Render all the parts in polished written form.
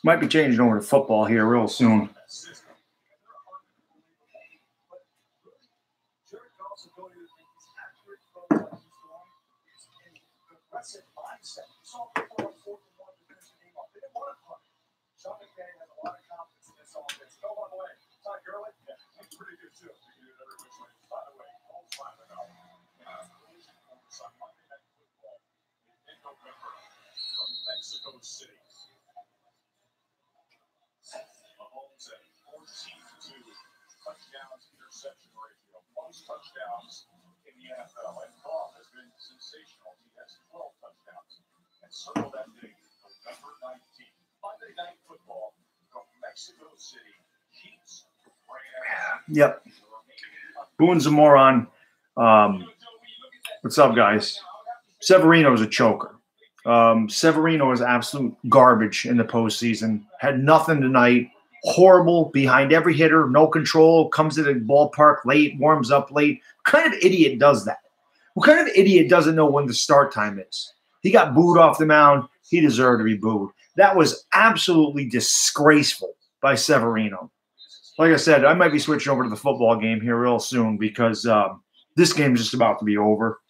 Might be changing over to football here real soon. Touchdowns in the NFL, and Goff has been sensational. He has 12 touchdowns. And circle that date, November 19th, Monday Night Football from Mexico City. Chiefs. Yep. Boone's a moron. What's up, guys? Severino's a choker. Severino is absolute garbage in the postseason. Had nothing tonight. Horrible behind every hitter, no control, comes to the ballpark late, warms up late. What kind of idiot does that? What kind of idiot doesn't know when the start time is? He got booed off the mound. He deserved to be booed. That was absolutely disgraceful by Severino. Like I said, I might be switching over to the football game here real soon because this game is just about to be over.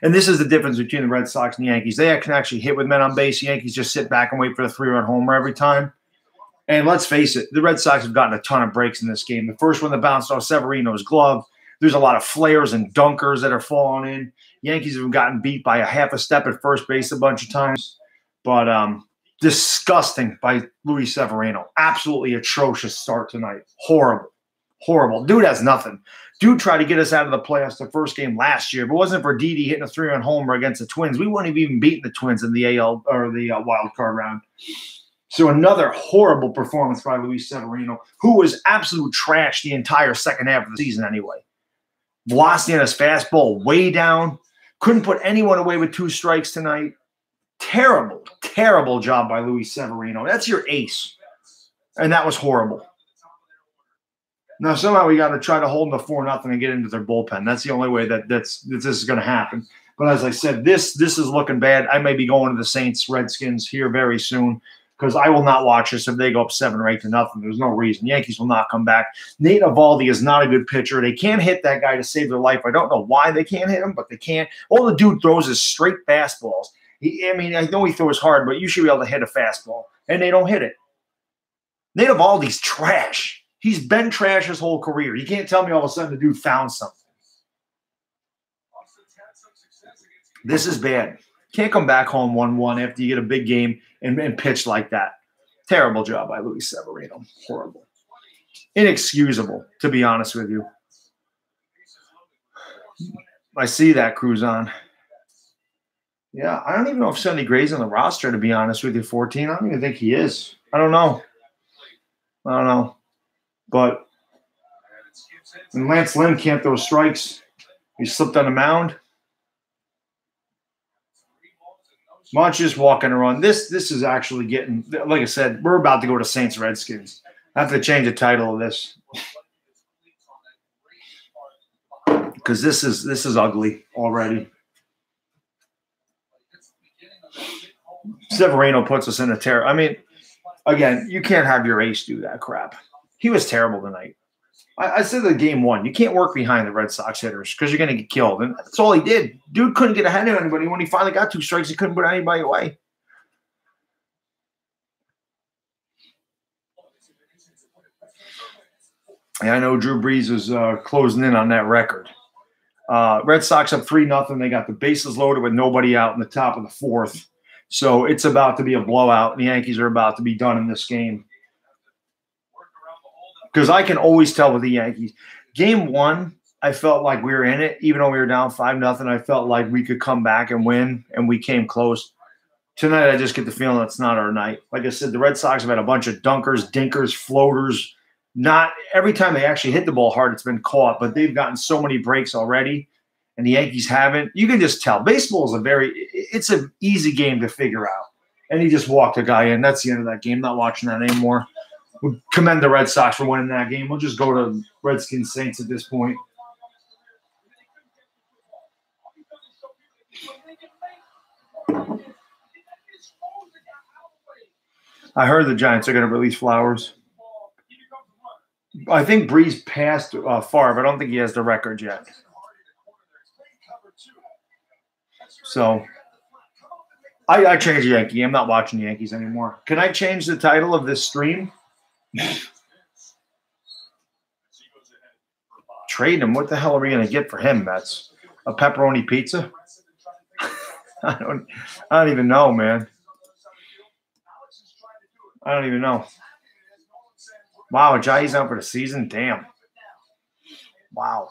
And this is the difference between the Red Sox and the Yankees. They can actually hit with men on base. The Yankees just sit back and wait for the 3-run homer every time. And let's face it, the Red Sox have gotten a ton of breaks in this game. The first one that bounced off Severino's glove, there's a lot of flares and dunkers that are falling in. Yankees have gotten beat by a half a step at first base a bunch of times. But disgusting by Luis Severino. Absolutely atrocious start tonight. Horrible. Horrible. Dude has nothing. Dude tried to get us out of the playoffs the first game last year. If it wasn't for Didi hitting a 3-run homer against the Twins, we wouldn't have even beaten the Twins in the AL or the wild card round. So another horrible performance by Luis Severino, who was absolute trash the entire second half of the season anyway. Velocity on his fastball way down. Couldn't put anyone away with 2 strikes tonight. Terrible, terrible job by Luis Severino. That's your ace. And that was horrible. Now, somehow we got to try to hold them to 4-0 and get into their bullpen. That's the only way that this is going to happen. But as I said, this is looking bad. I may be going to the Saints-Redskins here very soon, because I will not watch this if they go up 7 or 8-0. There's no reason. Yankees will not come back. Nate Eovaldi is not a good pitcher. They can't hit that guy to save their life. I don't know why they can't hit him, but they can't. All the dude throws is straight fastballs. I know he throws hard, but you should be able to hit a fastball, and they don't hit it. Nate Eovaldi's trash. He's been trash his whole career. You can't tell me all of a sudden the dude found something. This is bad. Can't come back home 1-1 after you get a big game and pitch like that. Terrible job by Luis Severino. Horrible. Inexcusable, to be honest with you. I see that, Cruzon. Yeah, I don't even know if Sonny Gray's on the roster, to be honest with you, 14. I don't even think he is. I don't know. But and Lance Lynn can't throw strikes. He slipped on the mound. Munch's walking around. This is actually getting, like I said, we're about to go to Saints Redskins. I have to change the title of this because this is ugly already. Severino puts us in a terror. I mean, again, you can't have your ace do that crap. He was terrible tonight. I said the game 1, you can't work behind the Red Sox hitters because you're going to get killed. And that's all he did. Dude couldn't get ahead of anybody. When he finally got 2 strikes, he couldn't put anybody away. And I know Drew Brees is closing in on that record. Red Sox up 3-0. They got the bases loaded with nobody out in the top of the 4th. So it's about to be a blowout. And the Yankees are about to be done in this game. Because I can always tell with the Yankees. Game 1, I felt like we were in it. Even though we were down 5-0, I felt like we could come back and win, and we came close. Tonight, I just get the feeling it's not our night. Like I said, the Red Sox have had a bunch of dunkers, dinkers, floaters. Not every time they actually hit the ball hard, it's been caught, but they've gotten so many breaks already, and the Yankees haven't. You can just tell. Baseball is it's an easy game to figure out. And he just walked a guy in. That's the end of that game. Not watching that anymore. We commend the Red Sox for winning that game. We'll just go to Redskins Saints at this point. I heard the Giants are going to release Flowers. I think Breeze passed Favre. I don't think he has the record yet. So I changed the Yankee. I'm not watching the Yankees anymore. Can I change the title of this stream? Trade him. What the hell are we going to get for him, Mets? A pepperoni pizza? I don't even know, man. I don't even know. Wow, Ajayi's out for the season? Damn. Wow.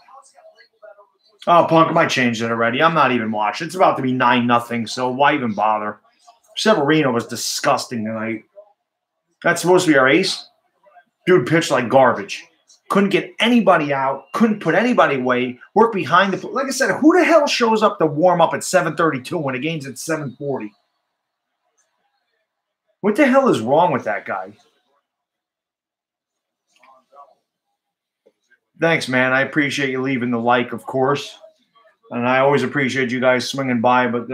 Oh, Punk, I might change it already. I'm not even watching. It's about to be 9-0, so why even bother? Severino was disgusting tonight. That's supposed to be our ace? Dude pitched like garbage. Couldn't get anybody out. Couldn't put anybody away. Work behind the – like I said, who the hell shows up to warm up at 7:32 when the game's at 7:40? What the hell is wrong with that guy? Thanks, man. I appreciate you leaving the like, of course. And I always appreciate you guys swinging by. But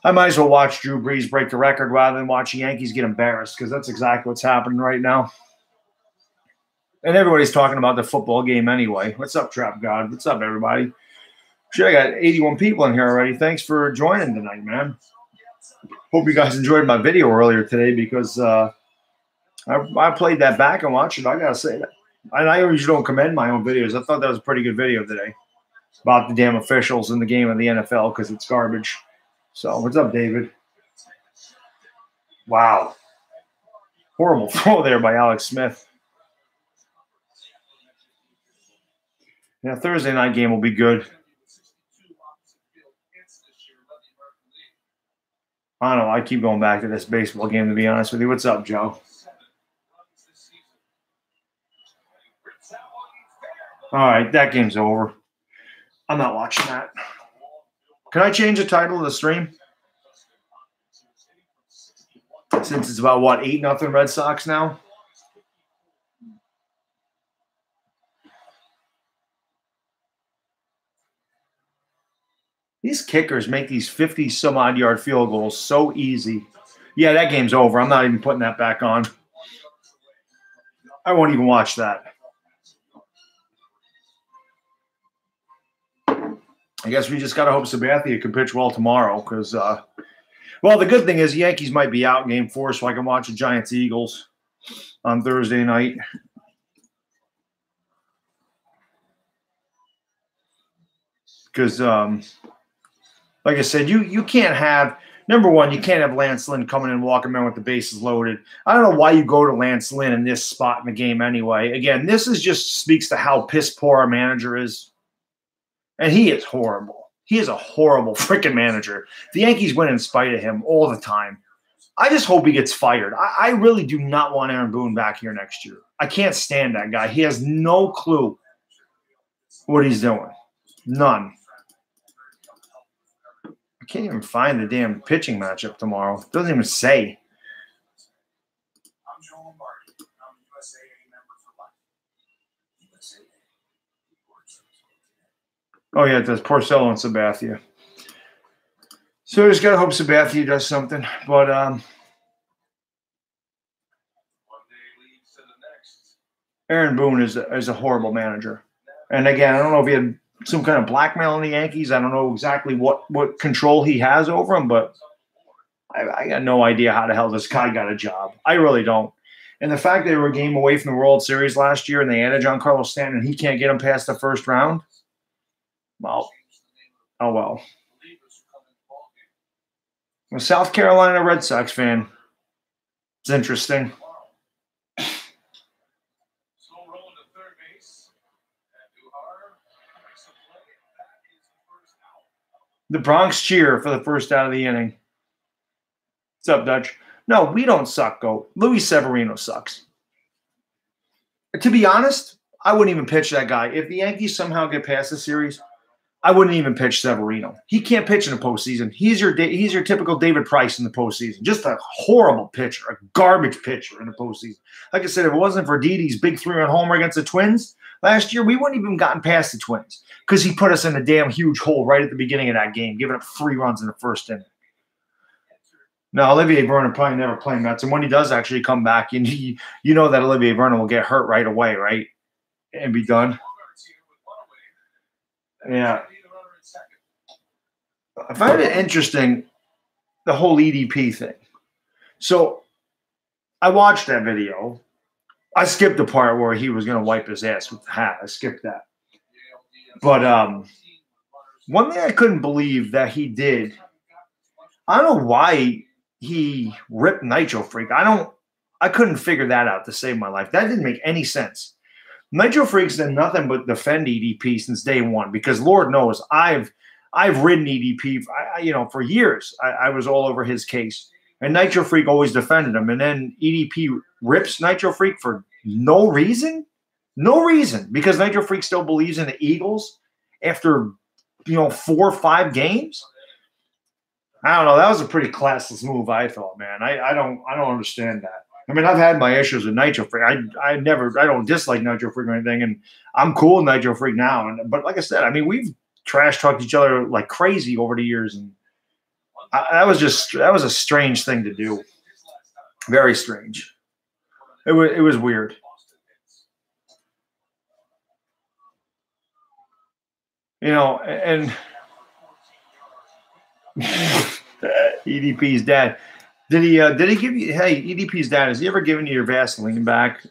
I might as well watch Drew Brees break the record rather than watch the Yankees get embarrassed, because that's exactly what's happening right now. And everybody's talking about the football game anyway. What's up, Trap God? What's up, everybody? Shit, I got 81 people in here already. Thanks for joining tonight, man. Hope you guys enjoyed my video earlier today, because I played that back and watched it. I got to say that. And I usually don't commend my own videos. I thought that was a pretty good video today about the damn officials in the game of the NFL, because it's garbage. So what's up, David? Wow. Horrible throw there by Alex Smith. Yeah, Thursday night game will be good. I don't know. I keep going back to this baseball game, to be honest with you. What's up, Joe? All right, that game's over. I'm not watching that. Can I change the title of the stream? Since it's about, what, 8-0 Red Sox now? These kickers make these 50-some-odd-yard field goals so easy. Yeah, that game's over. I'm not even putting that back on. I won't even watch that. I guess we just got to hope Sabathia can pitch well tomorrow, because, well, the good thing is the Yankees might be out in Game 4, so I can watch the Giants-Eagles on Thursday night. Because, like I said, you can't have – number one, you can't have Lance Lynn coming in and walking around with the bases loaded. I don't know why you go to Lance Lynn in this spot in the game anyway. Again, this is just speaks to how piss-poor our manager is. And he is horrible. He is a horrible freaking manager. The Yankees win in spite of him all the time. I just hope he gets fired. I really do not want Aaron Boone back here next year. I can't stand that guy. He has no clue what he's doing. None. I can't even find the damn pitching matchup tomorrow. It doesn't even say. Oh, yeah, it does. Porcello and Sabathia. So I just got to hope Sabathia does something. But Aaron Boone is a horrible manager. And, again, I don't know if he had some kind of blackmail in the Yankees. I don't know exactly what control he has over them, but I got no idea how the hell this guy got a job. I really don't. And the fact they were a game away from the World Series last year and they added Giancarlo Stanton and he can't get them past the first round, well, oh well. I'm a South Carolina Red Sox fan. It's interesting. The Bronx cheer for the first out of the inning. What's up, Dutch? No, we don't suck, Goat. Luis Severino sucks. To be honest, I wouldn't even pitch that guy. If the Yankees somehow get past the series, I wouldn't even pitch Severino. He can't pitch in the postseason. He's your typical David Price in the postseason. Just a horrible pitcher, a garbage pitcher in the postseason. Like I said, if it wasn't for Didi's big 3-run homer against the Twins, Last year, we wouldn't even gotten past the Twins because he put us in a damn huge hole right at the beginning of that game, giving up 3 runs in the first inning. Now, Olivier Vernon probably never playing Mets, and when he does actually come back, you know that Olivier Vernon will get hurt right away, right, and be done. Yeah. I find it interesting, the whole EDP thing. So I watched that video. I skipped the part where he was going to wipe his ass with the hat. I skipped that. But one thing I couldn't believe that he did, I don't know why he ripped Nitro Freak. I couldn't figure that out to save my life. That didn't make any sense. Nitro Freak's done nothing but defend EDP since day one because Lord knows I've ridden EDP for years. I was all over his case. And Nitro Freak always defended him. And then EDP rips Nitro Freak for no reason? No reason. Because Nitro Freak still believes in the Eagles after, 4 or 5 games? I don't know. That was a pretty classless move, I thought, man. I don't understand that. I mean, I've had my issues with Nitro Freak. I don't dislike Nitro Freak or anything, and I'm cool with Nitro Freak now. But like I said, I mean, we've trash talked each other like crazy over the years, and that was a strange thing to do. Very strange. It was weird. And EDP's dad. Did he give you? Hey, EDP's dad, has he ever given you your Vaseline back?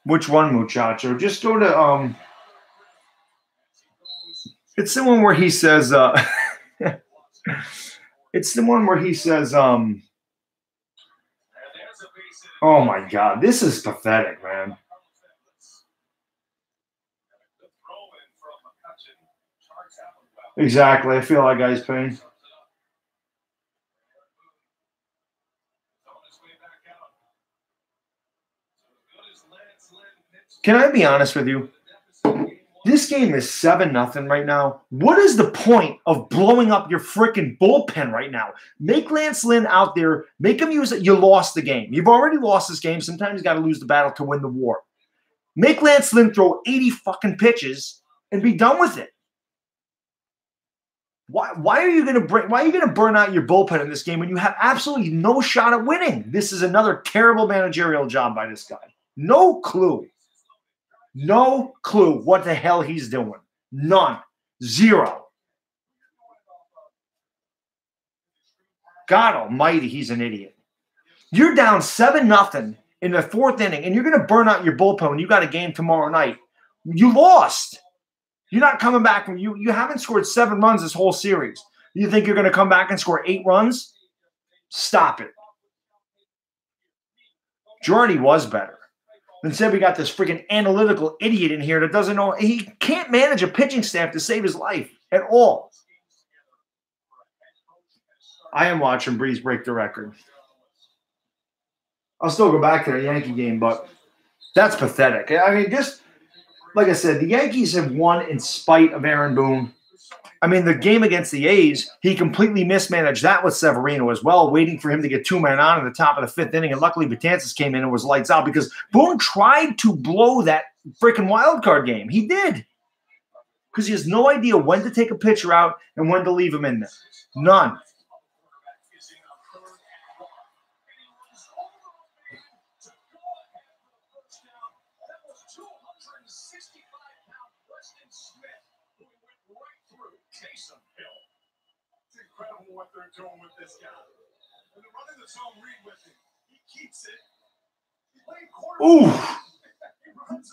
Which one, muchacho? Just go to It's the one where he says. It's the one where he says. Oh my God, this is pathetic, man. Exactly. I feel like guy's pain. Can I be honest with you? This game is 7-0 right now. What is the point of blowing up your freaking bullpen right now? Make Lance Lynn out there. Make him use it. You lost the game. You've already lost this game. Sometimes you got to lose the battle to win the war. Make Lance Lynn throw 80 fucking pitches and be done with it. Why are you going to burn out your bullpen in this game when you have absolutely no shot at winning? This is another terrible managerial job by this guy. No clue. No clue what the hell he's doing. None. Zero. God almighty, he's an idiot. You're down 7-0 in the 4th inning, and you're going to burn out your bullpen when you got a game tomorrow night. You lost. You're not coming back from you haven't scored 7 runs this whole series. You think you're going to come back and score 8 runs? Stop it. Jordy was better. Instead, we got this freaking analytical idiot in here that doesn't know. He can't manage a pitching staff to save his life at all. I am watching Breeze break the record. I'll still go back to the Yankee game, but that's pathetic. I mean, just like I said, the Yankees have won in spite of Aaron Boone. I mean, the game against the A's, he completely mismanaged that with Severino as well, waiting for him to get 2-man on in the top of the 5th inning. And luckily, Betances came in and was lights out because Boone tried to blow that freaking wild card game. He did. Because he has no idea when to take a pitcher out and when to leave him in there. None. What they're doing with this guy. When they're running the zone read with him, he keeps it. Ooh.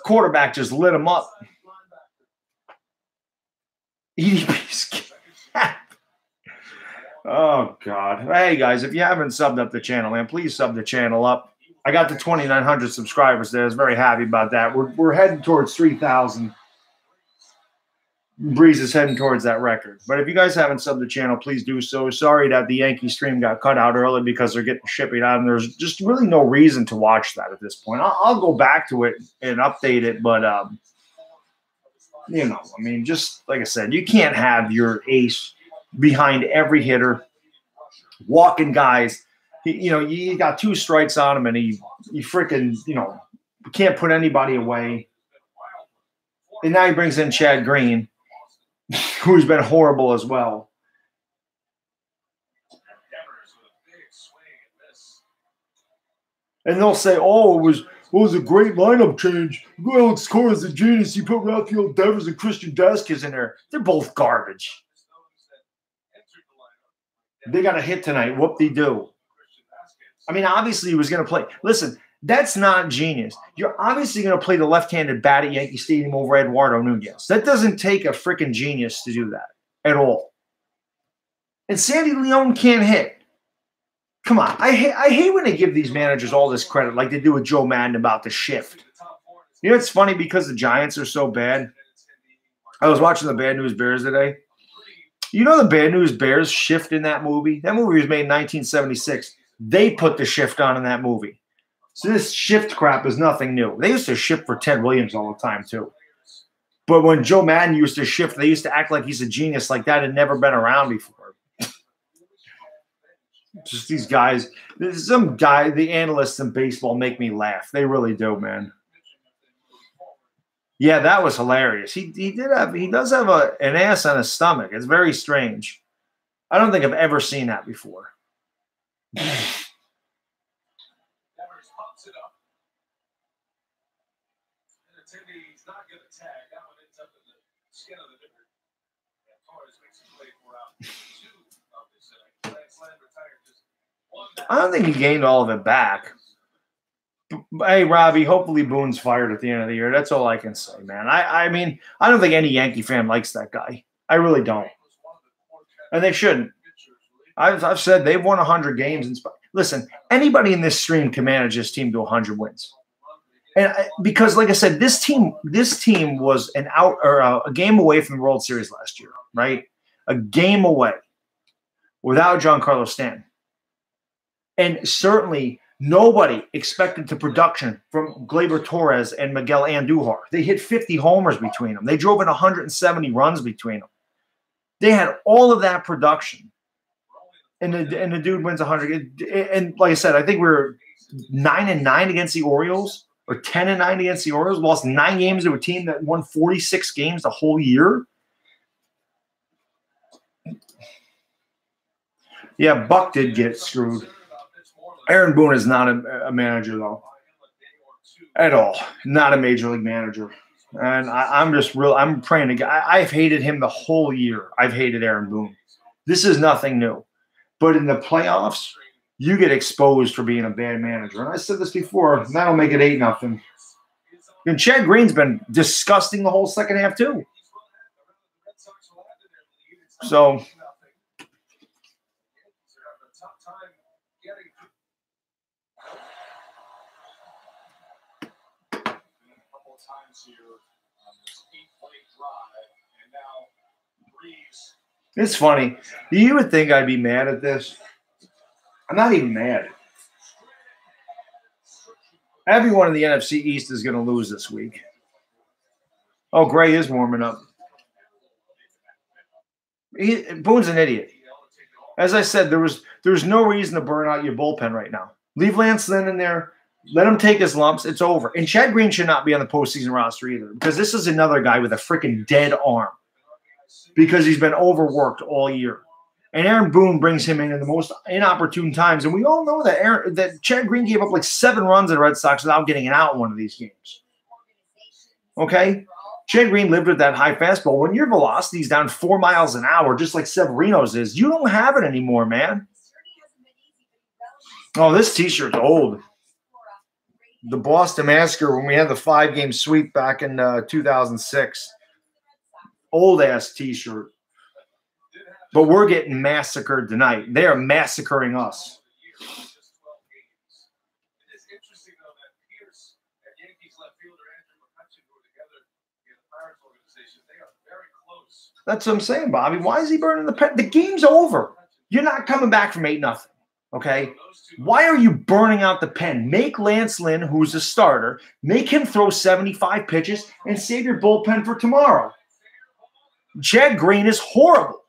Quarterback just lit him up. EDP's Oh, God. Hey, guys, if you haven't subbed up the channel, man, please sub the channel up. I got the 2,900 subscribers there. I was very happy about that. We're heading towards 3,000. Breeze is heading towards that record. But if you guys haven't subbed the channel, please do so. Sorry that the Yankee stream got cut out early because they're getting shipping out, and there's just really no reason to watch that at this point. I'll go back to it and update it, but, I mean, just like I said, you can't have your ace behind every hitter, walking guys. you got 2 strikes on him, and he freaking, can't put anybody away. And now he brings in Chad Green, who's been horrible as well. And they'll say, "Oh, it was a great lineup change. Alex Cora is a genius. He put Rafael Devers and Christian Vasquez in there. They're both garbage. They got a hit tonight. Whoop-de-doo." I mean, obviously he was going to play. Listen, that's not genius. You're obviously going to play the left-handed bat at Yankee Stadium over Eduardo Nunez. That doesn't take a freaking genius to do that at all. And Sandy Leone can't hit. Come on. I hate when they give these managers all this credit like they do with Joe Madden about the shift. You know, it's funny because the Giants are so bad. I was watching the Bad News Bears today. You know the Bad News Bears shift in that movie? That movie was made in 1976. They put the shift on in that movie. So this shift crap is nothing new. They used to shift for Ted Williams all the time too. But when Joe Madden used to shift, they used to act like he's a genius like that had never been around before. Just these guys. There's some guy, the analysts in baseball make me laugh. They really do, man. Yeah, that was hilarious. He does have an ass on his stomach. It's very strange. I don't think I've ever seen that before. I don't think he gained all of it back. Hey, Robbie, hopefully Boone's fired at the end of the year. That's all I can say, man. I mean, I don't think any Yankee fan likes that guy. I really don't. And they shouldn't. I've said they've won 100 games. Listen, anybody in this stream can manage this team to 100 wins. And because, like I said, this team was a game away from the World Series last year, right? A game away without Giancarlo Stanton. And certainly nobody expected the production from Gleyber Torres and Miguel Andujar. They hit 50 homers between them. They drove in 170 runs between them. They had all of that production. And the dude wins 100. And like I said, I think we were 9-9 against the Orioles or 10-9 against the Orioles. Lost 9 games to a team that won 46 games the whole year. Yeah, Buck did get screwed. Aaron Boone is not a manager, though, at all. Not a major league manager. And I'm praying to God. I've hated him the whole year. I've hated Aaron Boone. This is nothing new. But in the playoffs, you get exposed for being a bad manager. And I said this before. That'll make it 8-0. And Chad Green's been disgusting the whole second half, too. So it's funny. You would think I'd be mad at this. I'm not even mad. Everyone in the NFC East is going to lose this week. Oh, Gray is warming up. Boone's an idiot. As I said, there was no reason to burn out your bullpen right now. Leave Lance Lynn in there. Let him take his lumps. It's over. And Chad Green should not be on the postseason roster either, because this is another guy with a freaking dead arm because he's been overworked all year. And Aaron Boone brings him in the most inopportune times. And we all know that Chad Green gave up like 7 runs to the Red Sox without getting an out in one of these games. Okay? Chad Green lived with that high fastball. When your velocity is down 4 miles an hour, just like Severino's is, you don't have it anymore, man. Oh, this T-shirt's old. The Boston Massacre when we had the 5-game sweep back in 2006. Old-ass T-shirt. But we're getting massacred tonight. They are massacring us. That's what I'm saying, Bobby. Why is he burning the pen? The game's over. You're not coming back from 8-0. Okay? Why are you burning out the pen? Make Lance Lynn, who's a starter, make him throw 75 pitches and save your bullpen for tomorrow. Chad Green is horrible.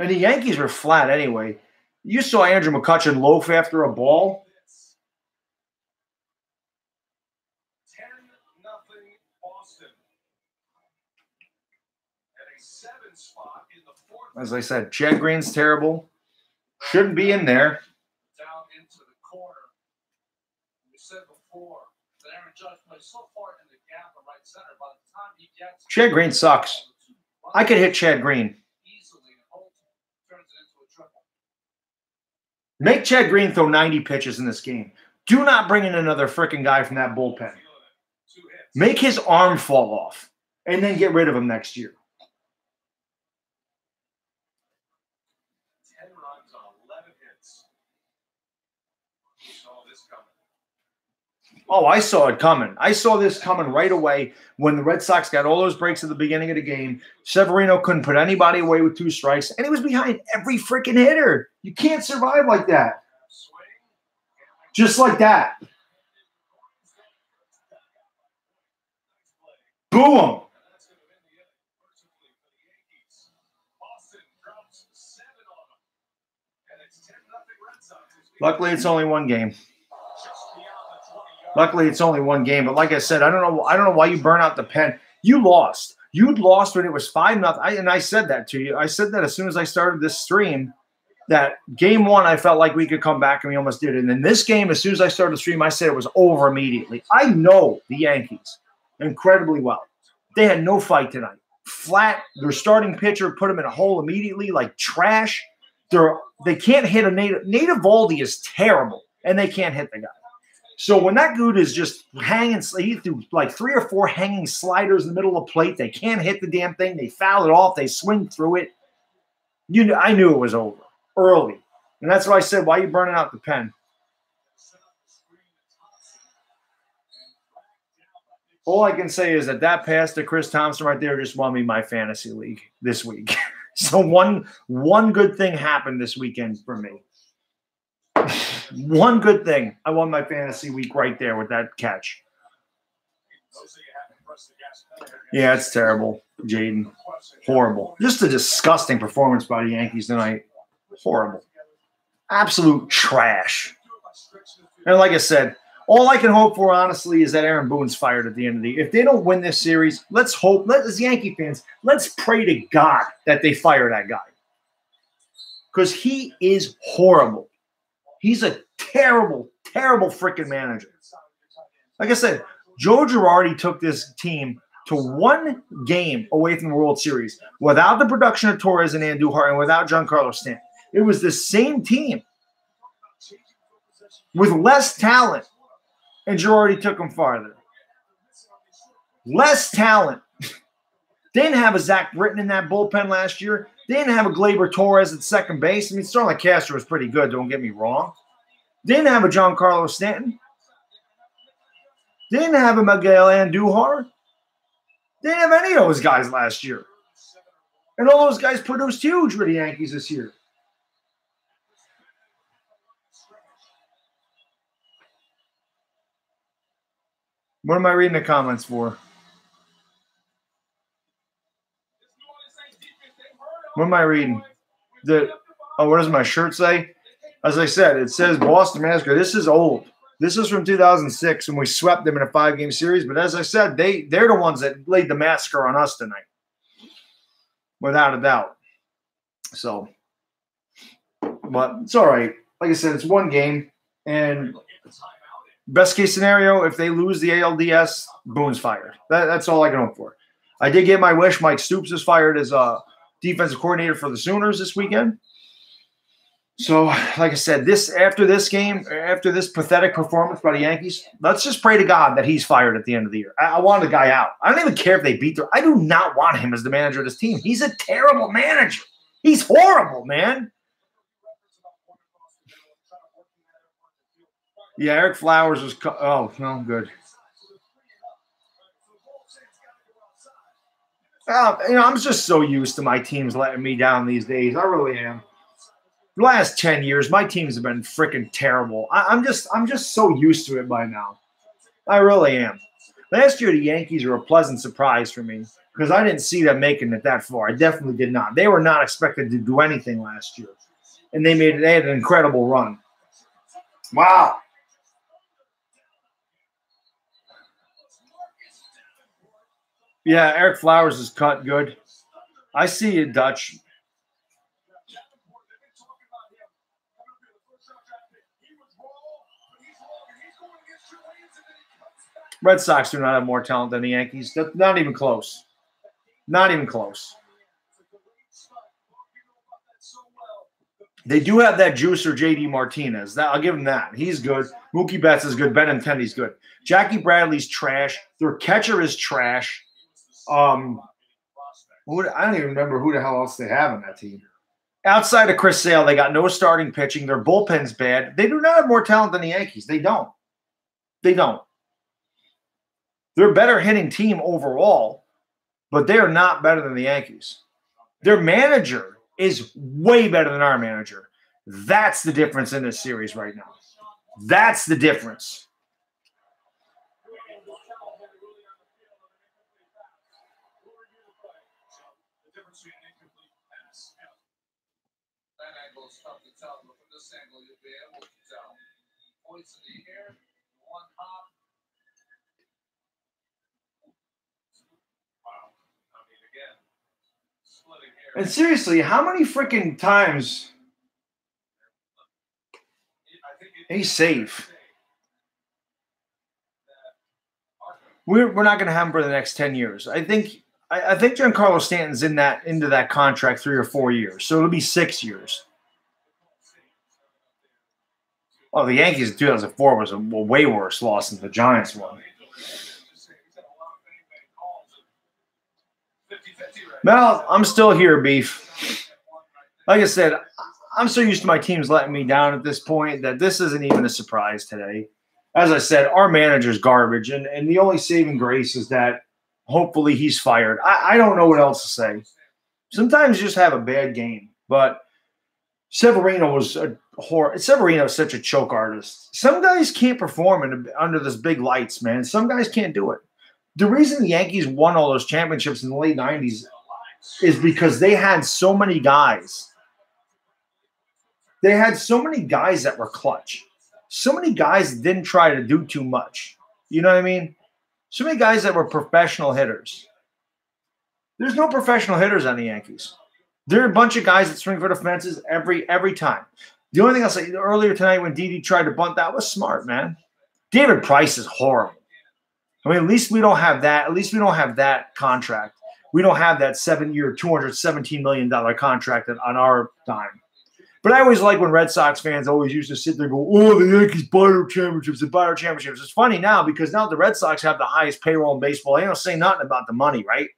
And the Yankees were flat anyway. You saw Andrew McCutchen loaf after a ball. 10-0 Boston. At a 7 spot in the fourth. As I said, Chad Green's terrible. Shouldn't be in there. Down into the corner. We said before that Aaron Judge plays so far in the gap in right center. By the time he gets Chad Green sucks. I could hit Chad Green. Easily, Holt turns it into a triple. Make Chad Green throw 90 pitches in this game. Do not bring in another freaking guy from that bullpen. Make his arm fall off and then get rid of him next year. 10 runs on 11 hits. You saw this coming. Oh, I saw it coming. I saw this coming right away when the Red Sox got all those breaks at the beginning of the game. Severino couldn't put anybody away with 2 strikes, and he was behind every freaking hitter. You can't survive like that. Just like that. Boo him. That's going to win the inning mercifully for the Yankees. Boston drops 7 on them. And it's 10-0 Red Sox. Luckily, it's only one game. Just beyond the 20-yard. Luckily, it's only one game. But like I said, I don't know why you burn out the pen. You lost. You'd lost when it was 5-0. And I said that to you. I said that as soon as I started this stream, that game 1, I felt like we could come back, and we almost did it. And in this game, as soon as I started the stream, I said it was over immediately. I know the Yankees incredibly well. They had no fight tonight. Flat. Their starting pitcher put them in a hole immediately like trash. They can't hit a Nate Eovaldi is terrible, and they can't hit the guy. So when that dude is just hanging, he threw like 3 or 4 hanging sliders in the middle of the plate. They can't hit the damn thing. They foul it off. They swing through it. I knew it was over early. And that's why I said, why are you burning out the pen? All I can say is that pass to Chris Thompson right there just won me my fantasy league this week. So one good thing happened this weekend for me. One good thing. I won my fantasy week right there with that catch. Yeah, it's terrible, Jaden. Horrible. Just a disgusting performance by the Yankees tonight. Horrible. Absolute trash. And like I said, all I can hope for, honestly, is that Aaron Boone's fired at the end of the year. If they don't win this series, let's hope, as Yankee fans, let's pray to God that they fire that guy. Because he is horrible. He's a terrible, terrible freaking manager. Like I said, Joe Girardi took this team to 1 game away from the World Series without the production of Torres and Andujar and without Giancarlo Stanton. It was the same team with less talent. And Girardi took them farther. Less talent. They didn't have a Zach Britton in that bullpen last year. They didn't have a Gleyber Torres at second base. I mean, Starlin Castro was pretty good, don't get me wrong. They didn't have a Giancarlo Stanton. They didn't have a Miguel Andujar. They didn't have any of those guys last year. And all those guys produced huge for the Yankees this year. What am I reading the comments for? What am I reading? What does my shirt say? As I said, it says Boston Massacre. This is old. This is from 2006 when we swept them in a 5-game series. But as I said, they're the ones that laid the massacre on us tonight. Without a doubt. So, but it's all right. Like I said, it's 1 game. And best case scenario, if they lose the ALDS, Boone's fired. That's all I can hope for. I did get my wish. Mike Stoops is fired as a defensive coordinator for the Sooners this weekend. So, like I said, after this game, after this pathetic performance by the Yankees, let's just pray to God that he's fired at the end of the year. I want the guy out. I don't even care if they beat them. I do not want him as the manager of this team. He's a terrible manager. He's horrible, man. Yeah, Eric Flowers was – oh, no, good. I'm just so used to my teams letting me down these days. I really am. The last 10 years, my teams have been freaking terrible. I'm just so used to it by now. I really am. Last year, the Yankees were a pleasant surprise for me. because I didn't see them making it that far. I definitely did not. They were not expected to do anything last year, and they had an incredible run. Wow. Yeah, Eric Flowers is cut good. I see you, Dutch. Red Sox do not have more talent than the Yankees. Not even close. Not even close. They do have that juicer, J.D. Martinez. I'll give him that. He's good. Mookie Betts is good. Benintendi's good. Jackie Bradley's trash. Their catcher is trash. I don't even remember who the hell else they have on that team. Outside of Chris Sale, they got no starting pitching. Their bullpen's bad. They do not have more talent than the Yankees. They don't. They don't. They're a better hitting team overall, but they are not better than the Yankees. Their manager is way better than our manager. That's the difference in this series right now. That's the difference. That angle is tough to tell, but from this angle, you'll be able to tell. Points in the air, one hop. Wow. I mean, again, splitting hair. And seriously, how many freaking times he's safe? We're not going to have him for the next 10 years. I think Giancarlo Stanton's into that contract 3 or 4 years, so it'll be 6 years. Oh, the Yankees in 2004 was a way worse loss than the Giants one. Well, I'm still here, Beef. Like I said, I'm so used to my teams letting me down at this point that this isn't even a surprise today. As I said, our manager's garbage, and the only saving grace is that hopefully he's fired. I don't know what else to say. Sometimes you just have a bad game, but Severino was Severino is such a choke artist. Some guys can't perform under this big lights, man. Some guys can't do it. The reason the Yankees won all those championships in the late 90s is because they had so many guys. They had so many guys that were clutch. So many guys didn't try to do too much. You know what I mean? So many guys that were professional hitters. There's no professional hitters on the Yankees. There are a bunch of guys that swing for the fences every time. The only thing I'll say, earlier tonight when Didi tried to bunt, that was smart, man. David Price is horrible. I mean, at least we don't have that. At least we don't have that contract. We don't have that 7-year, $217 million contract on our dime. But I always like when Red Sox fans always used to sit there and go, oh, the Yankees buy our championships. They buy our championships. It's funny now because now the Red Sox have the highest payroll in baseball. They don't say nothing about the money, right?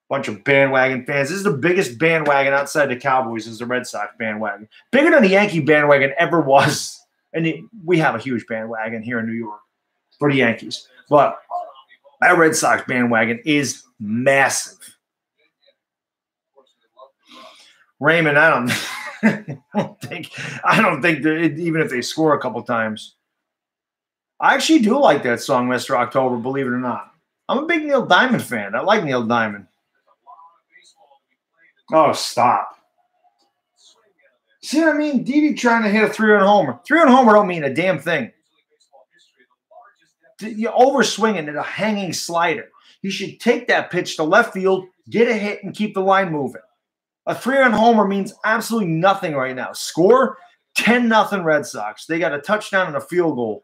Bunch of bandwagon fans. This is the biggest bandwagon outside the Cowboys is the Red Sox bandwagon. Bigger than the Yankee bandwagon ever was. And we have a huge bandwagon here in New York for the Yankees. But that Red Sox bandwagon is massive. Raymond, I don't think even if they score a couple times. I actually do like that song, Mr. October, believe it or not. I'm a big Neil Diamond fan. I like Neil Diamond. Oh, stop. See what I mean? Didi trying to hit a 3-run homer. 3-run homer don't mean a damn thing. You overswing it at a hanging slider. You should take that pitch to left field, get a hit, and keep the line moving. A 3-run homer means absolutely nothing right now. Score 10-0 Red Sox. They got a touchdown and a field goal.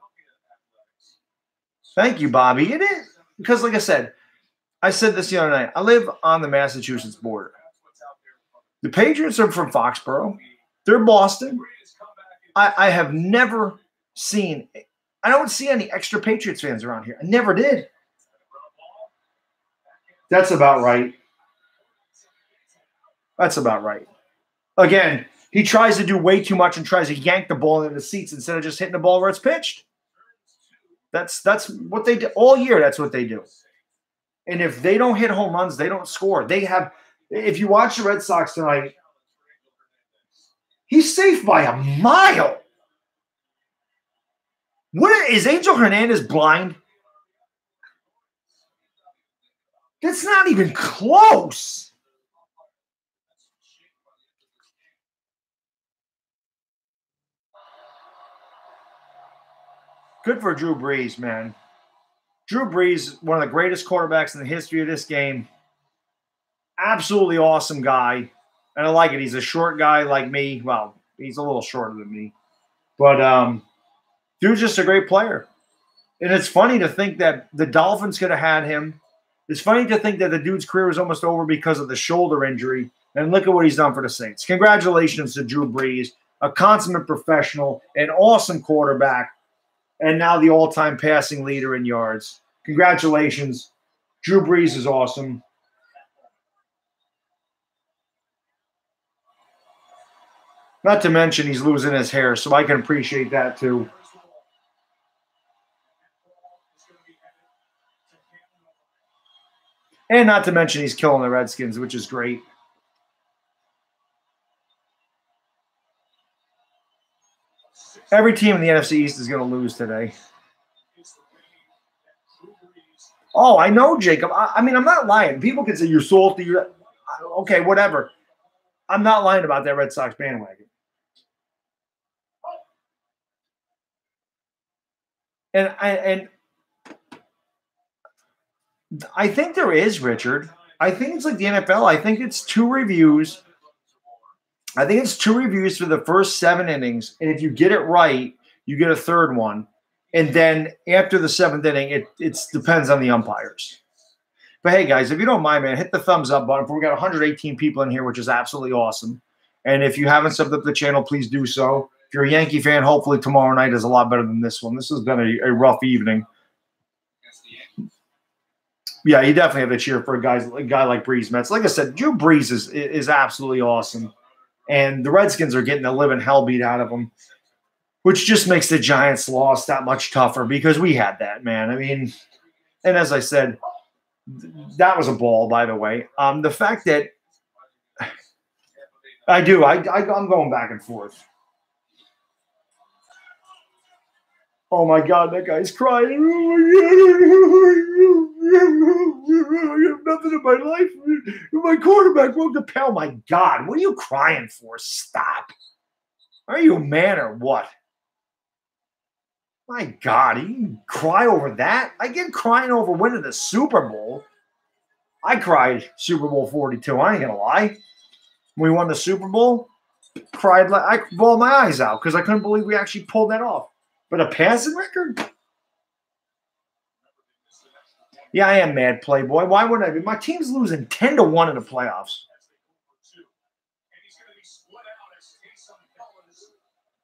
Thank you, Bobby. It is because, like I said this the other night. I live on the Massachusetts border. The Patriots are from Foxborough. They're Boston. I have never seen – I don't see any extra Patriots fans around here. I never did. That's about right. That's about right. Again, he tries to do way too much and tries to yank the ball into the seats instead of just hitting the ball where it's pitched. That's what they do. All year, that's what they do. And if they don't hit home runs, they don't score. They have – if you watch the Red Sox tonight, he's safe by a mile. What is Angel Hernandez blind? That's not even close. Good for Drew Brees, man. Drew Brees, one of the greatest quarterbacks in the history of this game. Absolutely awesome guy. And I like it. He's a short guy like me. Well, he's a little shorter than me. But dude's just a great player. And it's funny to think that the Dolphins could have had him. It's funny to think that the dude's career was almost over because of the shoulder injury. And look at what he's done for the Saints. Congratulations to Drew Brees, a consummate professional, an awesome quarterback, and now the all-time passing leader in yards. Congratulations. Drew Brees is awesome. Not to mention he's losing his hair, so I can appreciate that too. And not to mention he's killing the Redskins, which is great. Every team in the NFC East is going to lose today. Oh, I know, Jacob. I mean, I'm not lying. People can say you're salty. You're okay, whatever. I'm not lying about that Red Sox bandwagon. And I think there is, Richard. I think it's like the NFL. I think it's 2 reviews. I think it's 2 reviews for the first 7 innings. And if you get it right, you get a third one. And then after the 7th inning, it depends on the umpires. But hey, guys, if you don't mind, man, hit the thumbs up button. We got 118 people in here, which is absolutely awesome. And if you haven't subbed up the channel, please do so. If you're a Yankee fan, hopefully tomorrow night is a lot better than this one. This has been a rough evening. Yeah, you definitely have to cheer for a guy like Brees Mets. Like I said, Drew Brees is absolutely awesome. And the Redskins are getting the living hell beat out of them, which just makes the Giants' loss that much tougher because we had that, man. I mean, and as I said, that was a ball, by the way. The fact that I'm going back and forth. Oh my God, that guy's crying. I have nothing in my life. My quarterback broke the pal. My God, what are you crying for? Stop. Are you a man or what? My God, you cry over that? I get crying over winning the Super Bowl. I cried Super Bowl 42. I ain't gonna lie. When we won the Super Bowl, I bawled my eyes out because I couldn't believe we actually pulled that off. But a passing record? Yeah, I am mad, Playboy. Why would I be? My team's losing 10-1 in the playoffs.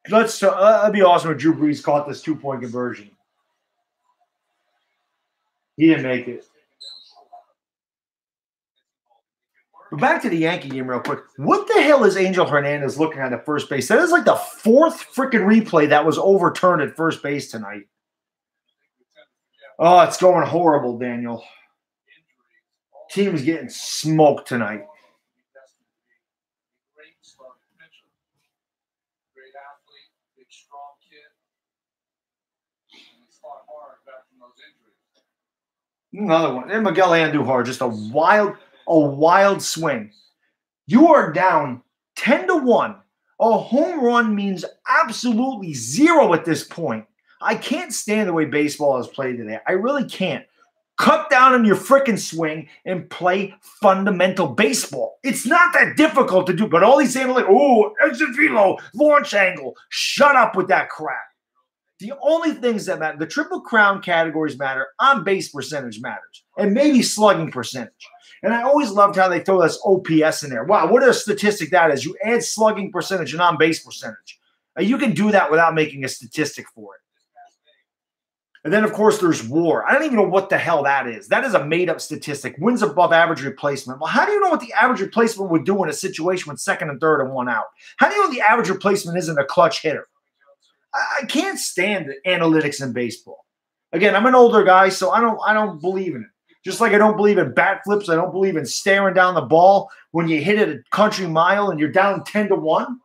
That'd be awesome if Drew Brees caught this 2-point conversion. He didn't make it. But back to the Yankee game real quick. What the hell is Angel Hernandez looking at first base? That is like the 4th freaking replay that was overturned at first base tonight. Oh, it's going horrible, Daniel. Team's getting smoked tonight. Another one. And Miguel Andujar, just a wild swing. You are down 10-1. A home run means absolutely 0 at this point. I can't stand the way baseball is played today. I really can't. Cut down on your freaking swing and play fundamental baseball. It's not that difficult to do, but all these analytics, exit velo, launch angle. Shut up with that crap. The only things that matter, the Triple Crown categories matter, on base percentage matters, and maybe slugging percentage. And I always loved how they throw this OPS in there. Wow, what a statistic that is. You add slugging percentage and on base percentage. You can do that without making a statistic for it. And then, of course, there's WAR. I don't even know what the hell that is. That is a made-up statistic. Wins above average replacement. Well, how do you know what the average replacement would do in a situation with 2nd and 3rd and 1 out? How do you know the average replacement isn't a clutch hitter? I can't stand analytics in baseball. Again, I'm an older guy, so I don't believe in it. Just like I don't believe in bat flips, I don't believe in staring down the ball when you hit it a country mile and you're down 10-1.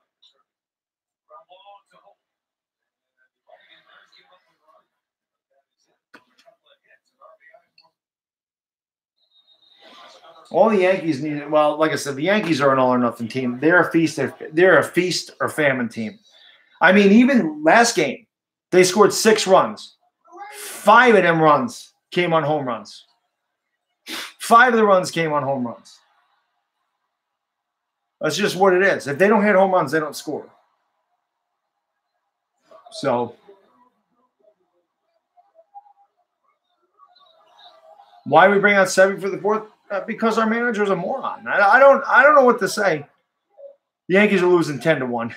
All the Yankees need. Well, like I said, the Yankees are an all or nothing team. They're a feast. They're a feast or famine team. I mean, even last game, they scored 6 runs. 5 of them runs came on home runs. 5 of the runs came on home runs. That's just what it is. If they don't hit home runs, they don't score. So, why we bring out Sevy for the 4th? Because our manager's a moron. I don't know what to say. The Yankees are losing 10-1.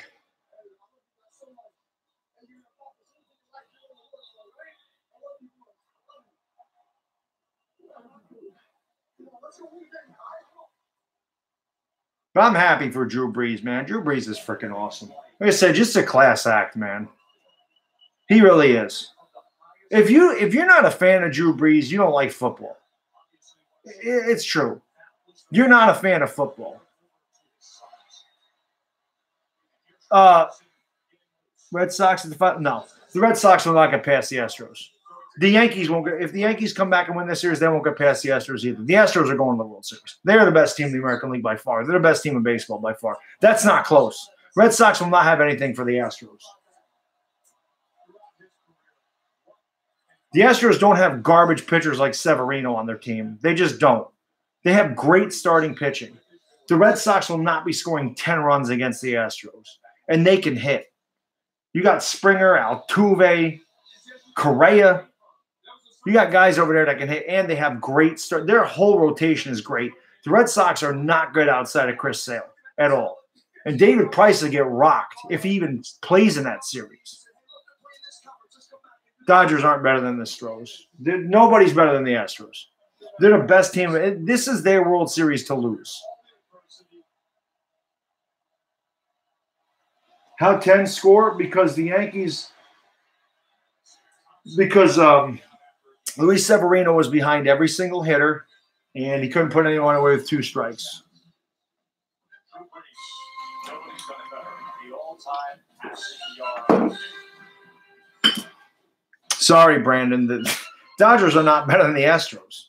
But I'm happy for Drew Brees, man. Drew Brees is freaking awesome. Like I said, just a class act, man. He really is. If you're not a fan of Drew Brees, you don't like football. It's true. You're not a fan of football. Red Sox at the final? No. The Red Sox will not get past the Astros. The Yankees won't get – if the Yankees come back and win this series, they won't get past the Astros either. The Astros are going to the World Series. They're the best team in the American League by far. They're the best team in baseball by far. That's not close. Red Sox will not have anything for the Astros. The Astros don't have garbage pitchers like Severino on their team. They just don't. They have great starting pitching. The Red Sox will not be scoring 10 runs against the Astros, and they can hit. You got Springer, Altuve, Correa. You got guys over there that can hit, and they have great start. Their whole rotation is great. The Red Sox are not good outside of Chris Sale at all. And David Price will get rocked if he even plays in that series. Dodgers aren't better than the Astros. Nobody's better than the Astros. They're the best team. This is their World Series to lose. How 10 score? Because the Yankees – because Luis Severino was behind every single hitter, and he couldn't put anyone away with 2 strikes. Sorry, Brandon. The Dodgers are not better than the Astros.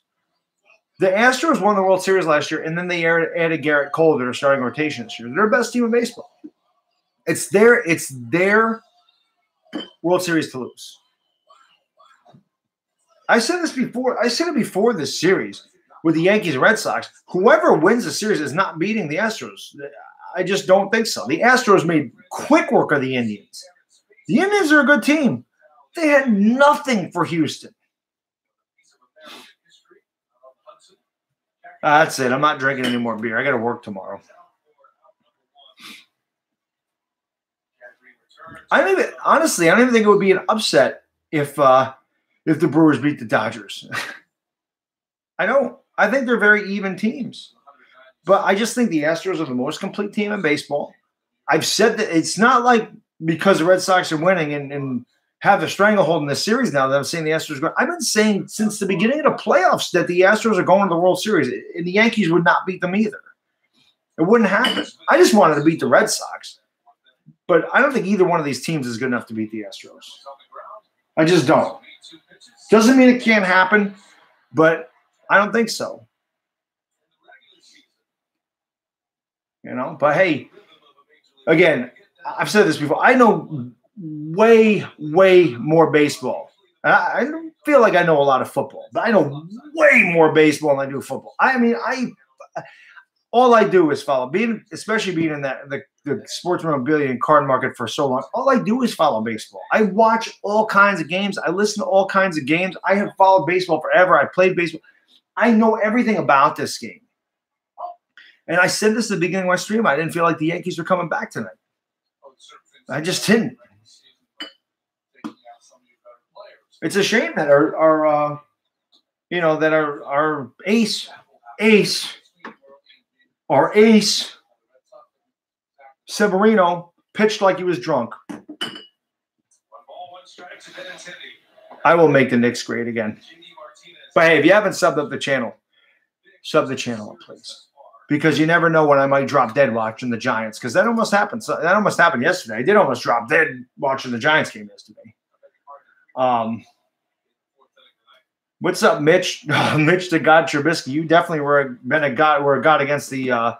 The Astros won the World Series last year, and then they added Garrett Cole to their starting rotation this year. They're the best team in baseball. It's their World Series to lose. I said this before. I said it before this series with the Yankees and Red Sox. Whoever wins the series is not beating the Astros. I just don't think so. The Astros made quick work of the Indians. The Indians are a good team. They had nothing for Houston. That's it. I'm not drinking any more beer. I got to work tomorrow. Honestly, I don't even think it would be an upset if the Brewers beat the Dodgers. I don't. I think they're very even teams. But I just think the Astros are the most complete team in baseball. I've said that it's not like because the Red Sox are winning and have the stranglehold in this series now that I'm saying the Astros are going. I've been saying since the beginning of the playoffs that the Astros are going to the World Series, and the Yankees would not beat them either. It wouldn't happen. I just wanted to beat the Red Sox. But I don't think either one of these teams is good enough to beat the Astros. I just don't. Doesn't mean it can't happen, but I don't think so. You know, but hey, again, I've said this before. I know way, way more baseball. I don't feel like I know a lot of football, but I know way more baseball than I do football. I mean, all I do is follow, especially being in the sports memorabilia and card market for so long. All I do is follow baseball. I watch all kinds of games. I listen to all kinds of games. I have followed baseball forever. I played baseball. I know everything about this game. And I said this at the beginning of my stream. I didn't feel like the Yankees were coming back tonight. I just didn't. It's a shame that our ace, Severino, pitched like he was drunk. I will make the Knicks great again. But hey, if you haven't subbed up the channel, sub the channel up, please. Because you never know when I might drop dead watching the Giants. Because that almost happened. So that almost happened yesterday. I did almost drop dead watching the Giants game yesterday. What's up, Mitch? Mitch the God Trubisky. You definitely were a god against the.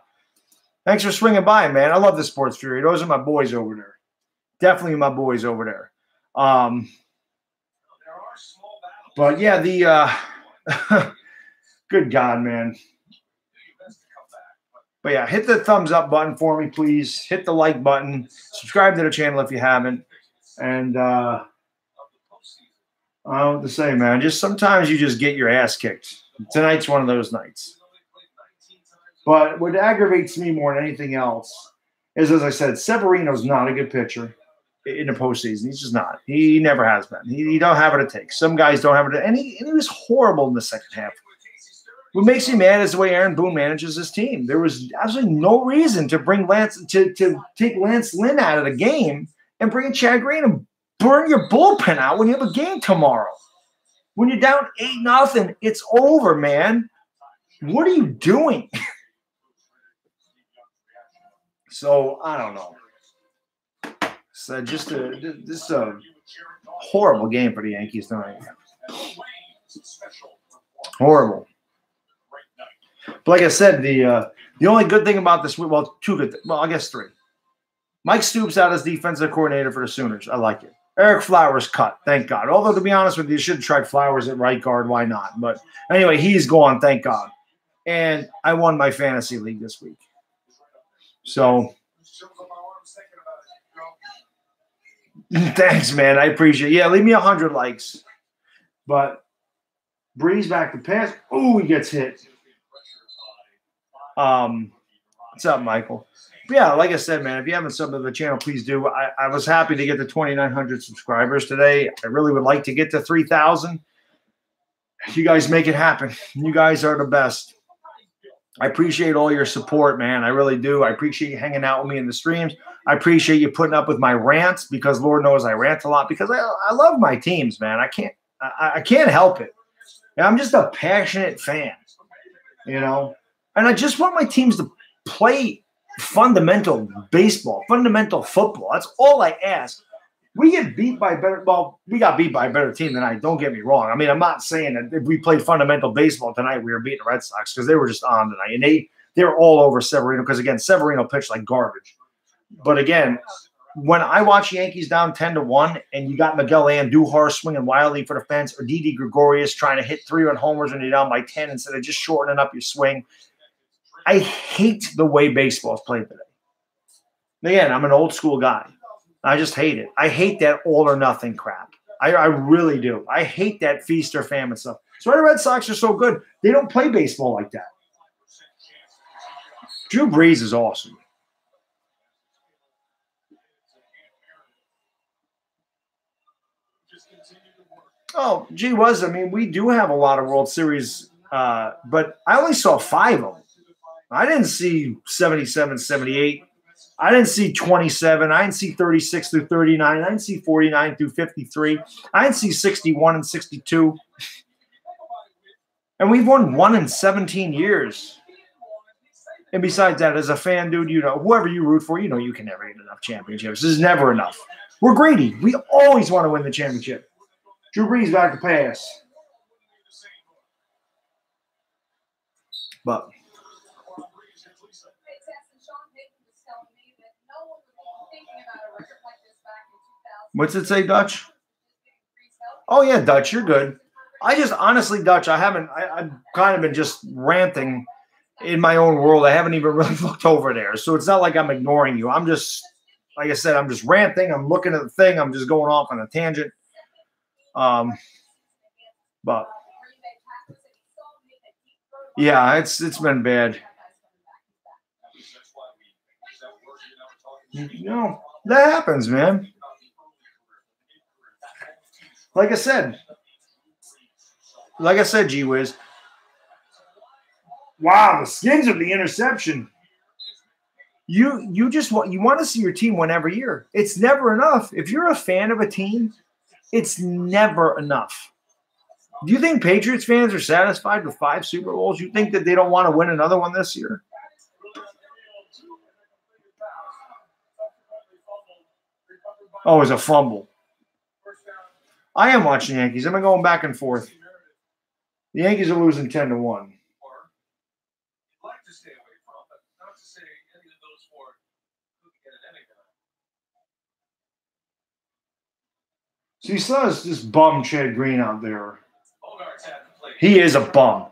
Thanks for swinging by, man. I love the Sports Fury. Those are my boys over there. Definitely my boys over there. But yeah, the good God, man. But yeah, hit the thumbs up button for me, please. Hit the like button. Subscribe to the channel if you haven't. And I don't know what to say, man. Just sometimes you just get your ass kicked. Tonight's one of those nights. But what aggravates me more than anything else is, as I said, Severino's not a good pitcher in the postseason. He's just not. He never has been. He don't have what it takes. Some guys don't have it. And he was horrible in the second half. What makes me mad is the way Aaron Boone manages his team. There was absolutely no reason to bring Lance to take Lance Lynn out of the game and bring in Chad Green and burn your bullpen out when you have a game tomorrow. When you're down 8-0, it's over, man. What are you doing? So I don't know. So just a horrible game for the Yankees tonight. Horrible. But like I said, the only good thing about this, well, two good things. Well, I guess three. Mike Stoops out as defensive coordinator for the Sooners. I like it. Eric Flowers cut. Thank God. Although, to be honest with you should have tried Flowers at right guard. Why not? But anyway, he's gone. Thank God. And I won my fantasy league this week. So thanks, man. I appreciate it. Yeah, leave me 100 likes. But Breeze back to pass. Oh, he gets hit. What's up, Michael? But yeah, like I said, man, if you haven't subbed to the channel, please do. I was happy to get to 2,900 subscribers today. I really would like to get to 3,000. You guys make it happen. You guys are the best. I appreciate all your support, man. I really do. I appreciate you hanging out with me in the streams. I appreciate you putting up with my rants because Lord knows I rant a lot because I love my teams, man. I can't help it. I'm just a passionate fan, you know. And I just want my teams to play fundamental baseball, fundamental football. That's all I ask. We get beat by better. Well, we got beat by a better team tonight. Don't get me wrong. I mean, I'm not saying that if we played fundamental baseball tonight, we were beating the Red Sox because they were just on tonight, and they were all over Severino because again, Severino pitched like garbage. But again, when I watch Yankees down 10-1, and you got Miguel Andujar swinging wildly for the fence, or Didi Gregorius trying to hit 3-run homers when you're down by 10 instead of just shortening up your swing. I hate the way baseball is played today. Again, I'm an old school guy. I just hate it. I hate that all or nothing crap. I really do. I hate that feast or famine stuff. That's why the Red Sox are so good. They don't play baseball like that. Drew Brees is awesome. Oh, gee whiz. I mean, we do have a lot of World Series, but I only saw 5 of them. I didn't see 77, 78. I didn't see 27. I didn't see 36 through 39. I didn't see 49 through 53. I didn't see 61 and 62. And we've won 1 in 17 years. And besides that, as a fan, dude, you know, whoever you root for, you know you can never get enough championships. This is never enough. We're greedy. We always want to win the championship. Drew Brees back to pass. But what's it say, Dutch? Oh, yeah, Dutch, you're good. I just honestly, Dutch, I've kind of been just ranting in my own world. I haven't even really looked over there. So it's not like I'm ignoring you. I'm just, like I said, I'm just ranting. I'm looking at the thing. I'm just going off on a tangent. But yeah, it's been bad. You know, that happens, man. Like I said, G Wiz. Wow, the Skins of the interception. You just want to see your team win every year. It's never enough. If you're a fan of a team, it's never enough. Do you think Patriots fans are satisfied with 5 Super Bowls? You think that they don't want to win another one this year? Oh, it was a fumble. I am watching Yankees. I've been going back and forth. The Yankees are losing 10-1. Or you'd like to stay away from, but not to say any of those four couldn't get an inning tonight. So he still has this bum Chad Green out there. Bogarts had to play. He is a bum.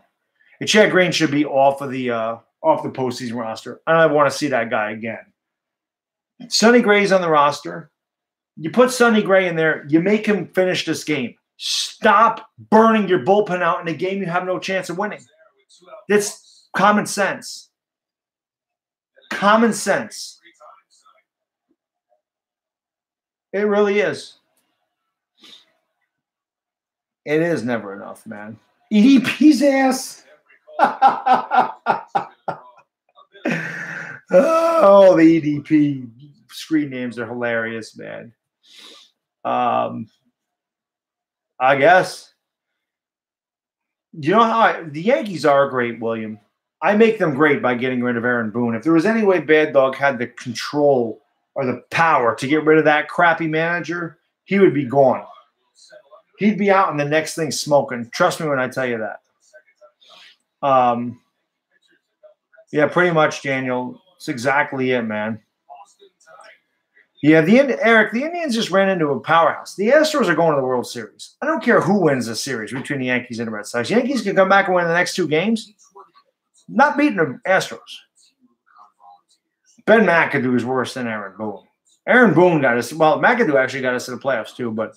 And Chad Green should be off the postseason roster. I don't want to see that guy again. Sonny Gray's on the roster. You put Sonny Gray in there, you make him finish this game. Stop burning your bullpen out in a game you have no chance of winning. That's common sense. Common sense. It really is. It is never enough, man. EDP's ass. Oh, the EDP screen names are hilarious, man. I guess. You know how the Yankees are great, William. I make them great by getting rid of Aaron Boone. If there was any way Bad Dog had the control or the power to get rid of that crappy manager, he would be gone. He'd be out in the next thing smoking. Trust me when I tell you that. Yeah, pretty much, Daniel. That's exactly it, man. Yeah, Eric, the Indians just ran into a powerhouse. The Astros are going to the World Series. I don't care who wins the series between the Yankees and the Red Sox. Yankees can come back and win the next two games. Not beating the Astros. Ben McAdoo is worse than Aaron Boone. Aaron Boone got us. Well, McAdoo actually got us to the playoffs too, but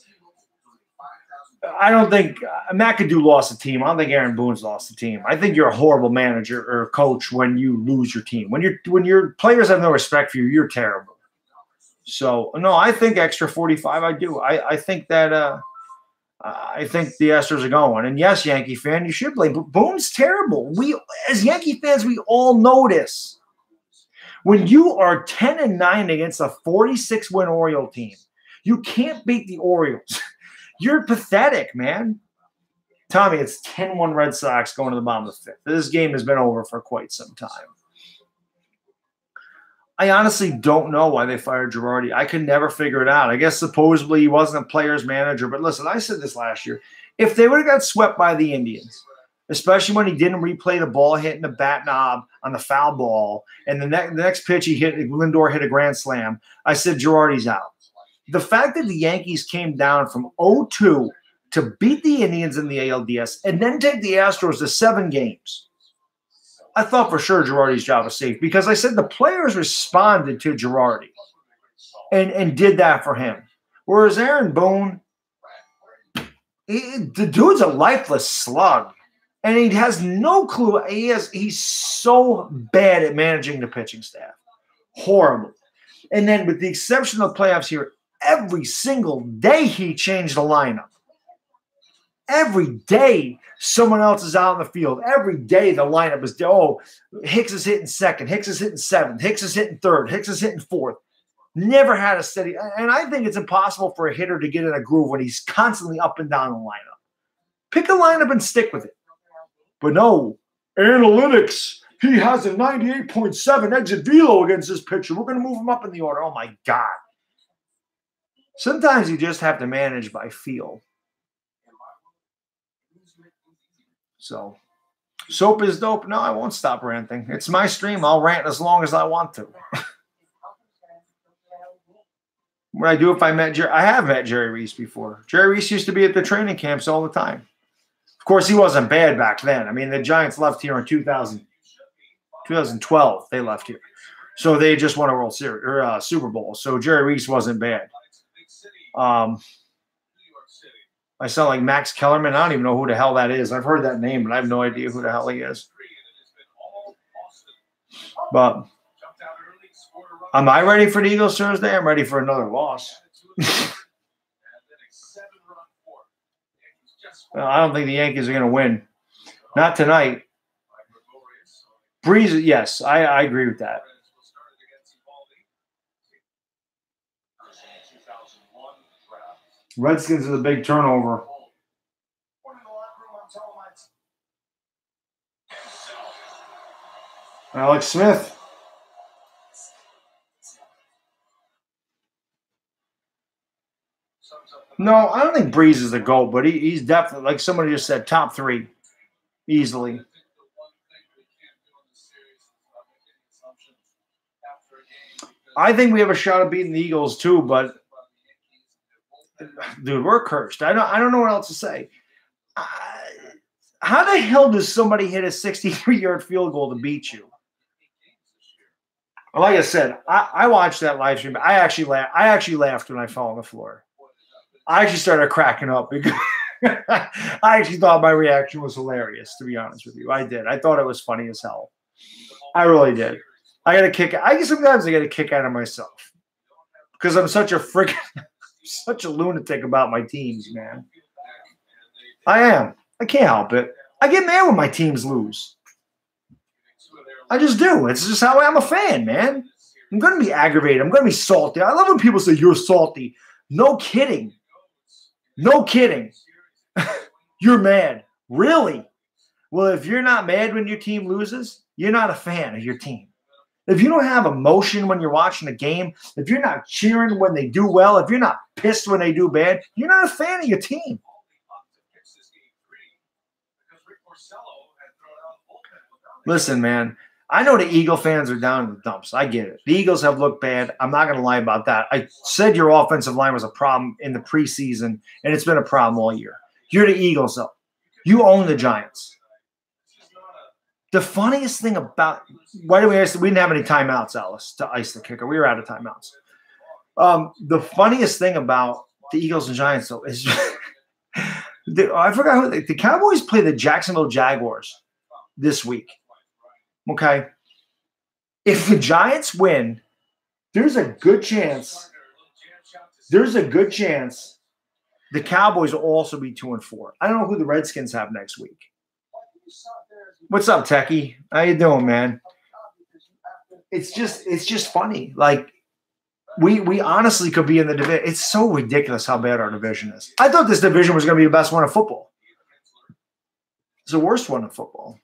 I don't think McAdoo lost the team. I don't think Aaron Boone's lost the team. I think you're a horrible manager or coach when you lose your team. When your players have no respect for you, you're terrible. So no, I think extra 45. I do. I think that I think the Astros are going. And yes, Yankee fan, you should blame. But Boone's terrible. We as Yankee fans, we all know this. When you are 10-9 against a 46-win Oriole team, you can't beat the Orioles. You're pathetic, man. Tommy, it's 10-1 Red Sox going to the bottom of the fifth. This game has been over for quite some time. I honestly don't know why they fired Girardi. I could never figure it out. I guess supposedly he wasn't a player's manager. But listen, I said this last year. If they would have got swept by the Indians, especially when he didn't replay the ball hitting the bat knob on the foul ball, and the next pitch Lindor hit a grand slam, I said Girardi's out. The fact that the Yankees came down from 0-2 to beat the Indians in the ALDS and then take the Astros to 7 games, I thought for sure Girardi's job was safe because I said the players responded to Girardi and did that for him. Whereas Aaron Boone, the dude's a lifeless slug, and he has no clue. He's so bad at managing the pitching staff. Horrible. And then with the exception of the playoffs here, every single day he changed the lineup. Every day someone else is out in the field. Every day the lineup is, Hicks is hitting second. Hicks is hitting seventh. Hicks is hitting third. Hicks is hitting fourth. Never had a steady. And I think it's impossible for a hitter to get in a groove when he's constantly up and down the lineup. Pick a lineup and stick with it. But no, analytics. He has a 98.7 exit velo against this pitcher. We're going to move him up in the order. Oh, my God. Sometimes you just have to manage by feel. So, soap is dope. No, I won't stop ranting. It's my stream. I'll rant as long as I want to. What I do if I met Jerry? I have met Jerry Reese before. Jerry Reese used to be at the training camps all the time. Of course, he wasn't bad back then. I mean, the Giants left here in 2012. They left here. So they just won a World Series or Super Bowl. So Jerry Reese wasn't bad. I sound like Max Kellerman. I don't even know who the hell that is. I've heard that name, but I have no idea who the hell he is. But am I ready for the Eagles Thursday? I'm ready for another loss. Well, I don't think the Yankees are going to win. Not tonight. Breeze, yes, I agree with that. Redskins is a big turnover. Alex Smith. No, I don't think Breeze is the GOAT, but he's definitely, like somebody just said, top 3. easily. I think we have a shot of beating the Eagles too, but dude, we're cursed. I don't know what else to say. How the hell does somebody hit a 63-yard field goal to beat you? Like I said, I watched that live stream. I actually laughed when I fell on the floor. I actually started cracking up because I actually thought my reaction was hilarious, to be honest with you. I did. I thought it was funny as hell. I really did. I got a kick. Sometimes I get a kick out of myself because I'm such a lunatic about my teams, man. I am. I can't help it. I get mad when my teams lose. I just do. It's just how I'm a fan, man. I'm going to be aggravated. I'm going to be salty. I love when people say you're salty. No kidding. No kidding. You're mad. Really? Well, if you're not mad when your team loses, you're not a fan of your team. If you don't have emotion when you're watching a game, if you're not cheering when they do well, if you're not pissed when they do bad, you're not a fan of your team. Listen, man, I know the Eagle fans are down in the dumps. I get it. The Eagles have looked bad. I'm not going to lie about that. I said your offensive line was a problem in the preseason, and it's been a problem all year. You're the Eagles, though. You own the Giants. The funniest thing about – why did we – we didn't have any timeouts, Alice, to ice the kicker. We were out of timeouts. The funniest thing about the Eagles and Giants, though, is – I forgot who – the Cowboys play the Jacksonville Jaguars this week. Okay. If the Giants win, there's a good chance the Cowboys will also be 2-4. I don't know who the Redskins have next week. What's up, Techie? How you doing, man? It's just funny. Like we honestly could be in the division. It's so ridiculous how bad our division is. I thought this division was going to be the best one in football. It's the worst one in football.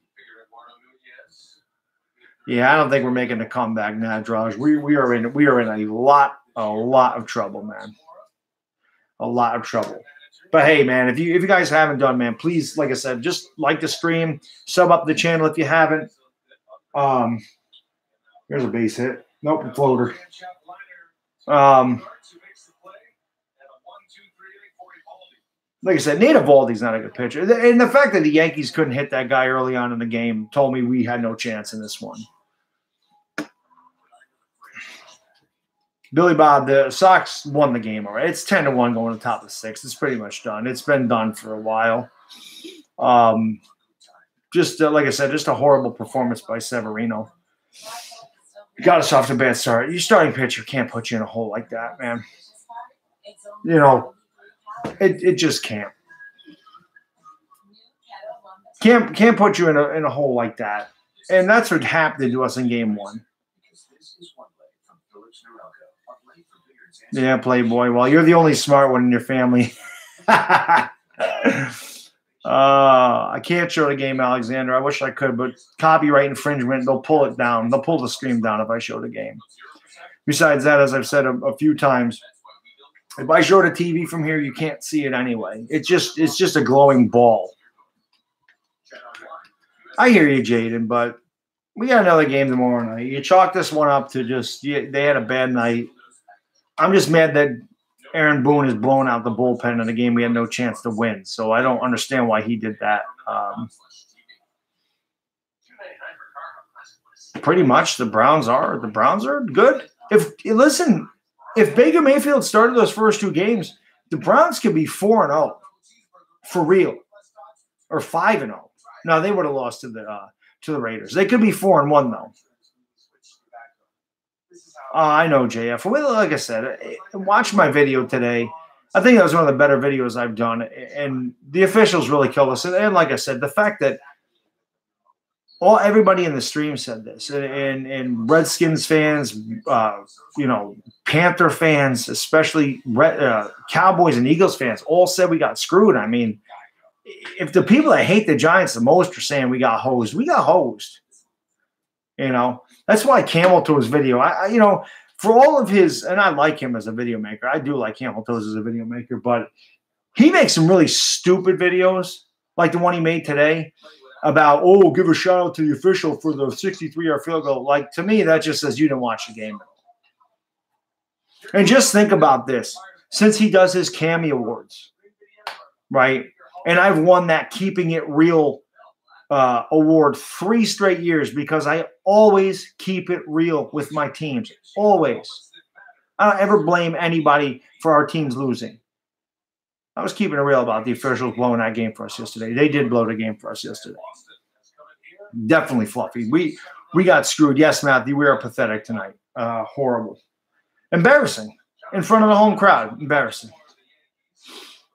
Yeah, I don't think we're making a comeback now, Draj. We are in a lot of trouble, man. A lot of trouble. But hey, man, if you guys haven't done, man, please, like I said, just like the stream, sub up the channel if you haven't. Here's a base hit. Nope, a floater. Like I said, Nate Eovaldi's not a good pitcher. And the fact that the Yankees couldn't hit that guy early on in the game told me we had no chance in this one. Billy Bob, the Sox won the game already. It's 10-1 going to the top of the sixth. It's pretty much done. It's been done for a while. Just like I said, just a horrible performance by Severino. Got us off to a bad start. Your starting pitcher can't put you in a hole like that, man. You know, it just can't. Can't put you in a hole like that. And that's what happened to us in game one. Yeah, Playboy. Well, you're the only smart one in your family. I can't show the game, Alexander. I wish I could, but copyright infringement, they'll pull it down. They'll pull the stream down if I show the game. Besides that, as I've said a few times, if I show the TV from here, you can't see it anyway. It's just a glowing ball. I hear you, Jaden, but we got another game tomorrow night. You chalk this one up to they had a bad night. I'm just mad that Aaron Boone is blowing out the bullpen in a game we had no chance to win. So I don't understand why he did that. Pretty much the Browns are good. If Baker Mayfield started those first two games, the Browns could be 4-0 for real, or 5-0. No, they would have lost to the Raiders. They could be 4-1 though. I know, JF. Well, like I said, watch my video today. I think that was one of the better videos I've done, and the officials really killed us. And like I said, the fact that everybody in the stream said this, and Redskins fans, Panther fans, especially Cowboys and Eagles fans, all said we got screwed. I mean, if the people that hate the Giants the most are saying we got hosed, we got hosed. You know, that's why Cameltoe's video, for all of his, and I like him as a video maker. I do like Cameltoe's as a video maker, but he makes some really stupid videos, like the one he made today. about, oh, give a shout out to the official for the 63-yard field goal. Like, to me, that just says you didn't watch the game. And just think about this. Since he does his Cammy Awards, right? And I've won that Keeping It Real award 3 straight years because I always keep it real with my teams. Always. I don't ever blame anybody for our teams losing. I was keeping it real about the officials blowing that game for us yesterday. They did blow the game for us yesterday. Definitely fluffy. We got screwed. Yes, Matthew, we are pathetic tonight. Horrible. Embarrassing. In front of the home crowd. Embarrassing.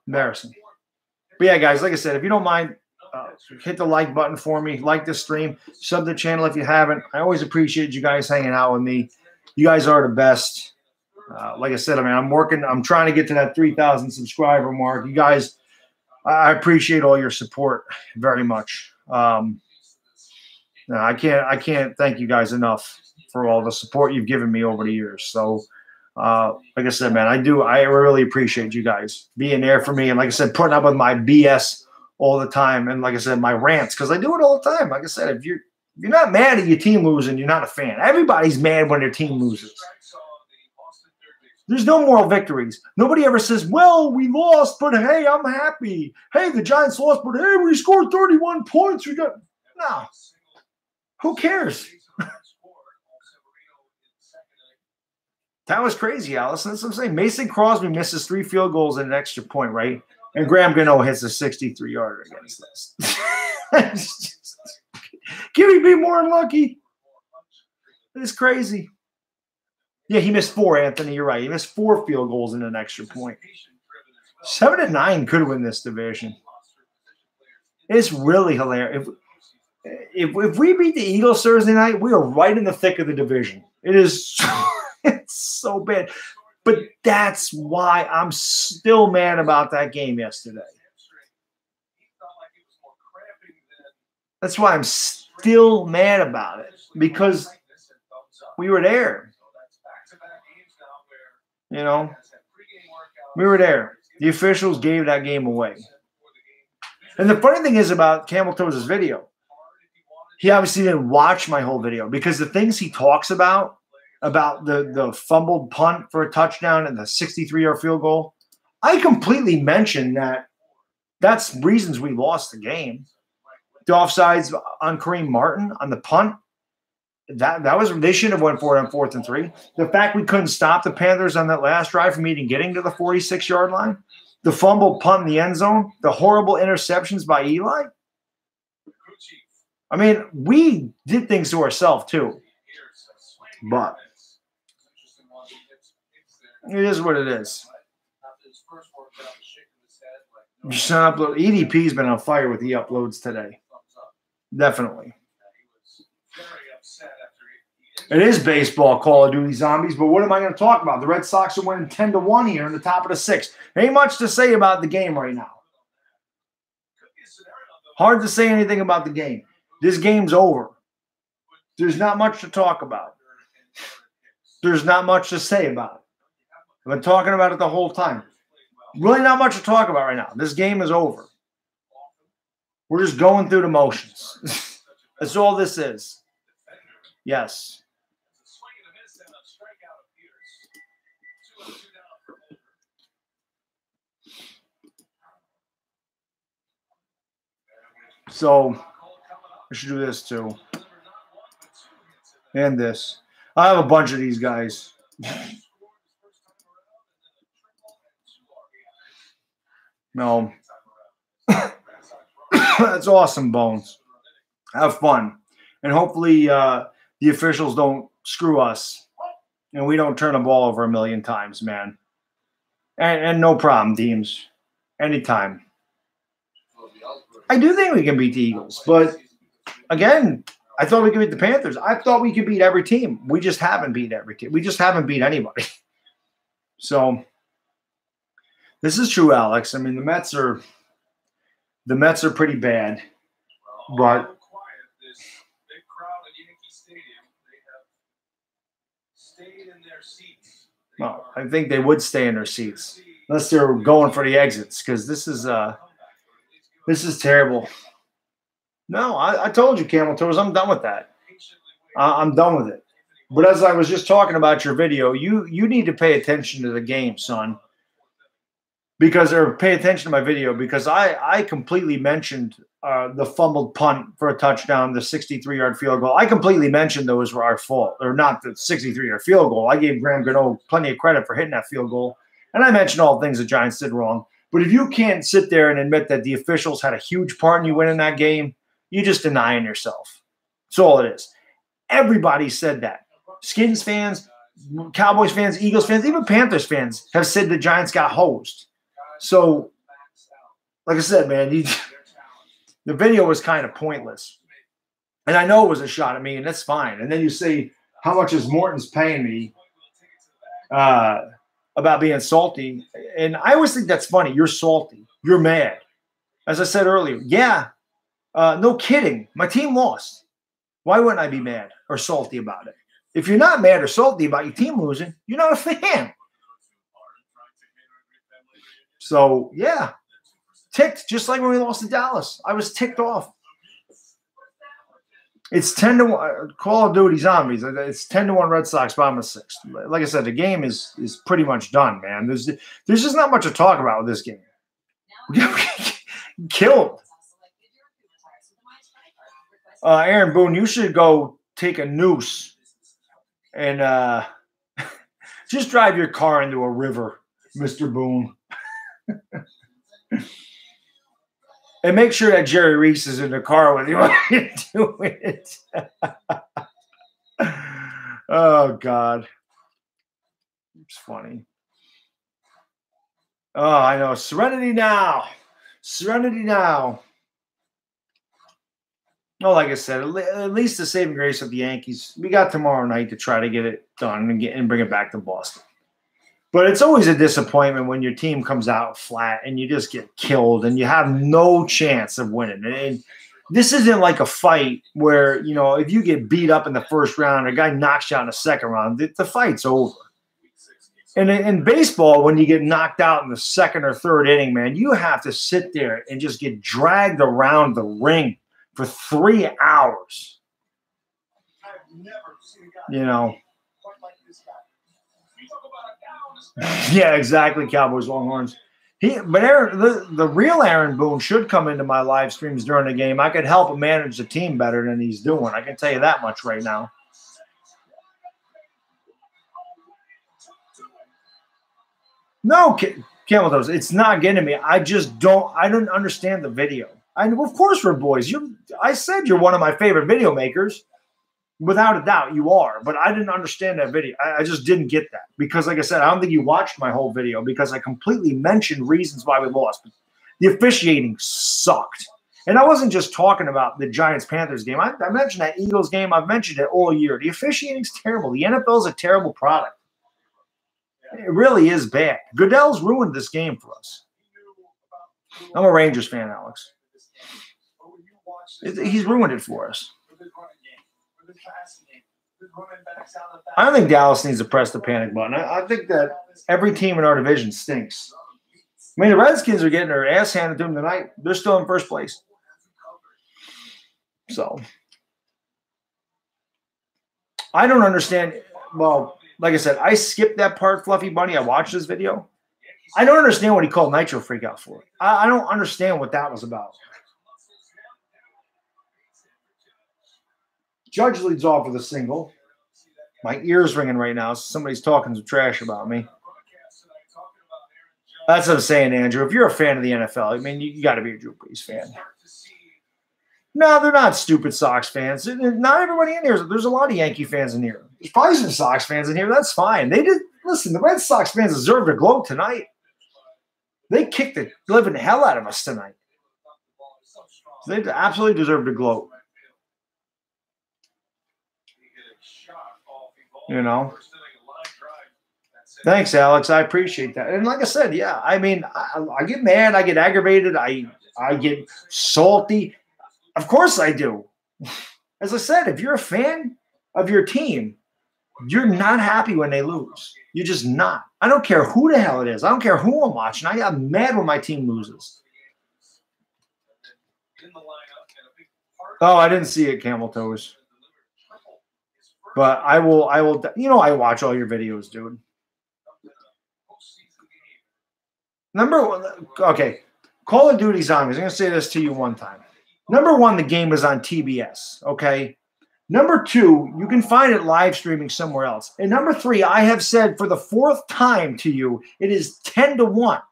Embarrassing. But yeah, guys, like I said, if you don't mind, hit the like button for me. Like this stream. Sub the channel if you haven't. I always appreciate you guys hanging out with me. You guys are the best. Like I said, I mean, I'm trying to get to that 3,000 subscriber mark. You guys, I appreciate all your support very much. I can't thank you guys enough for all the support you've given me over the years. So, like I said, man, I really appreciate you guys being there for me. And like I said, putting up with my BS all the time. And like I said, my rants, because I do it all the time. Like I said, if you're not mad at your team losing, you're not a fan. Everybody's mad when their team loses. There's no moral victories. Nobody ever says, well, we lost, but hey, I'm happy. Hey, the Giants lost, but hey, we scored 31 points. No. Who cares? That was crazy, Allison. That's what I'm saying. Mason Crosby misses 3 field goals and an extra point, right? And Graham Gano hits a 63-yarder against us. Can we be more unlucky? It's crazy. Yeah, he missed 4, Anthony. You're right. He missed 4 field goals and an extra point. 7-9 could win this division. It's really hilarious. If we beat the Eagles Thursday night, we are right in the thick of the division. It is it's so bad. But that's why I'm still mad about that game yesterday. That's why I'm still mad about it, because we were there. You know, we were there. The officials gave that game away. And the funny thing is about Camel Toes' video, he obviously didn't watch my whole video, because the things he talks about the fumbled punt for a touchdown and the 63-yard field goal, I completely mentioned that's reasons we lost the game. The offsides on Kareem Martin on the punt, that was, they shouldn't have went for it on 4th and 3. The fact we couldn't stop the Panthers on that last drive from even getting to the 46-yard line, the fumbled punt in the end zone, the horrible interceptions by Eli. I mean, we did things to ourselves too, but it is what it is. EDP's been on fire with the uploads today. Definitely. It is baseball, Call of Duty Zombies, but what am I going to talk about? The Red Sox are winning 10-1 here in the top of the 6th. Ain't much to say about the game right now. Hard to say anything about the game. This game's over. There's not much to talk about. There's not much to say about it. I've been talking about it the whole time. Really not much to talk about right now. This game is over. We're just going through the motions. That's all this is. Yes. So I should do this too. And this. I have a bunch of these guys. No. That's awesome, Bones. Have fun. And hopefully the officials don't screw us and we don't turn the ball over a million times, man. And no problem, teams. Anytime. I do think we can beat the Eagles, but again, I thought we could beat the Panthers. I thought we could beat every team. We just haven't beat every team. We just haven't beat anybody. So this is true, Alex. I mean, the Mets are pretty bad, but well, I think they would stay in their seats unless they're going for the exits, because this is terrible. No, I told you, Camel Toes, I'm done with that. I'm done with it. But as I was just talking about your video, you need to pay attention to the game, son. Or pay attention to my video, because I completely mentioned the fumbled punt for a touchdown, the 63-yard field goal. I completely mentioned those were our fault, or not the 63-yard field goal. I gave Graham Gano plenty of credit for hitting that field goal, and I mentioned all the things the Giants did wrong. But if you can't sit there and admit that the officials had a huge part in you winning that game, you're just denying yourself. That's all it is. Everybody said that. Skins fans, Cowboys fans, Eagles fans, even Panthers fans have said the Giants got hosed. So, like I said, man, the video was kind of pointless. And I know it was a shot at me, and that's fine. And then you say, how much is Morton's paying me about being salty? And I always think that's funny. You're salty. You're mad. As I said earlier, yeah, no kidding. My team lost. Why wouldn't I be mad or salty about it? If you're not mad or salty about your team losing, you're not a fan. So, yeah, ticked, just like when we lost to Dallas. I was ticked off. It's 10-1. Call of Duty Zombies. It's 10-1 Red Sox, bottom of sixth. Like I said, the game is pretty much done, man. There's just not much to talk about with this game. Killed. Aaron Boone, you should go take a noose and just drive your car into a river, Mr. Boone. And make sure that Jerry Reese is in the car with you while you do it. Oh, God. It's funny. Oh, I know. Serenity now. Serenity now. Oh, like I said, at least the saving grace of the Yankees. We got tomorrow night to try to get it done and bring it back to Boston. But it's always a disappointment when your team comes out flat and you just get killed and you have no chance of winning. And this isn't like a fight where, you know, if you get beat up in the first round, or a guy knocks you out in the second round, the fight's over. And in baseball, when you get knocked out in the second or third inning, man, you have to sit there and just get dragged around the ring for 3 hours. You know. Yeah, exactly, Cowboys Longhorns. But the real Aaron Boone should come into my live streams during the game. I could help him manage the team better than he's doing. I can tell you that much right now. No, Camel Toes, it's not getting me. I don't understand the video. Of course we're boys. I said you're one of my favorite video makers. Without a doubt, you are. But I didn't understand that video. I just didn't get that. Because, like I said, I don't think you watched my whole video because I completely mentioned reasons why we lost. But the officiating sucked. And I wasn't just talking about the Giants-Panthers game. I mentioned that Eagles game. I've mentioned it all year. The officiating's terrible. The NFL is a terrible product. It really is bad. Goodell's ruined this game for us. I'm a Rangers fan, Alex. He's ruined it for us. I don't think Dallas needs to press the panic button. I think that every team in our division stinks. I mean, the Redskins are getting their ass handed to them tonight. They're still in first place. So, I don't understand. Well, like I said, I skipped that part, Fluffy Bunny. I watched this video. I don't understand what he called Nitro Freakout for. I don't understand what that was about. Judge leads off with a single. My ear's ringing right now. Somebody's talking some trash about me. That's what I'm saying, Andrew. If you're a fan of the NFL, I mean, you got to be a Drew Brees fan. No, they're not stupid Sox fans. Not everybody in here. There's a lot of Yankee fans in here. There's probably some Sox fans in here. That's fine. Listen, the Red Sox fans deserve to gloat tonight. They kicked the living hell out of us tonight. They absolutely deserve to gloat. You know, thanks, Alex. I appreciate that. And like I said, yeah, I mean, I get mad, I get aggravated, I get salty. Of course I do. As I said, if you're a fan of your team, you're not happy when they lose. You're just not. I don't care who the hell it is. I don't care who I'm watching. I'm mad when my team loses. Oh, I didn't see it, Camel Toes. But I will, you know, I watch all your videos, dude. Number one, okay, Call of Duty Zombies. I'm going to say this to you one time. Number one, the game is on TBS, okay? Number two, you can find it live streaming somewhere else. And number three, I have said for the fourth time to you, it is 10-1.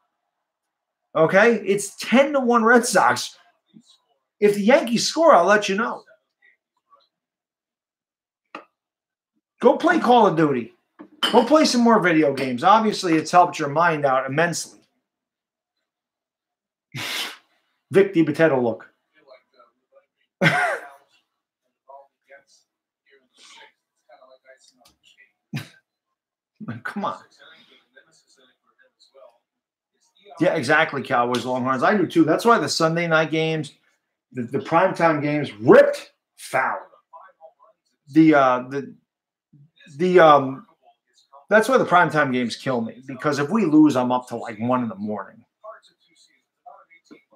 Okay? It's 10-1 Red Sox. If the Yankees score, I'll let you know. Go play Call of Duty. Go play some more video games. Obviously, it's helped your mind out immensely. Vic DiBitetto look. Come on. Yeah, exactly, Cowboys, Longhorns. I do too. That's why the Sunday night games, the primetime games, ripped foul. That's why the primetime games kill me, because if we lose, I'm up to like 1 in the morning.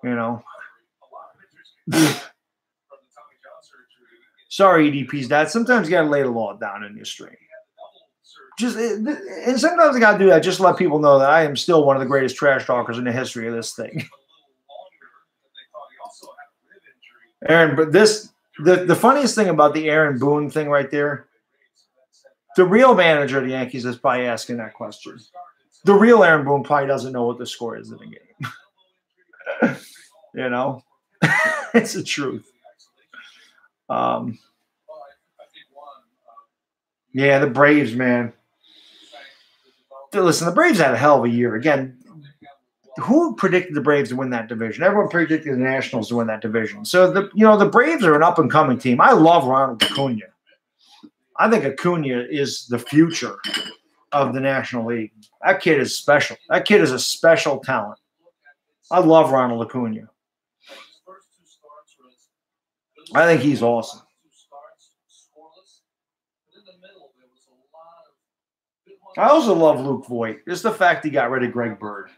You know. Sorry, EDP's dad. Sometimes you gotta lay the law down in your stream. And sometimes I gotta do that just to let people know that I am still one of the greatest trash talkers in the history of this thing. Aaron, but the funniest thing about the Aaron Boone thing right there, the real manager of the Yankees is probably asking that question. The real Aaron Boone probably doesn't know what the score is in the game. You know, it's the truth. Yeah, the Braves, man. Listen, the Braves had a hell of a year. Again, who predicted the Braves to win that division? Everyone predicted the Nationals to win that division. So the Braves are an up and coming team. I love Ronald Acuna. I think Acuna is the future of the National League. That kid is special. That kid is a special talent. I love Ronald Acuna. I think he's awesome. I also love Luke Voigt. Just the fact he got rid of Greg Bird.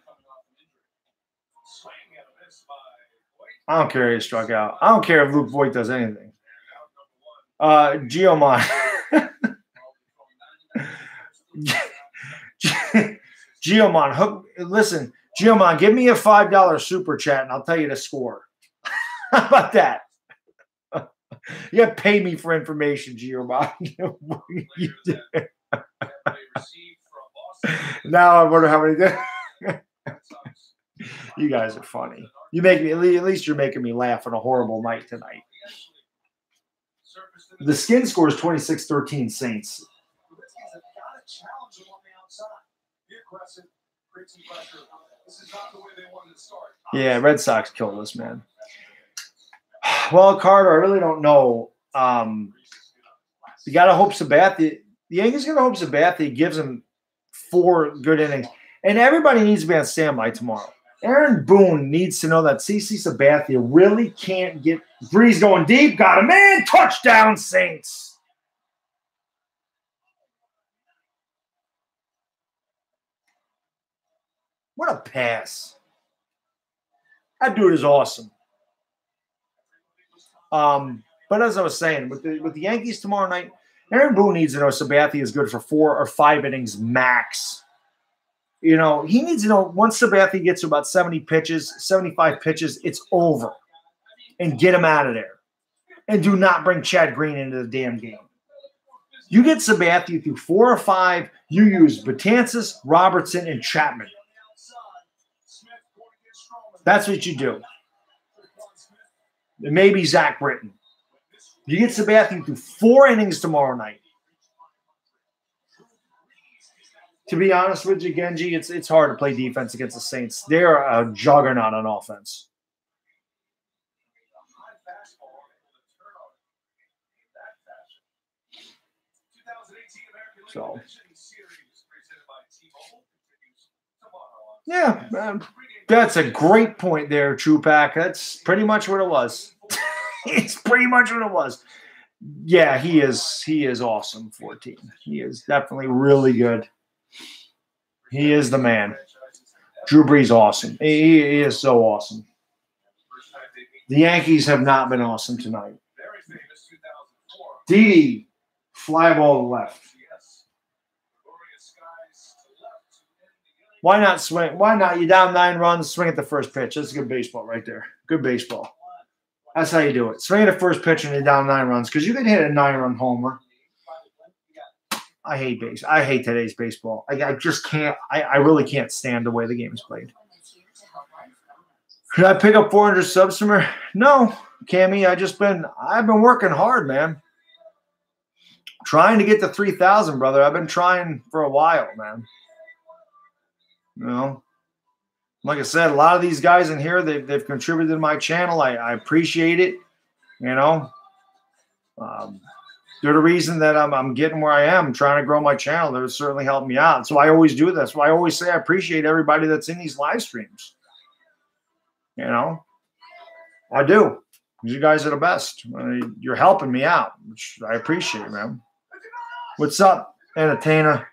I don't care if he struck out. I don't care if Luke Voigt does anything. Geomon. Geomon, listen, Geomon, give me a $5 super chat and I'll tell you the score. How about that? You got to pay me for information, Geomon. Now I wonder how many. You guys are funny. You make me, at least you're making me laugh on a horrible night tonight. The skin score is 26-13 Saints. Yeah, Red Sox killed us, man. Well, Carter, I really don't know. You got to hope Sabathia. The Yankees got to hope Sabathia gives him 4 good innings. And everybody needs to be on standby tomorrow. Aaron Boone needs to know that CC Sabathia really can't get – Breeze going deep. Got him in. Touchdown, Saints. What a pass. That dude is awesome. But as I was saying, with the Yankees tomorrow night, Aaron Boone needs to know Sabathia is good for 4 or 5 innings max. You know, he needs to know once Sabathia gets to about 70 pitches, 75 pitches, it's over. And get him out of there. And do not bring Chad Green into the damn game. You get Sabathia through 4 or 5, you use Betances, Robertson, and Chapman. That's what you do. Maybe Zach Britton. You get Sabathia through 4 innings tomorrow night. To be honest with you, Genji, it's hard to play defense against the Saints. They're a juggernaut on offense. So, yeah, that's a great point there, Trupac. That's pretty much what it was. It's pretty much what it was. Yeah, he is awesome, 14. He is definitely really good. He is the man. Drew Brees, awesome. He is so awesome. The Yankees have not been awesome tonight. Didi, fly ball to left. Why not swing? Why not? You're down 9 runs, swing at the first pitch. That's good baseball right there. Good baseball. That's how you do it. Swing at the first pitch and you're down 9 runs because you can hit a 9-run homer. I hate base. I hate today's baseball. I just can't. I really can't stand the way the game is played. Could I pick up 400 subs from her? No, Cammy. I've been working hard, man. Trying to get to 3,000, brother. I've been trying for a while, man. You know, like I said, a lot of these guys in here, they've contributed to my channel. I appreciate it. You know, they're the reason that I'm getting where I am, trying to grow my channel. They're certainly helping me out. So I always do this. So I always say I appreciate everybody that's in these live streams. You know, I do. You guys are the best. You're helping me out, which I appreciate, man. What's up, Entertainer?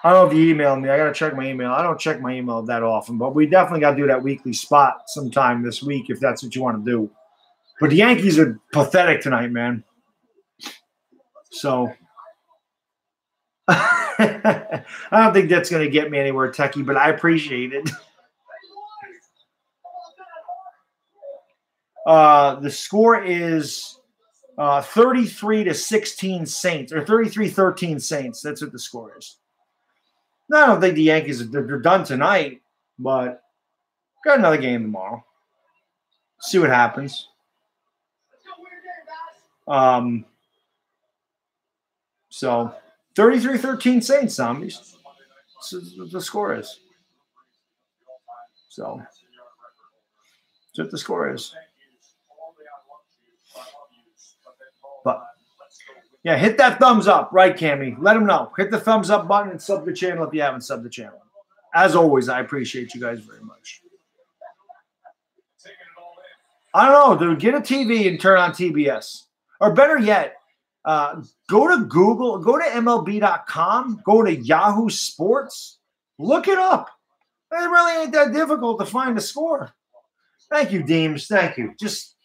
I don't know if you emailed me. I got to check my email. I don't check my email that often, but we definitely got to do that weekly spot sometime this week if that's what you want to do. But the Yankees are pathetic tonight, man. So I don't think that's going to get me anywhere, Techie, but I appreciate it. The score is 33-16 Saints, or 33-13 Saints. That's what the score is. I don't think the Yankees they're done tonight, but got another game tomorrow. See what happens. So 33-13 Saints, zombies. That's what the score is. So that's what the score is. But yeah, hit that thumbs up, right, Cammy? Let them know. Hit the thumbs up button and sub the channel if you haven't subbed the channel. As always, I appreciate you guys very much. I don't know, dude. Get a TV and turn on TBS. Or better yet, go to Google, go to MLB.com, go to Yahoo Sports, look it up. It really ain't that difficult to find the score. Thank you, Deems. Thank you. Just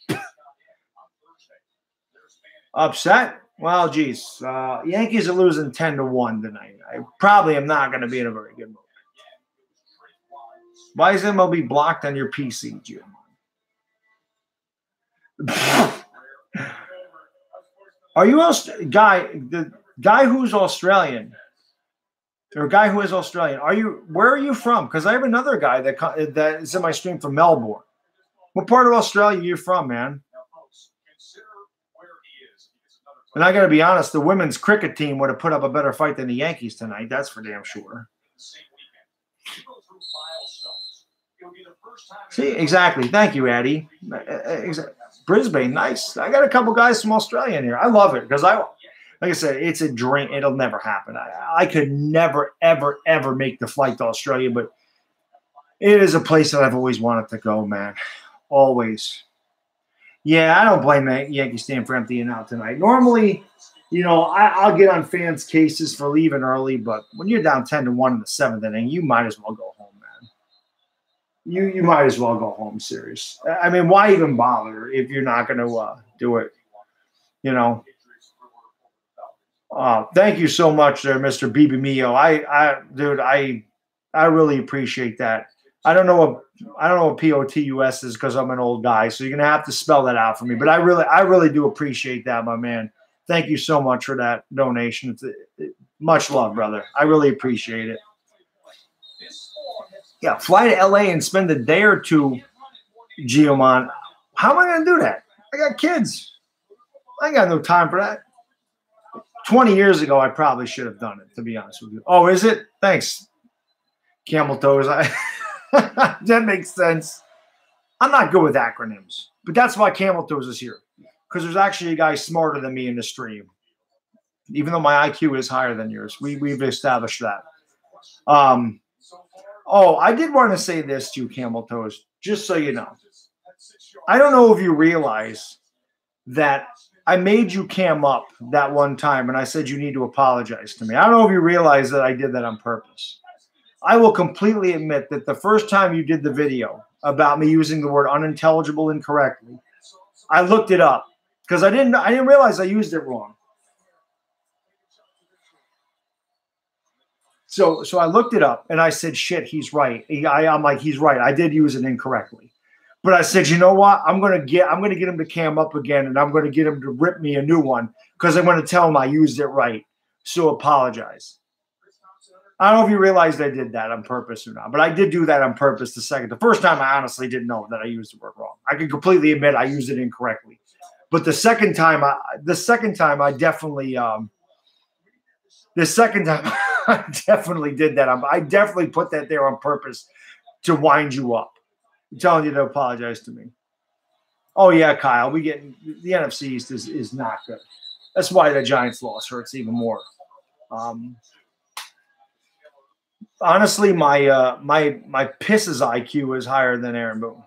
upset. Well, geez, Yankees are losing 10-1 tonight. I probably am not going to be in a very good mood. Why is MLB blocked on your PC, Jim? Are you the guy who's Australian, or a guy who is Australian? Where are you from? Because I have another guy that is in my stream from Melbourne. What part of Australia are you from, man? And I got to be honest, the women's cricket team would have put up a better fight than the Yankees tonight. That's for damn sure. See, exactly. Thank you, Addie. Brisbane, nice. I got a couple guys from Australia in here. I love it because like I said, it's a dream. It'll never happen. I could never, ever, ever make the flight to Australia, but it is a place that I've always wanted to go, man. Always. Yeah, I don't blame the Yankee stand for emptying out tonight. Normally, you know, I'll get on fans' cases for leaving early, but when you're down 10-1 in the 7th inning, you might as well go home, man. You might as well go home, serious. I mean, why even bother if you're not going to do it? You know. Thank you so much there, Mr. BB Mio. Dude, I really appreciate that. I don't know what POTUS is because I'm an old guy, so you're gonna have to spell that out for me. But I really do appreciate that, my man. Thank you so much for that donation. Much love, brother. I really appreciate it. Yeah, fly to LA and spend a day or two, Geomon. How am I gonna do that? I got kids. I ain't got no time for that. 20 years ago, I probably should have done it, to be honest with you. Oh, is it? Thanks, Camel Toes. That makes sense. I'm not good with acronyms, but that's why Camel Toes is here, because there's actually a guy smarter than me in the stream, even though my IQ is higher than yours. We've established that. Oh, I did want to say this to you, Camel Toes, just so you know. I don't know if you realize that I made you cam up that one time, and I said you need to apologize to me. I don't know if you realize that I did that on purpose. I will completely admit that the first time you did the video about me using the word unintelligible incorrectly, I looked it up, because I didn't realize I used it wrong. So I looked it up and I said, shit, he's right. I'm like, he's right. I did use it incorrectly. But I said, you know what? I'm gonna get him to cam up again, and I'm gonna get him to rip me a new one because I'm gonna tell him I used it right. So apologize. I don't know if you realized I did that on purpose or not, but I did do that on purpose the first time I honestly didn't know that I used the word wrong. I can completely admit I used it incorrectly. But the second time I definitely I definitely did that. I definitely put that there on purpose to wind you up. I'm telling you to apologize to me. Oh yeah, Kyle, the NFC East is not good. That's why the Giants loss hurts even more. Honestly, my pisses IQ is higher than Aaron Boone.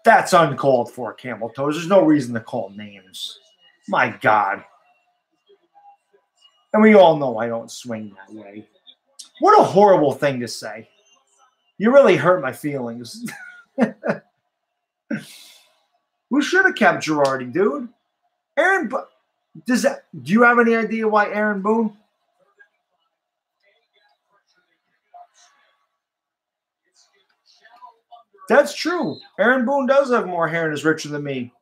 That's uncalled for, Camel Toes. There's no reason to call names. My God. And we all know I don't swing that way. What a horrible thing to say. You really hurt my feelings. We should have kept Girardi, dude. Do you have any idea why Aaron Boone? That's true. Aaron Boone does have more hair and is richer than me.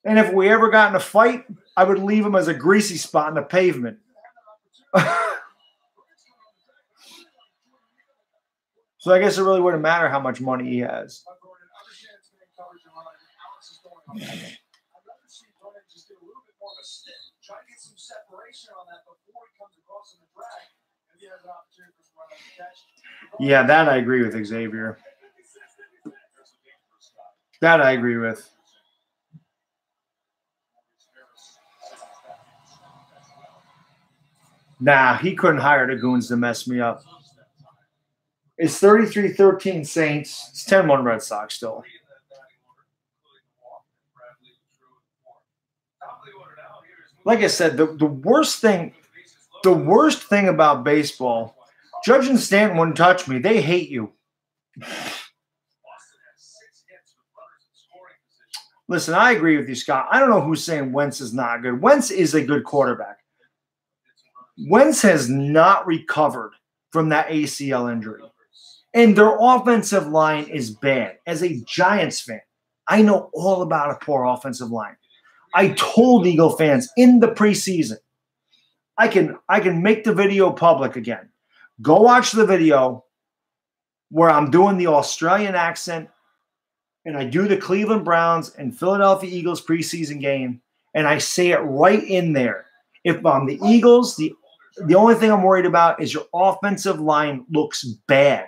And if we ever got in a fight, I would leave him as a greasy spot in the pavement. So I guess it really wouldn't matter how much money he has. Yeah, that I agree with Xavier. That I agree with. Nah, he couldn't hire the goons to mess me up. It's 33-13 Saints. It's 10-1 Red Sox still. Like I said, the worst thing about baseball, Judge and Stanton wouldn't touch me. They hate you. Listen, I agree with you, Scott. I don't know who's saying Wentz is not good. Wentz is a good quarterback. Wentz has not recovered from that ACL injury. And their offensive line is bad. As a Giants fan, I know all about a poor offensive line. I told Eagle fans in the preseason, I can make the video public again. Go watch the video where I'm doing the Australian accent and I do the Cleveland Browns and Philadelphia Eagles preseason game, and I say it right in there. If I'm the Eagles, the only thing I'm worried about is your offensive line looks bad.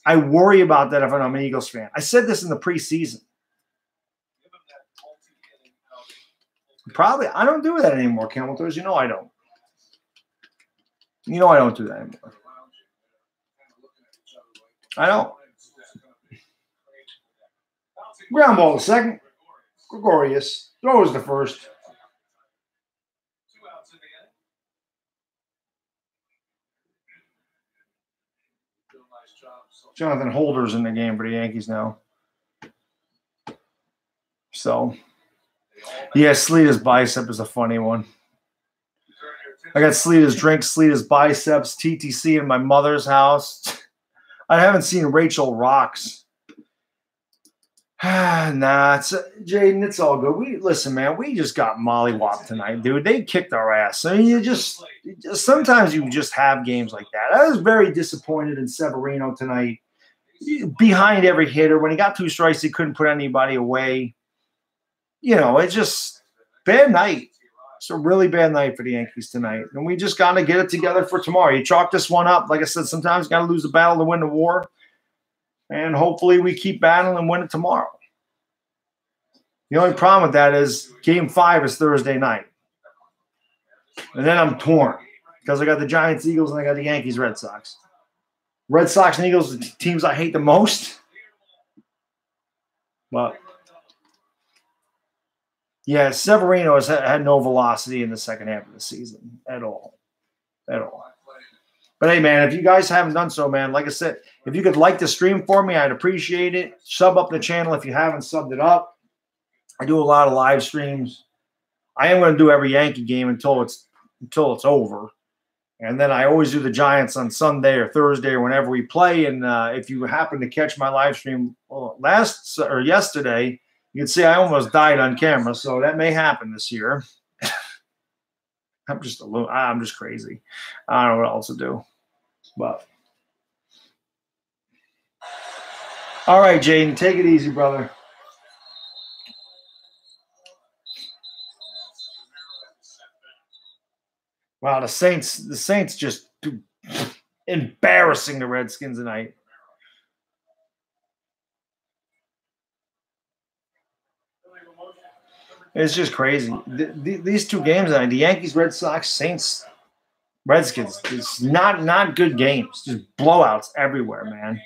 I worry about that if I'm an Eagles fan. I said this in the preseason. Probably, I don't do that anymore, Camel Toes. You know I don't. You know I don't do that anymore. I don't. Ground ball the second. Gregorius. Throws the first. Jonathan Holder's in the game for the Yankees now. So, yeah, Sleeta's bicep is a funny one. I got Sleeta's drink, Sleeta's biceps, TTC in my mother's house. I haven't seen Rachel Rocks. Nah, Jaden, it's all good. Listen, man, we just got mollywopped tonight, dude. They kicked our ass. I mean, sometimes you just have games like that. I was very disappointed in Severino tonight. Behind every hitter. When he got 2 strikes, he couldn't put anybody away. You know, it's just bad night. It's a really bad night for the Yankees tonight. And we just got to get it together for tomorrow. You chalk this one up. Like I said, sometimes you got to lose the battle to win the war. And hopefully we keep battling and win it tomorrow. The only problem with that is Game 5 is Thursday night. And then I'm torn because I got the Giants, Eagles, and I got the Yankees, Red Sox. Red Sox and Eagles are the teams I hate the most. But, yeah, Severino has had no velocity in the second half of the season at all. At all. But hey, man, if you guys haven't done so, man, like I said, if you could like the stream for me, I'd appreciate it. Sub up the channel if you haven't subbed it up. I do a lot of live streams. I am going to do every Yankee game until it's over. And then I always do the Giants on Sunday or Thursday or whenever we play. And if you happen to catch my live stream yesterday, you can see I almost died on camera. So that may happen this year. I'm just crazy. I don't know what else to do. But all right, Jaden, take it easy, brother. Wow, the Saints just embarrassing the Redskins tonight. It's just crazy. These two games tonight, the Yankees, Red Sox, Saints, Redskins, it's not good games. Just blowouts everywhere, man.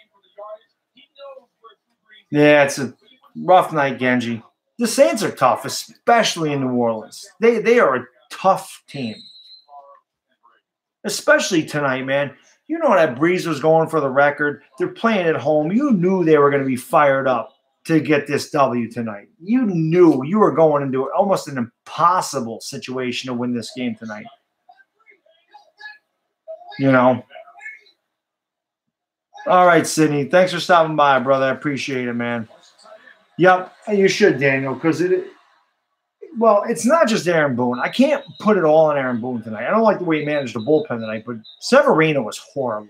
Yeah, it's a rough night, Genji. The Saints are tough, especially in New Orleans. They are a tough team. Especially tonight, man. You know that Breeze was going for the record. They're playing at home. You knew they were going to be fired up to get this W tonight. You knew you were going into almost an impossible situation to win this game tonight. You know. All right, Sydney. Thanks for stopping by, brother. I appreciate it, man. Yep, you should, Daniel, because well, it's not just Aaron Boone. I can't put it all on Aaron Boone tonight. I don't like the way he managed the bullpen tonight, but Severino was horrible.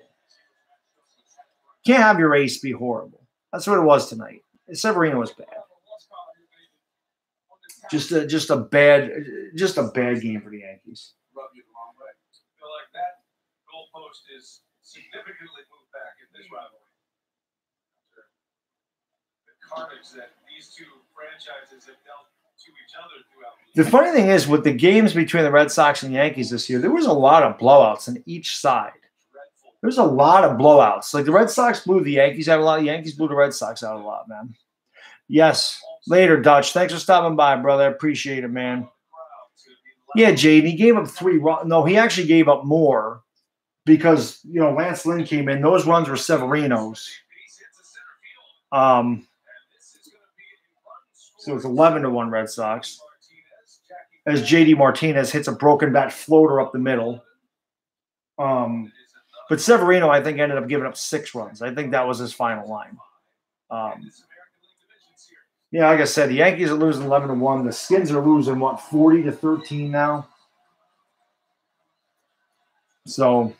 Can't have your ace be horrible. That's what it was tonight. Severino was bad. Just a bad game for the Yankees. Rub you the wrong way. I feel like that goalpost is significantly moved back in this rivalry. The carnage that these two franchises have dealt to each other throughout the funny thing is, with the games between the Red Sox and Yankees this year, there was a lot of blowouts on each side. There's a lot of blowouts. Like the Red Sox blew the Yankees out a lot. The Yankees blew the Red Sox out a lot, man. Yes. Later, Dutch. Thanks for stopping by, brother. I appreciate it, man. Yeah, Jaden, he gave up 3 runs. No, he actually gave up more because, you know, Lance Lynn came in. Those runs were Severino's. So it's 11-1 Red Sox. As J.D. Martinez hits a broken bat floater up the middle. But Severino, I think, ended up giving up 6 runs. I think that was his final line. Yeah, like I said, the Yankees are losing 11-1. The Skins are losing, what, 40-13 now? So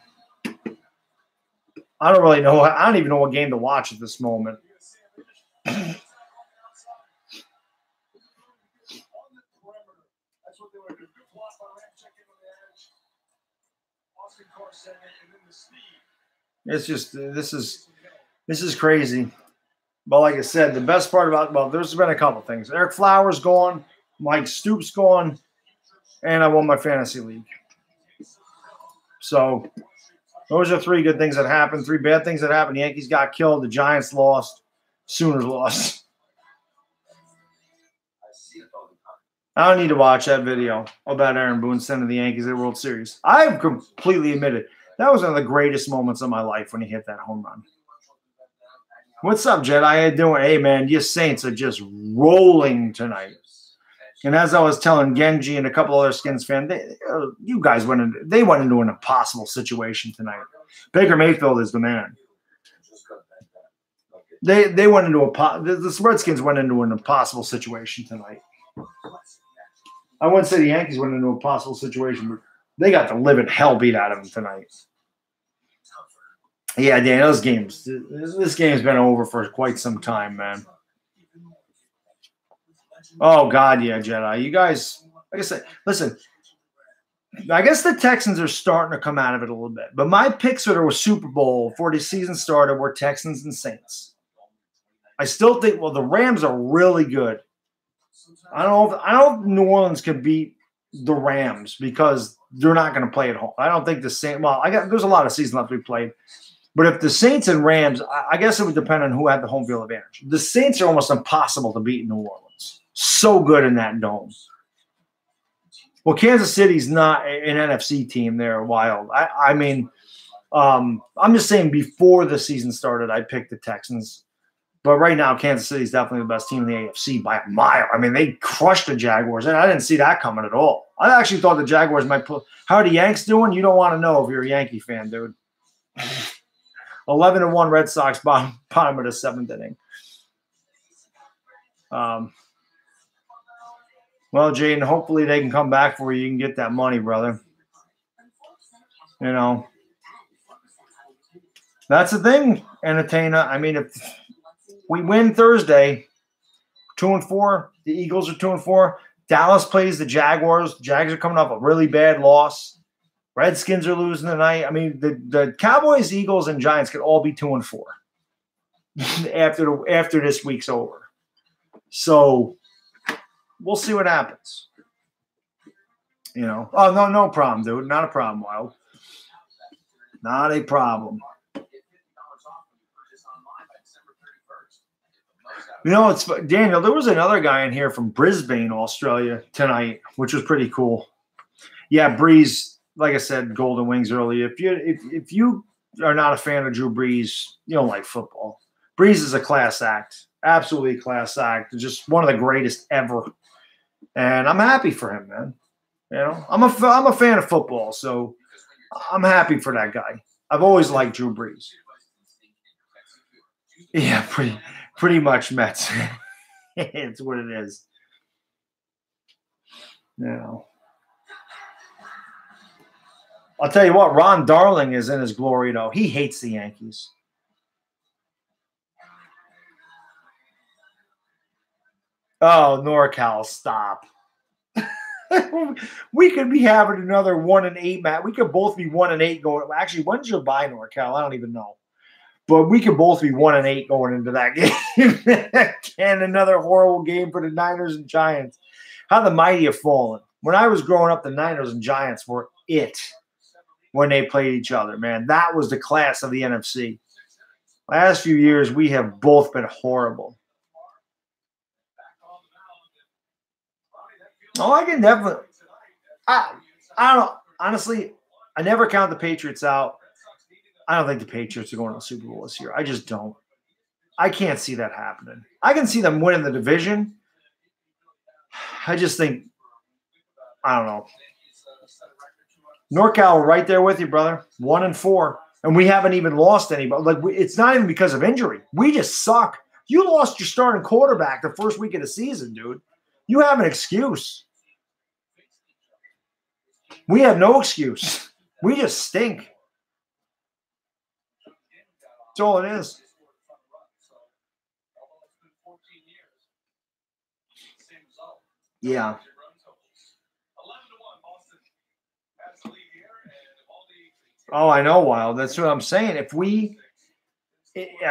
I don't really know. I don't even know what game to watch at this moment. It's just this is crazy. But like I said, the best part about there's been a couple things. Eric Flowers gone, Mike Stoops gone, and I won my fantasy league. So those are 3 good things that happened. 3 bad things that happened. The Yankees got killed. The Giants lost. Sooners lost. I don't need to watch that video about Aaron Boone sending the Yankees to the World Series. I've completely admitted that was one of the greatest moments of my life when he hit that home run. What's up, Jed? How you doing? Hey, man, you Saints are just rolling tonight. And as I was telling Genji and a couple other Skins fans, you guys went into an impossible situation tonight. Baker Mayfield is the man. They went into the Redskins went into an impossible situation tonight. I wouldn't say the Yankees went into a possible situation, but they got the living hell beat out of them tonight. Yeah, Dan, those games. This game's been over for quite some time, man. Oh, God, yeah, Jedi. You guys, like I said, listen, I guess the Texans are starting to come out of it a little bit. But my picks for the Super Bowl before the season started were Texans and Saints. I still think, well, the Rams are really good. I don't know if New Orleans can beat the Rams because they're not going to play at home. I don't think the Saints – well, there's a lot of season left to be played. But if the Saints and Rams, I guess it would depend on who had the home field advantage. The Saints are almost impossible to beat in New Orleans. So good in that dome. Well, Kansas City's not an NFC team. They're wild. I mean, I'm just saying before the season started, I picked the Texans. But right now, Kansas City is definitely the best team in the AFC by a mile. I mean, they crushed the Jaguars, and I didn't see that coming at all. I actually thought the Jaguars might pull. How are the Yanks doing? You don't want to know if you're a Yankee fan, dude. 11-1 Red Sox, bottom of the 7th inning. Well, Jaden, hopefully they can come back for you. You can get that money, brother. You know, that's the thing, Entertainer. I mean, if we win Thursday, 2-4. The Eagles are 2-4. Dallas plays the Jaguars. Jags are coming off a really bad loss. Redskins are losing tonight. I mean, the Cowboys, Eagles, and Giants could all be 2-4 after this week's over. So we'll see what happens. You know. Oh, no problem, dude. Not a problem, Wild. Not a problem. You know, it's Daniel. There was another guy in here from Brisbane, Australia tonight, which was pretty cool. Yeah, Breeze. Like I said, Golden Wings earlier. If you are not a fan of Drew Brees, you don't like football. Breeze is a class act, absolutely a class act. Just one of the greatest ever, and I'm happy for him, man. You know, I'm a fan of football, so I'm happy for that guy. I've always liked Drew Brees. Yeah, pretty much Mets. It's what it is. You know. I'll tell you what, Ron Darling is in his glory, though. He hates the Yankees. Oh, NorCal, stop. We could be having another 1-8 match. We could both be 1-8 going. Actually, when's your bye, NorCal? I don't even know. But we could both be 1-8 going into that game. And another horrible game for the Niners and Giants. How the mighty have fallen. When I was growing up, the Niners and Giants were it when they played each other, man. That was the class of the NFC. Last few years, we have both been horrible. Oh, I can definitely. I don't know. Honestly, I never count the Patriots out. I don't think the Patriots are going to the Super Bowl this year. I just don't. I can't see that happening. I can see them winning the division. I just think, I don't know. NorCal, right there with you, brother. 1-4. And we haven't even lost anybody. Like, it's not even because of injury. We just suck. You lost your starting quarterback the first week of the season, dude. You have an excuse. We have no excuse. We just stink. That's all it is. Yeah. Oh, I know, Wild. That's what I'm saying. I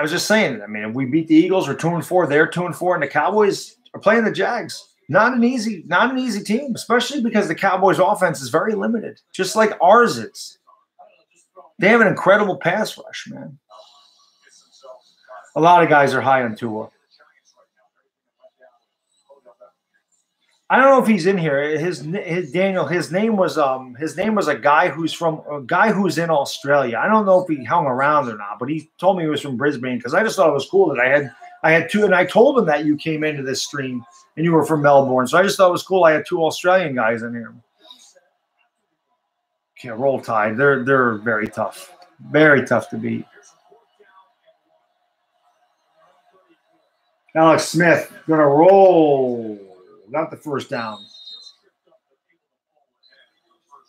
was just saying, I mean, if we beat the Eagles, we're 2-4, they're 2-4, and the Cowboys are playing the Jags. Not an easy team, especially because the Cowboys' offense is very limited, just like ours is. They have an incredible pass rush, man. A lot of guys are high on Tua. I don't know if he's in here. His name was a guy who's in Australia. I don't know if he hung around or not, but he told me he was from Brisbane because I just thought it was cool that I had two, and I told him that you came into this stream and you were from Melbourne. So I just thought it was cool. I had two Australian guys in here. Okay, Roll Tide. They're very tough. Very tough to beat. Alex Smith gonna roll. Got the first down.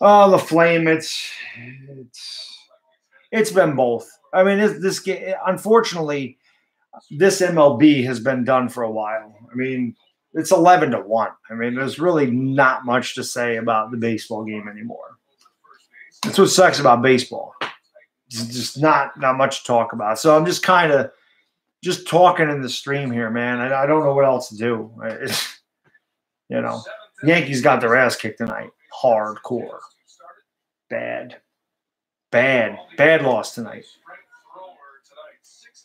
Oh, the Flame. It's been both. I mean, this game. Unfortunately, this MLB has been done for a while. I mean, it's 11-1. I mean, there's really not much to say about the baseball game anymore. That's what sucks about baseball. It's just not much to talk about. So I'm just kind of just talking in the stream here, man. I don't know what else to do. You know, Yankees got their ass kicked tonight. Hardcore. Bad loss tonight.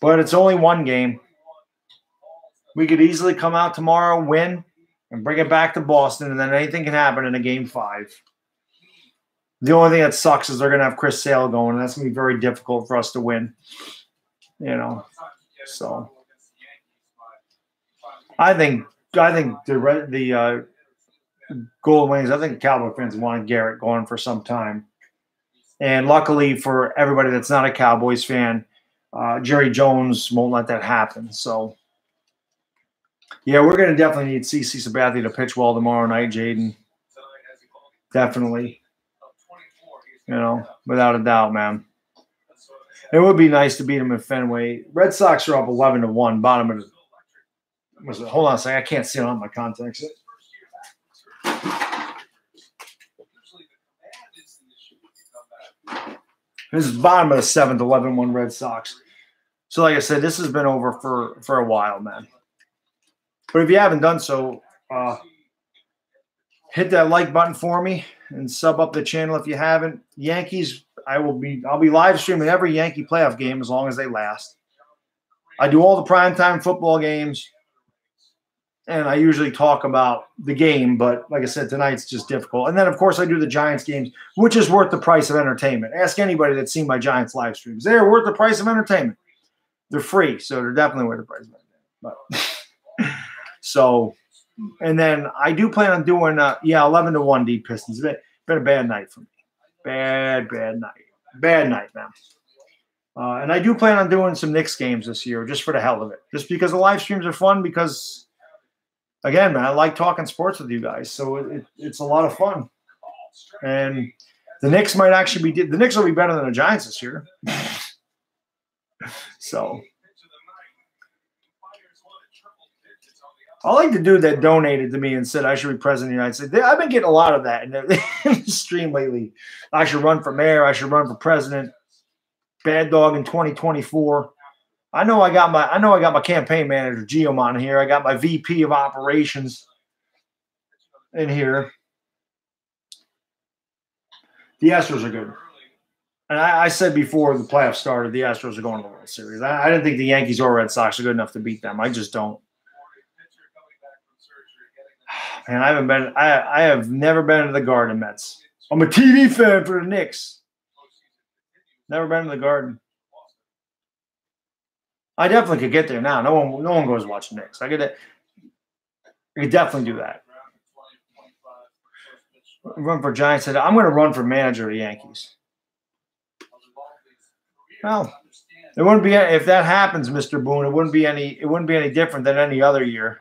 But it's only one game. We could easily come out tomorrow, win, and bring it back to Boston, and then anything can happen in a game 5. The only thing that sucks is they're going to have Chris Sale going, and that's going to be very difficult for us to win. So I think the Golden Wings. I think Cowboy fans want Garrett going for some time, and luckily for everybody that's not a Cowboys fan, Jerry Jones won't let that happen. So yeah, we're going to definitely need CC Sabathia to pitch well tomorrow night, Jaden. Definitely. Without a doubt, man. It would be nice to beat them in Fenway. Red Sox are up 11-1, bottom of the. Hold on a second. I can't see it on my contacts. This is bottom of the 7th, 11-1 Red Sox. So, like I said, this has been over for a while, man. But if you haven't done so, hit that like button for me and sub up the channel if you haven't. Yankees, I'll be live streaming every Yankee playoff game as long as they last. I do all the primetime football games, and I usually talk about the game, but like I said, tonight's just difficult. And then, of course, I do the Giants games, which is worth the price of entertainment. Ask anybody that's seen my Giants live streams. They're worth the price of entertainment. They're free, so they're definitely worth the price of entertainment. So, and then I do plan on doing, 11-1 D Pistons. Been a bad night for me. Bad night. Bad night, man. And I do plan on doing some Knicks games this year just for the hell of it. Just because the live streams are fun because, again, man, I like talking sports with you guys. So it's a lot of fun. And the Knicks might actually be – the Knicks will be better than the Giants this year. So – I like the dude that donated to me and said I should be president of the United States. I've been getting a lot of that in the stream lately. I should run for mayor. I should run for president. Bad dog in 2024. I know I got my campaign manager Geomon here. I got my VP of operations in here. The Astros are good. And I said before the playoffs started, the Astros are going to the World Series. I didn't think the Yankees or Red Sox are good enough to beat them. I just don't. Man, I have never been to the Garden Mets. I'm a TV fan for the Knicks. Never been to the Garden. I definitely could get there now. No one goes watching Knicks. I could definitely do that. Run for Giants. I'm going to run for manager of the Yankees. Well, it wouldn't be if that happens, Mr. Boone. It wouldn't be any different than any other year.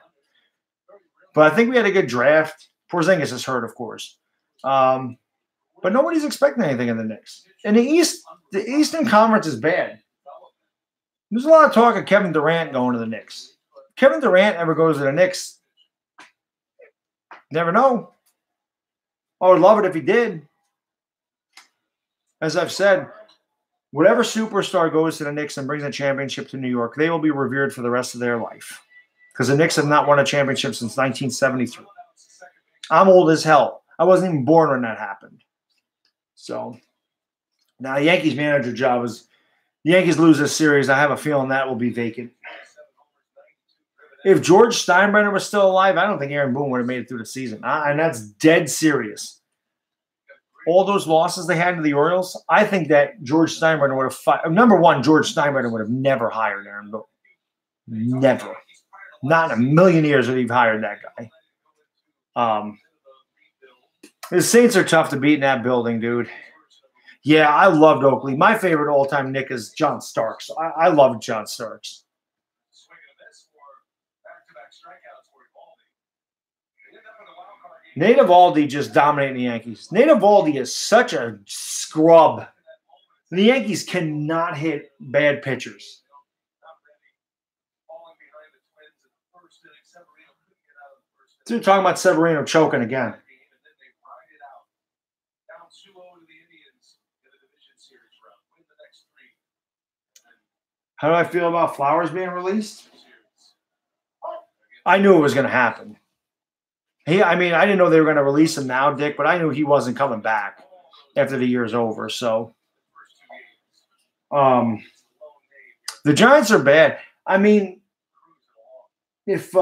But I think we had a good draft. Porzingis is hurt, of course. But nobody's expecting anything in the Knicks. In the East, the Eastern Conference is bad. There's a lot of talk of Kevin Durant going to the Knicks. If Kevin Durant ever goes to the Knicks, never know. I would love it if he did. As I've said, whatever superstar goes to the Knicks and brings a championship to New York, they will be revered for the rest of their life. Because the Knicks have not won a championship since 1973. I'm old as hell. I wasn't even born when that happened. So now the Yankees manager job is the Yankees lose this series. I have a feeling that will be vacant. If George Steinbrenner was still alive, I don't think Aaron Boone would have made it through the season. And that's dead serious. All those losses they had to the Orioles, I think that George Steinbrenner would have – number one, George Steinbrenner would have never hired Aaron Boone. Never. Not in a million years would he have hired that guy. The Saints are tough to beat in that building, dude. Yeah, I loved Oakley. My favorite all-time Nick is John Starks. I love John Starks. Nate Eovaldi just dominating the Yankees. Nate Eovaldi is such a scrub. The Yankees cannot hit bad pitchers. Dude, talking about Severino choking again. How do I feel about Flowers being released? I knew it was going to happen. I didn't know they were going to release him now, Dick, but I knew he wasn't coming back after the year's over. So, the Giants are bad. I mean, if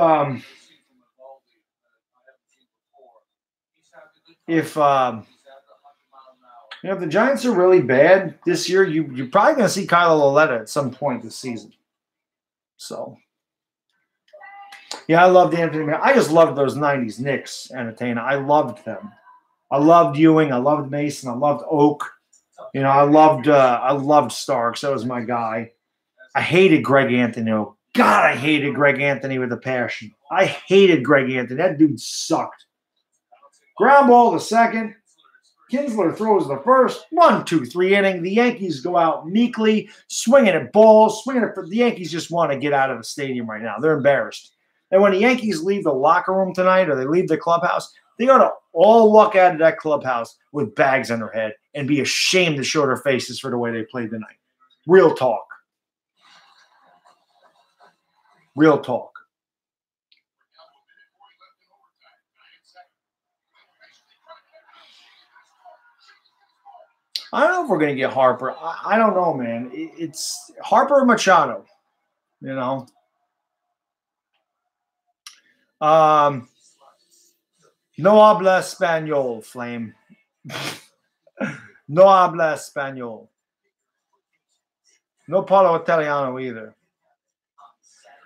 You know, if the Giants are really bad this year, you're probably going to see Kyle Lauletta at some point this season. So, yeah, I loved Anthony. I just loved those 90s Knicks, Entertainer. I loved them. I loved Ewing. I loved Mason. I loved Oak. You know, I loved Starks. That was my guy. I hated Greg Anthony. God, I hated Greg Anthony with a passion. I hated Greg Anthony. That dude sucked. Ground ball the second. Kinsler throws the first. 1, 2, 3 inning. The Yankees go out meekly, swinging at balls, The Yankees just want to get out of the stadium right now. They're embarrassed. And when the Yankees leave the locker room tonight or they leave the clubhouse, they ought to all walk out of that clubhouse with bags on their head and be ashamed to show their faces for the way they played tonight. Real talk. Real talk. I don't know if we're going to get Harper. I don't know, man. It's Harper or Machado, you know. No habla español, Flame. No habla español. No parlo italiano either.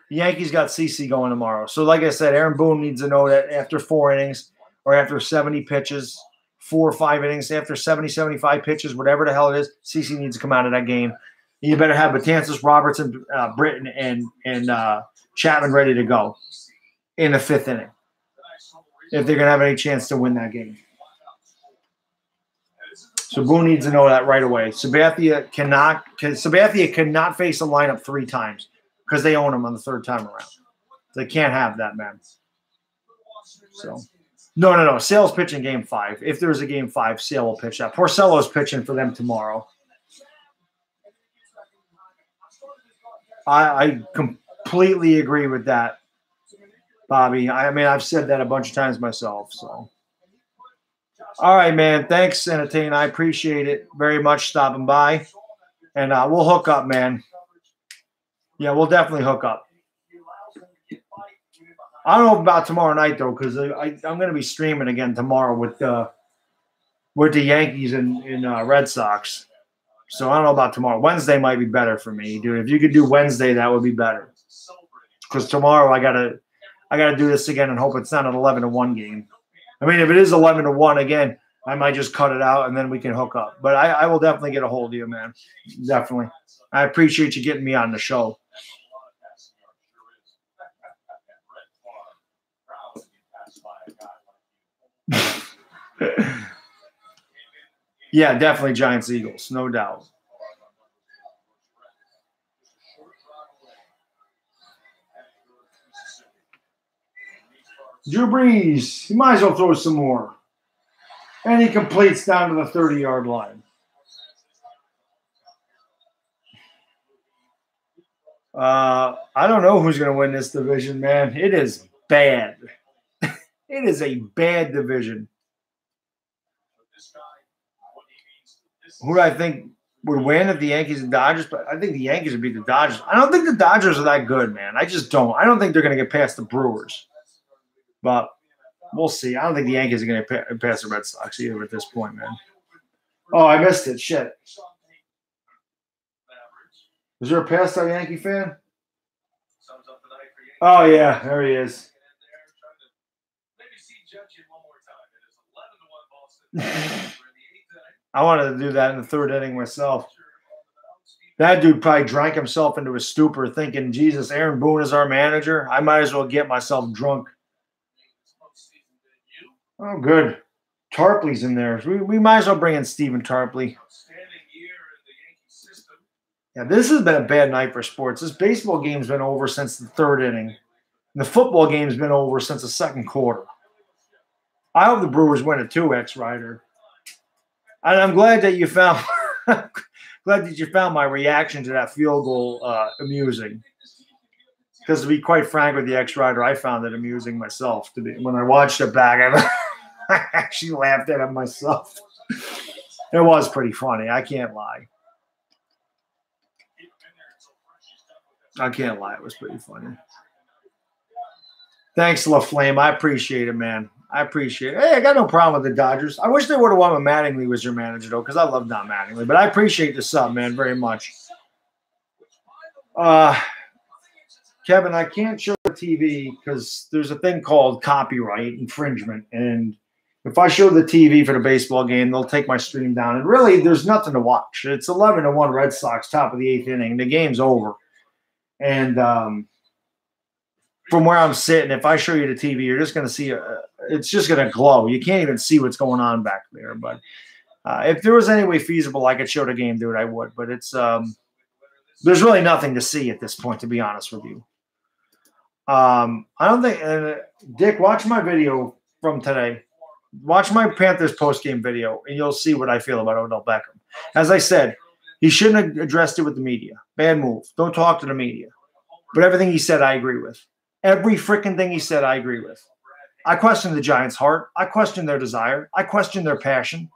The Yankees got CC going tomorrow. So, like I said, Aaron Boone needs to know that after 4 innings or after 70 pitches, 4 or 5 innings, after 70, 75 pitches, whatever the hell it is, CC needs to come out of that game. You better have Betances, Robertson, Britton, and Chapman ready to go in the 5th inning if they're going to have any chance to win that game. So Boone needs to know that right away. Sabathia cannot face a lineup 3 times because they own him on the 3rd time around. They can't have that, man. So, no. Sale's pitching game 5. If there's a game 5, Sale will pitch that. Porcello's pitching for them tomorrow. I completely agree with that, Bobby. I mean, I've said that a bunch of times myself. So, all right, man. Thanks, Entertain. I appreciate it very much stopping by. And we'll hook up, man. Yeah, we'll definitely hook up. I don't know about tomorrow night, though, because I'm going to be streaming again tomorrow with the Yankees and Red Sox. So I don't know about tomorrow. Wednesday might be better for me, dude. If you could do Wednesday, that would be better. Because tomorrow I gotta do this again and hope it's not an 11-1 game. I mean, if it is 11-1 again, I might just cut it out and then we can hook up. But I will definitely get a hold of you, man. Definitely. I appreciate you getting me on the show. Yeah, definitely Giants Eagles, no doubt. Drew Brees, he might as well throw some more. And he completes down to the 30-yard line. I don't know who's going to win this division, man. It is bad. It is a bad division. Who do I think would win if the Yankees and Dodgers? But I think the Yankees would beat the Dodgers. I don't think the Dodgers are that good, man. I just don't. I don't think they're going to get past the Brewers. But we'll see. I don't think the Yankees are going to pass the Red Sox either at this point, man. Oh, I missed it. Shit. Is there a passed out Yankee fan? Oh, yeah. There he is. I wanted to do that in the 3rd inning myself. That dude probably drank himself into a stupor thinking, Jesus, Aaron Boone is our manager. I might as well get myself drunk. Oh, good. Tarpley's in there. We might as well bring in Stephen Tarpley. Yeah, this has been a bad night for sports. This baseball game's been over since the 3rd inning. And the football game's been over since the 2nd quarter. I hope the Brewers win it too, X-Rider. And I'm glad that you found my reaction to that field goal amusing. Because to be quite frank with the X-Rider, I found it amusing myself. When I watched it back, I actually laughed at it myself. It was pretty funny. I can't lie. It was pretty funny. Thanks, LaFlame. I appreciate it, man. I appreciate it. Hey, I got no problem with the Dodgers. I wish they would have won when Mattingly was your manager, though, because I love Don Mattingly. But I appreciate the sub, man, very much. Kevin, I can't show the TV because there's a thing called copyright infringement. And if I show the TV for the baseball game, they'll take my stream down. And really, there's nothing to watch. It's 11-1 Red Sox, top of the 8th inning. The game's over. And from where I'm sitting, if I show you the TV, you're just going to see it's just going to glow. You can't even see what's going on back there. But if there was any way feasible I could show the game, dude, I would. But it's there's really nothing to see at this point, to be honest with you. I don't think Dick, watch my video from today. Watch my Panthers post-game video, and you'll see what I feel about Odell Beckham. As I said, he shouldn't have addressed it with the media. Bad move. Don't talk to the media. But everything he said, I agree with. Every freaking thing he said, I agree with. I question the Giants' heart. I question their desire. I question their passion.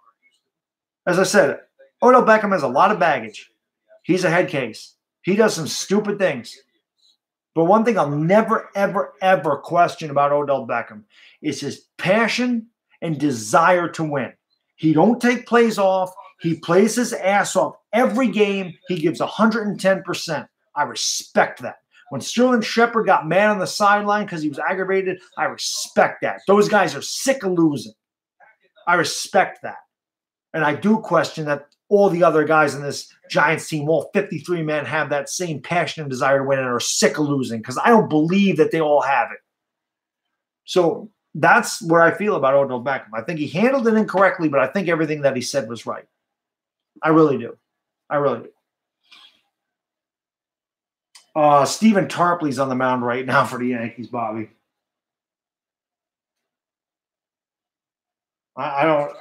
As I said, Odell Beckham has a lot of baggage. He's a head case. He does some stupid things. But one thing I'll never, ever, ever question about Odell Beckham is his passion and desire to win. He don't take plays off. He plays his ass off every game. He gives 110%. I respect that. When Sterling Shepard got mad on the sideline because he was aggravated, I respect that. Those guys are sick of losing. I respect that. And I do question that all the other guys in this Giants team, all 53 men, have that same passion and desire to win and are sick of losing, because I don't believe that they all have it. So that's where I feel about Odell Beckham. I think he handled it incorrectly, but I think everything that he said was right. I really do. I really do. Stephen Tarpley's on the mound right now for the Yankees, Bobby. I don't.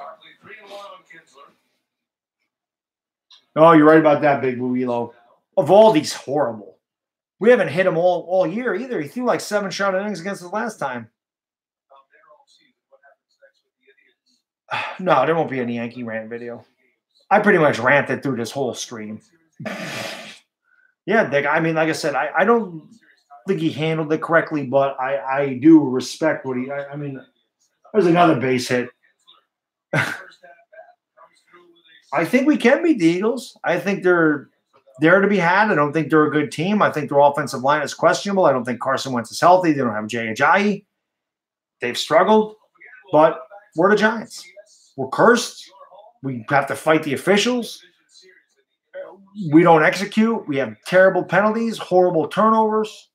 Oh, you're right about that, Big Builo. Evaldi's horrible. We haven't hit him all year either. He threw like 7 shutout innings against us last time. No, there won't be any Yankee rant video. I pretty much ranted through this whole stream. Yeah, Dick. I mean, like I said, I don't think he handled it correctly, but I do respect what he. I mean, there's another base hit. I think we can beat the Eagles. I think they're there to be had. I don't think they're a good team. I think their offensive line is questionable. I don't think Carson Wentz is healthy. They don't have Jay Ajayi. They've struggled, but we're the Giants. We're cursed. We have to fight the officials. We don't execute. We have terrible penalties, horrible turnovers.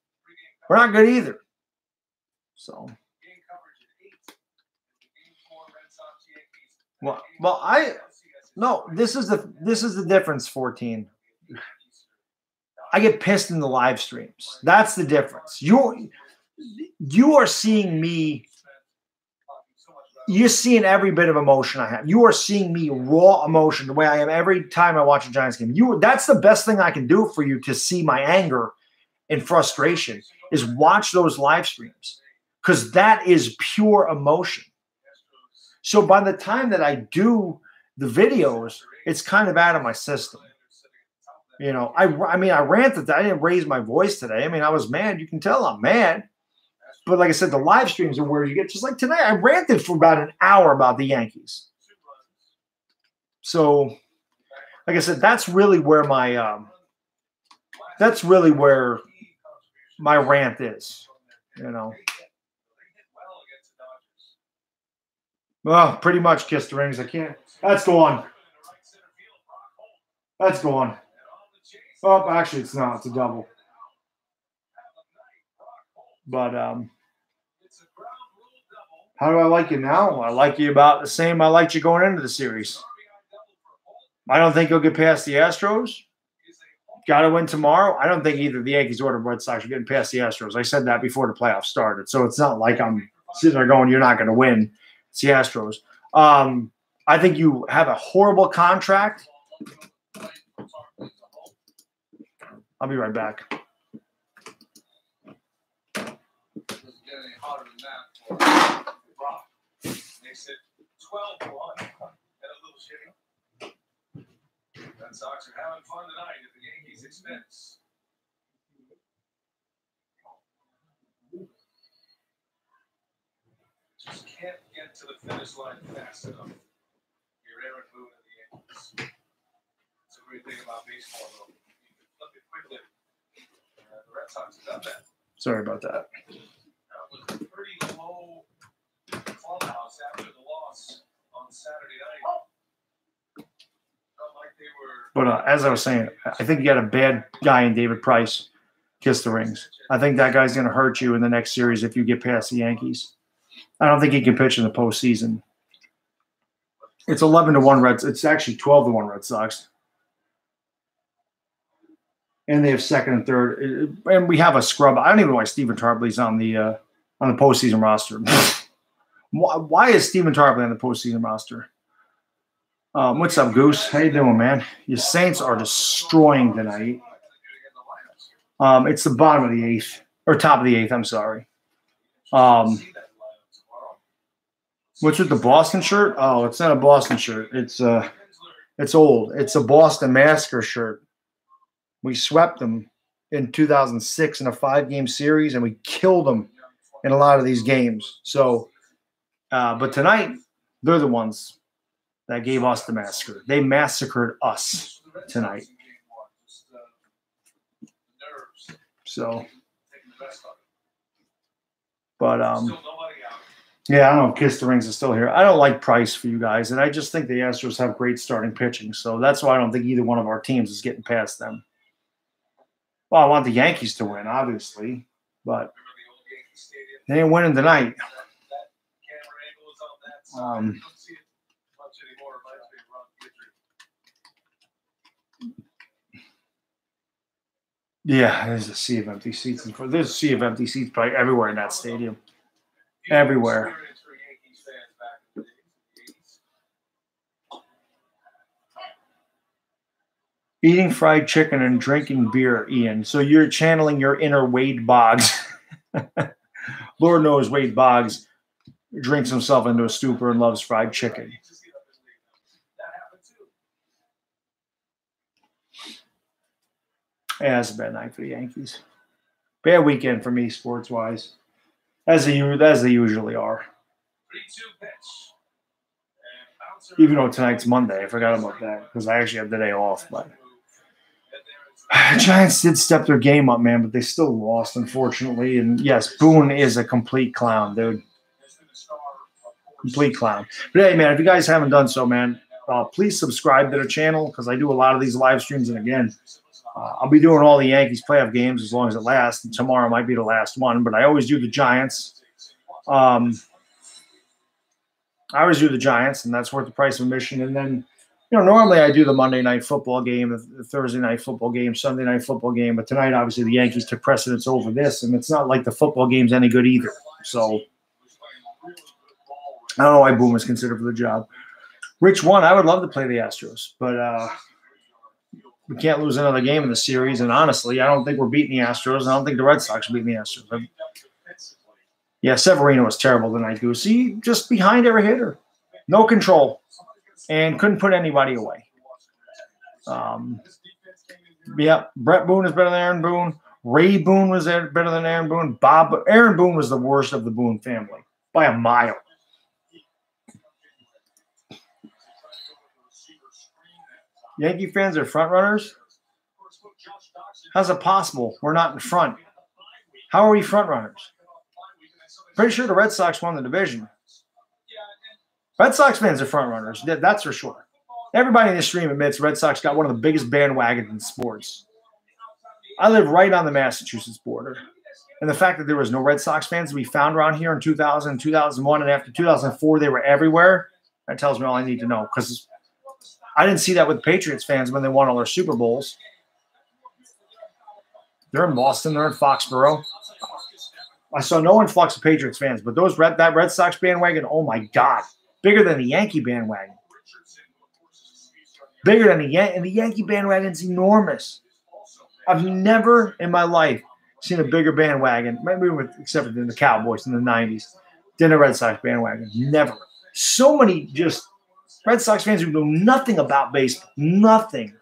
We're not good either. So, this is the difference, 14. I get pissed in the live streams. That's the difference. You are seeing me. You're seeing every bit of emotion I have. You are seeing me raw emotion the way I am every time I watch a Giants game. That's the best thing I can do for you to see my anger and frustration is watch those live streams, because that is pure emotion. So by the time that I do the videos, it's kind of out of my system. You know, I ranted. I didn't raise my voice today. I mean, I was mad. You can tell I'm mad. But like I said, the live streams are where you get, just like tonight, I ranted for about an hour about the Yankees. So, like I said, that's really where my rant is. You know. Well, pretty much kiss the rings. I can't. That's gone. That's gone. Oh, actually, it's not. It's a double. But how do I like you now? I like you about the same I liked you going into the series. I don't think you'll get past the Astros. Got to win tomorrow. I don't think either the Yankees or the Red Sox are getting past the Astros. I said that before the playoffs started. So it's not like I'm sitting there going, you're not going to win. It's the Astros. I think you have a horrible contract. I'll be right back. Makes it 12-1 and a little shitty. Red Sox are having fun tonight at the Yankees' expense. just can't get to the finish line fast enough. You're Aaron Boone and the Yankees. It's a great thing about baseball, though. You can flip it quickly. The Red Sox have done that. Sorry about that. That was a pretty low clubhouse after the loss on Saturday night. Felt like they were. But as I was saying, I think you got a bad guy in David Price. Kiss the rings. I think that guy's going to hurt you in the next series if you get past the Yankees. I don't think he can pitch in the postseason. It's 11-1 Reds. It's actually 12-1 Red Sox. And they have second and third. And we have a scrub. I don't even know why Stephen Tarpley's on the postseason roster. Why is Stephen Tarpley on the postseason roster? What's up, Goose? How you doing, man? Your Saints are destroying tonight. It's the bottom of the eighth, or top of the eighth. I'm sorry. What's with the Boston shirt? Oh, it's not a Boston shirt. It's old. It's a Boston Massacre shirt. We swept them in 2006 in a 5-game series, and we killed them in a lot of these games. So, but tonight they're the ones that gave us the massacre. They massacred us tonight. So, but yeah, I don't know. Kiss the Rings is still here. I don't like Price for you guys, and I just think the Astros have great starting pitching. So that's why I don't think either one of our teams is getting past them. Well, I want the Yankees to win, obviously, but they ain't winning tonight. Yeah, there's a sea of empty seats. There's a sea of empty seats probably everywhere in that stadium. Everywhere. Eating fried chicken and drinking beer, Ian. So you're channeling your inner Wade Boggs. Lord knows Wade Boggs drinks himself into a stupor and loves fried chicken. Yeah, it's a bad night for the Yankees. Bad weekend for me, sports-wise, as they usually are. Even though tonight's Monday, I forgot about that because I actually have the day off. But Giants did step their game up, man, but they still lost, unfortunately. And yes, Boone is a complete clown, dude. Complete clown. But hey, man, if you guys haven't done so, man, please subscribe to the channel because I do a lot of these live streams. And again, I'll be doing all the Yankees playoff games as long as it lasts. And tomorrow might be the last one, but I always do the Giants. I always do the Giants, and that's worth the price of admission. And then, normally I do the Monday night football game, the Thursday night football game, Sunday night football game. But tonight, obviously, the Yankees took precedence over this, and it's not like the football game's any good either. So I don't know why Boone was considered for the job. Rich won. I would love to play the Astros, but we can't lose another game in the series. And honestly, I don't think we're beating the Astros. I don't think the Red Sox are beating the Astros. Yeah, Severino was terrible tonight, Goose. He just behind every hitter. No control. And couldn't put anybody away. Yeah, Brett Boone is better than Aaron Boone. Ray Boone was better than Aaron Boone. Aaron Boone was the worst of the Boone family by a mile. Yankee fans are front runners? How's it possible we're not in front? How are we front runners? Pretty sure the Red Sox won the division. Red Sox fans are front runners. That's for sure. Everybody in this stream admits Red Sox got one of the biggest bandwagons in sports. I live right on the Massachusetts border. And the fact that there was no Red Sox fans to be found around here in 2000, 2001, and after 2004, they were everywhere, that tells me all I need to know. Because I didn't see that with Patriots fans when they won all their Super Bowls. They're in Boston. They're in Foxborough. I saw no influx of Patriots fans, but that Red Sox bandwagon, oh my God, bigger than the Yankee bandwagon. Bigger than the Yankee bandwagon's enormous. I've never in my life seen a bigger bandwagon, maybe except for the Cowboys in the 90s, than a Red Sox bandwagon. Never. So many just Red Sox fans who know nothing about baseball, nothing,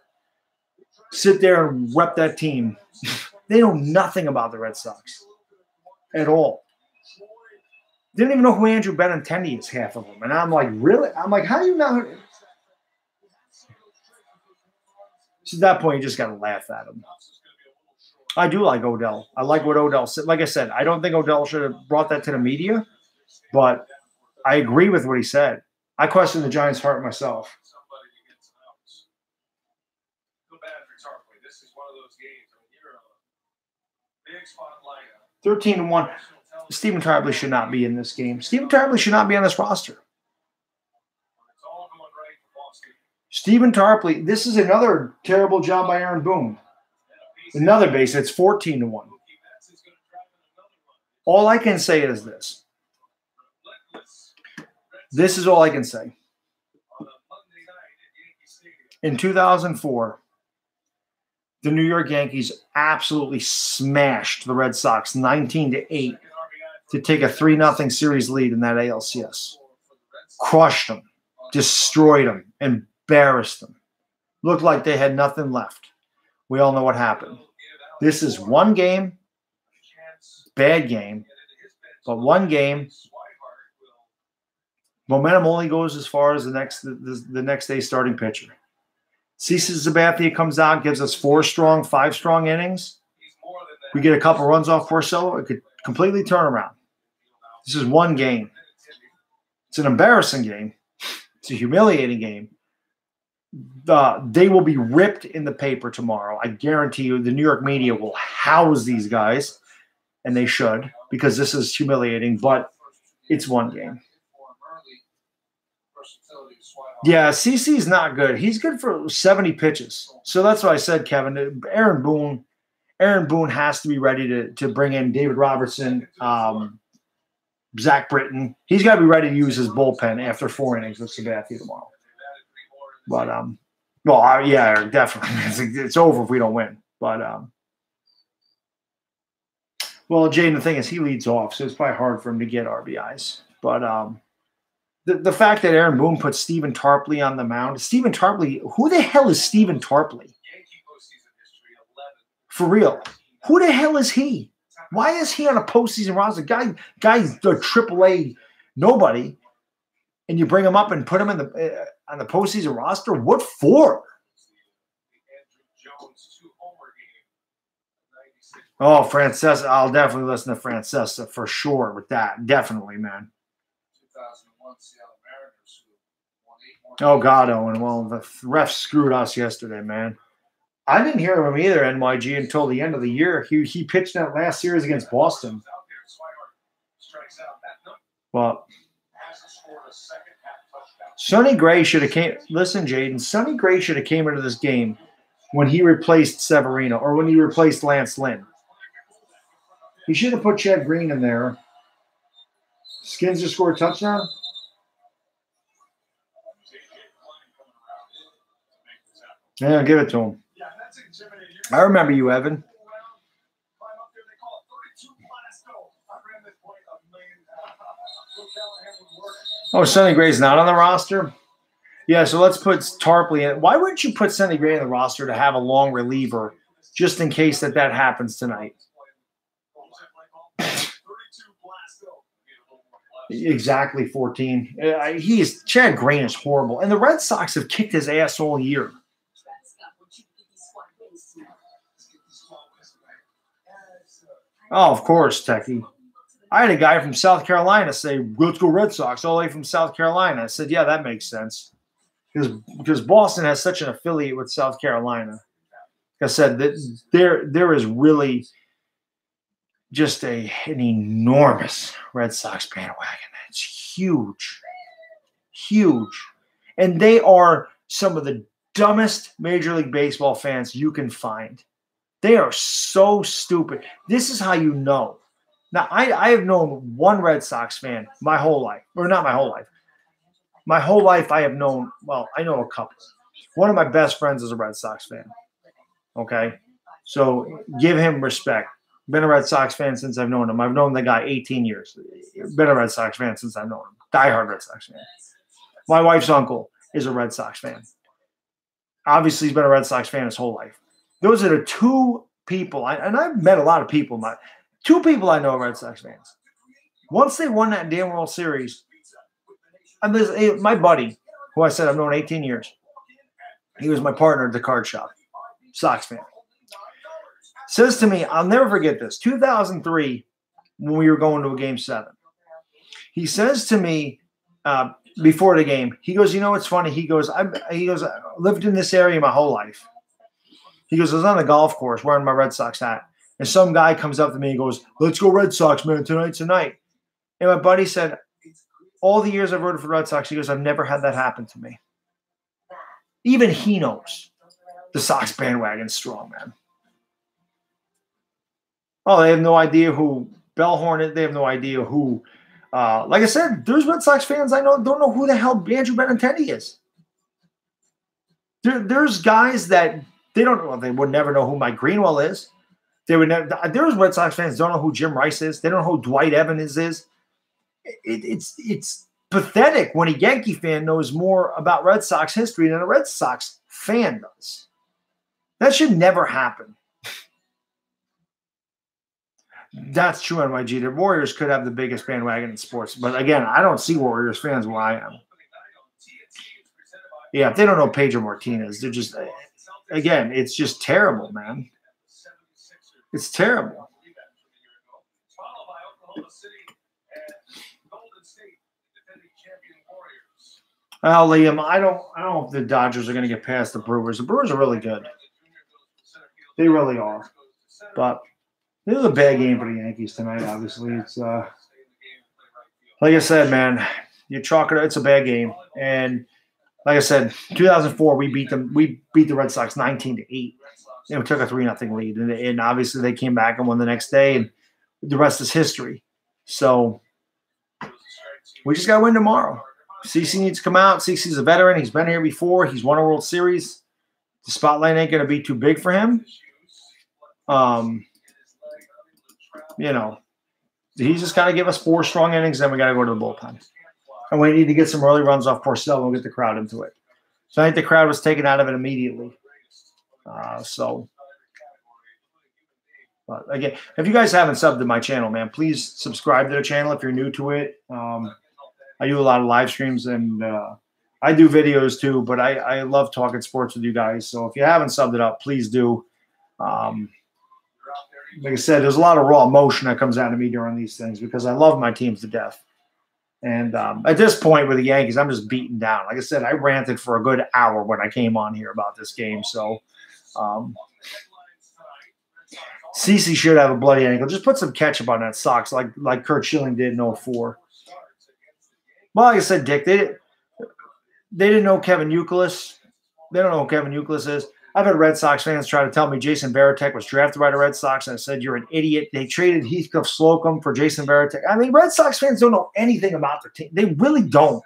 sit there and rep that team. They know nothing about the Red Sox at all. Didn't even know who Andrew Benintendi is, half of them. And I'm like, really? I'm like, how do you know? So at that point, you just got to laugh at him. I do like Odell. I like what Odell said. Like I said, I don't think Odell should have brought that to the media, but I agree with what he said. I question the Giants' heart myself. 13-1. Stephen Tarpley should not be in this game. Stephen Tarpley should not be on this roster. Stephen Tarpley, this is another terrible job by Aaron Boone. Another base, it's 14-1. All I can say is this. This is all I can say. In 2004, the New York Yankees absolutely smashed the Red Sox 19-8 to take a 3-0 series lead in that ALCS. Crushed them, destroyed them, embarrassed them. Looked like they had nothing left. We all know what happened. This is one game, bad game, but one game. Momentum only goes as far as the next day starting pitcher. CC Sabathia comes out, gives us 5 strong innings. We get a couple runs off Porcello. It could completely turn around. This is one game. It's an embarrassing game. It's a humiliating game. They will be ripped in the paper tomorrow. I guarantee you the New York media will house these guys, and they should, because this is humiliating, but it's one game. Yeah, CC's not good. He's good for 70 pitches. So that's what I said, Kevin. Aaron Boone has to be ready to bring in David Robertson, Zach Britton. He's got to be ready to use his bullpen after 4 innings with Sabathia tomorrow. But, yeah, definitely. It's over if we don't win. But, well, Jaden, the thing is he leads off, so it's probably hard for him to get RBIs. But, the fact that Aaron Boone put Stephen Tarpley on the mound. Stephen Tarpley, who the hell is Stephen Tarpley? For real. Who the hell is he? Why is he on a postseason roster? Guy's a AAA nobody, and you bring him up and put him in on the postseason roster? What for? Oh, Francesa. I'll definitely listen to Francesa for sure with that. Definitely, man. Oh, God, Owen. Well, the refs screwed us yesterday, man. I didn't hear him either, NYG, until the end of the year. He pitched that last series against Boston. Well, Sonny Gray should have came. Listen, Jaden, Sonny Gray should have came into this game when he replaced Severino or when he replaced Lance Lynn. He should have put Chad Green in there. Skins just scored a touchdown. Yeah, give it to him. I remember you, Evan. Oh, Sonny Gray's not on the roster? Yeah, so let's put Tarpley in. Why wouldn't you put Sonny Gray on the roster to have a long reliever just in case that happens tonight? Exactly, 14. Chad Green is horrible. And the Red Sox have kicked his ass all year. Oh, of course, Techie. I had a guy from South Carolina say, let's go Red Sox, all the way from South Carolina. I said, yeah, that makes sense. Because Boston has such an affiliate with South Carolina. Like I said, that there is really just an enormous Red Sox bandwagon. It's huge. Huge. And they are some of the dumbest Major League Baseball fans you can find. They are so stupid. This is how you know. Now, I have known one Red Sox fan my whole life. Or not my whole life. My whole life I have known, well, I know a couple. One of my best friends is a Red Sox fan. Okay? So give him respect. Been a Red Sox fan since I've known him. I've known the guy 18 years. Been a Red Sox fan since I've known him. Diehard Red Sox fan. My wife's uncle is a Red Sox fan. Obviously, he's been a Red Sox fan his whole life. Those are the two people, and I've met a lot of people. Two people I know are Red Sox fans. Once they won that damn World Series, and my buddy, who I said I've known 18 years, he was my partner at the card shop, Sox fan, says to me, I'll never forget this, 2003, when we were going to a Game 7. He says to me before the game, he goes, you know what's funny? He goes, I lived in this area my whole life. He goes, I was on the golf course wearing my Red Sox hat, and some guy comes up to me and goes, let's go Red Sox, man, tonight's the night. And my buddy said, all the years I've rooted for Red Sox, he goes, I've never had that happen to me. Even he knows the Sox bandwagon's strong, man. Oh, they have no idea who Bellhorn is. They have no idea who, like I said, there's Red Sox fans I know don't know who the hell Andrew Benintendi is. There's guys that they don't know. Well, they would never know who Mike Greenwell is. They would never. There's Red Sox fans don't know who Jim Rice is. They don't know who Dwight Evans is. It's pathetic when a Yankee fan knows more about Red Sox history than a Red Sox fan does. That should never happen. That's true, NYG. The Warriors could have the biggest bandwagon in sports. But again, I don't see Warriors fans where I am. Yeah, if they don't know Pedro Martinez, they're just, again, it's just terrible, man. It's terrible. Well, Liam, I don't know if the Dodgers are going to get past the Brewers. The Brewers are really good. They really are. But this is a bad game for the Yankees tonight, obviously. It's like I said, man, you chalk it. It's a bad game. And like I said, 2004, we beat them. We beat the Red Sox 19-8. And we took a 3-0 lead. And obviously they came back and won the next day, and the rest is history. So we just got to win tomorrow. CeCe needs to come out. CeCe's a veteran. He's been here before. He's won a World Series. The spotlight ain't going to be too big for him. You know, he's just got to give us 4 strong innings, then we got to go to the bullpen. And we need to get some early runs off Porcello and we'll get the crowd into it. So I think the crowd was taken out of it immediately. But again, if you guys haven't subbed to my channel, man, please subscribe to the channel if you're new to it. I do a lot of live streams and I do videos too, but I love talking sports with you guys. So if you haven't subbed it up, please do. Like I said, there's a lot of raw emotion that comes out of me during these things because I love my teams to death. And at this point with the Yankees, I'm just beaten down. Like I said, I ranted for a good hour when I came on here about this game. So CeCe should have a bloody ankle. Just put some ketchup on that Sox like Curt Schilling did in 04. Well, like I said, Dick, they didn't know Kevin Youkilis. They don't know who Kevin Youkilis is. I've had Red Sox fans try to tell me Jason Varitek was drafted by the Red Sox, and I said, you're an idiot. They traded Heathcliff Slocum for Jason Varitek. I mean, Red Sox fans don't know anything about their team. They really don't.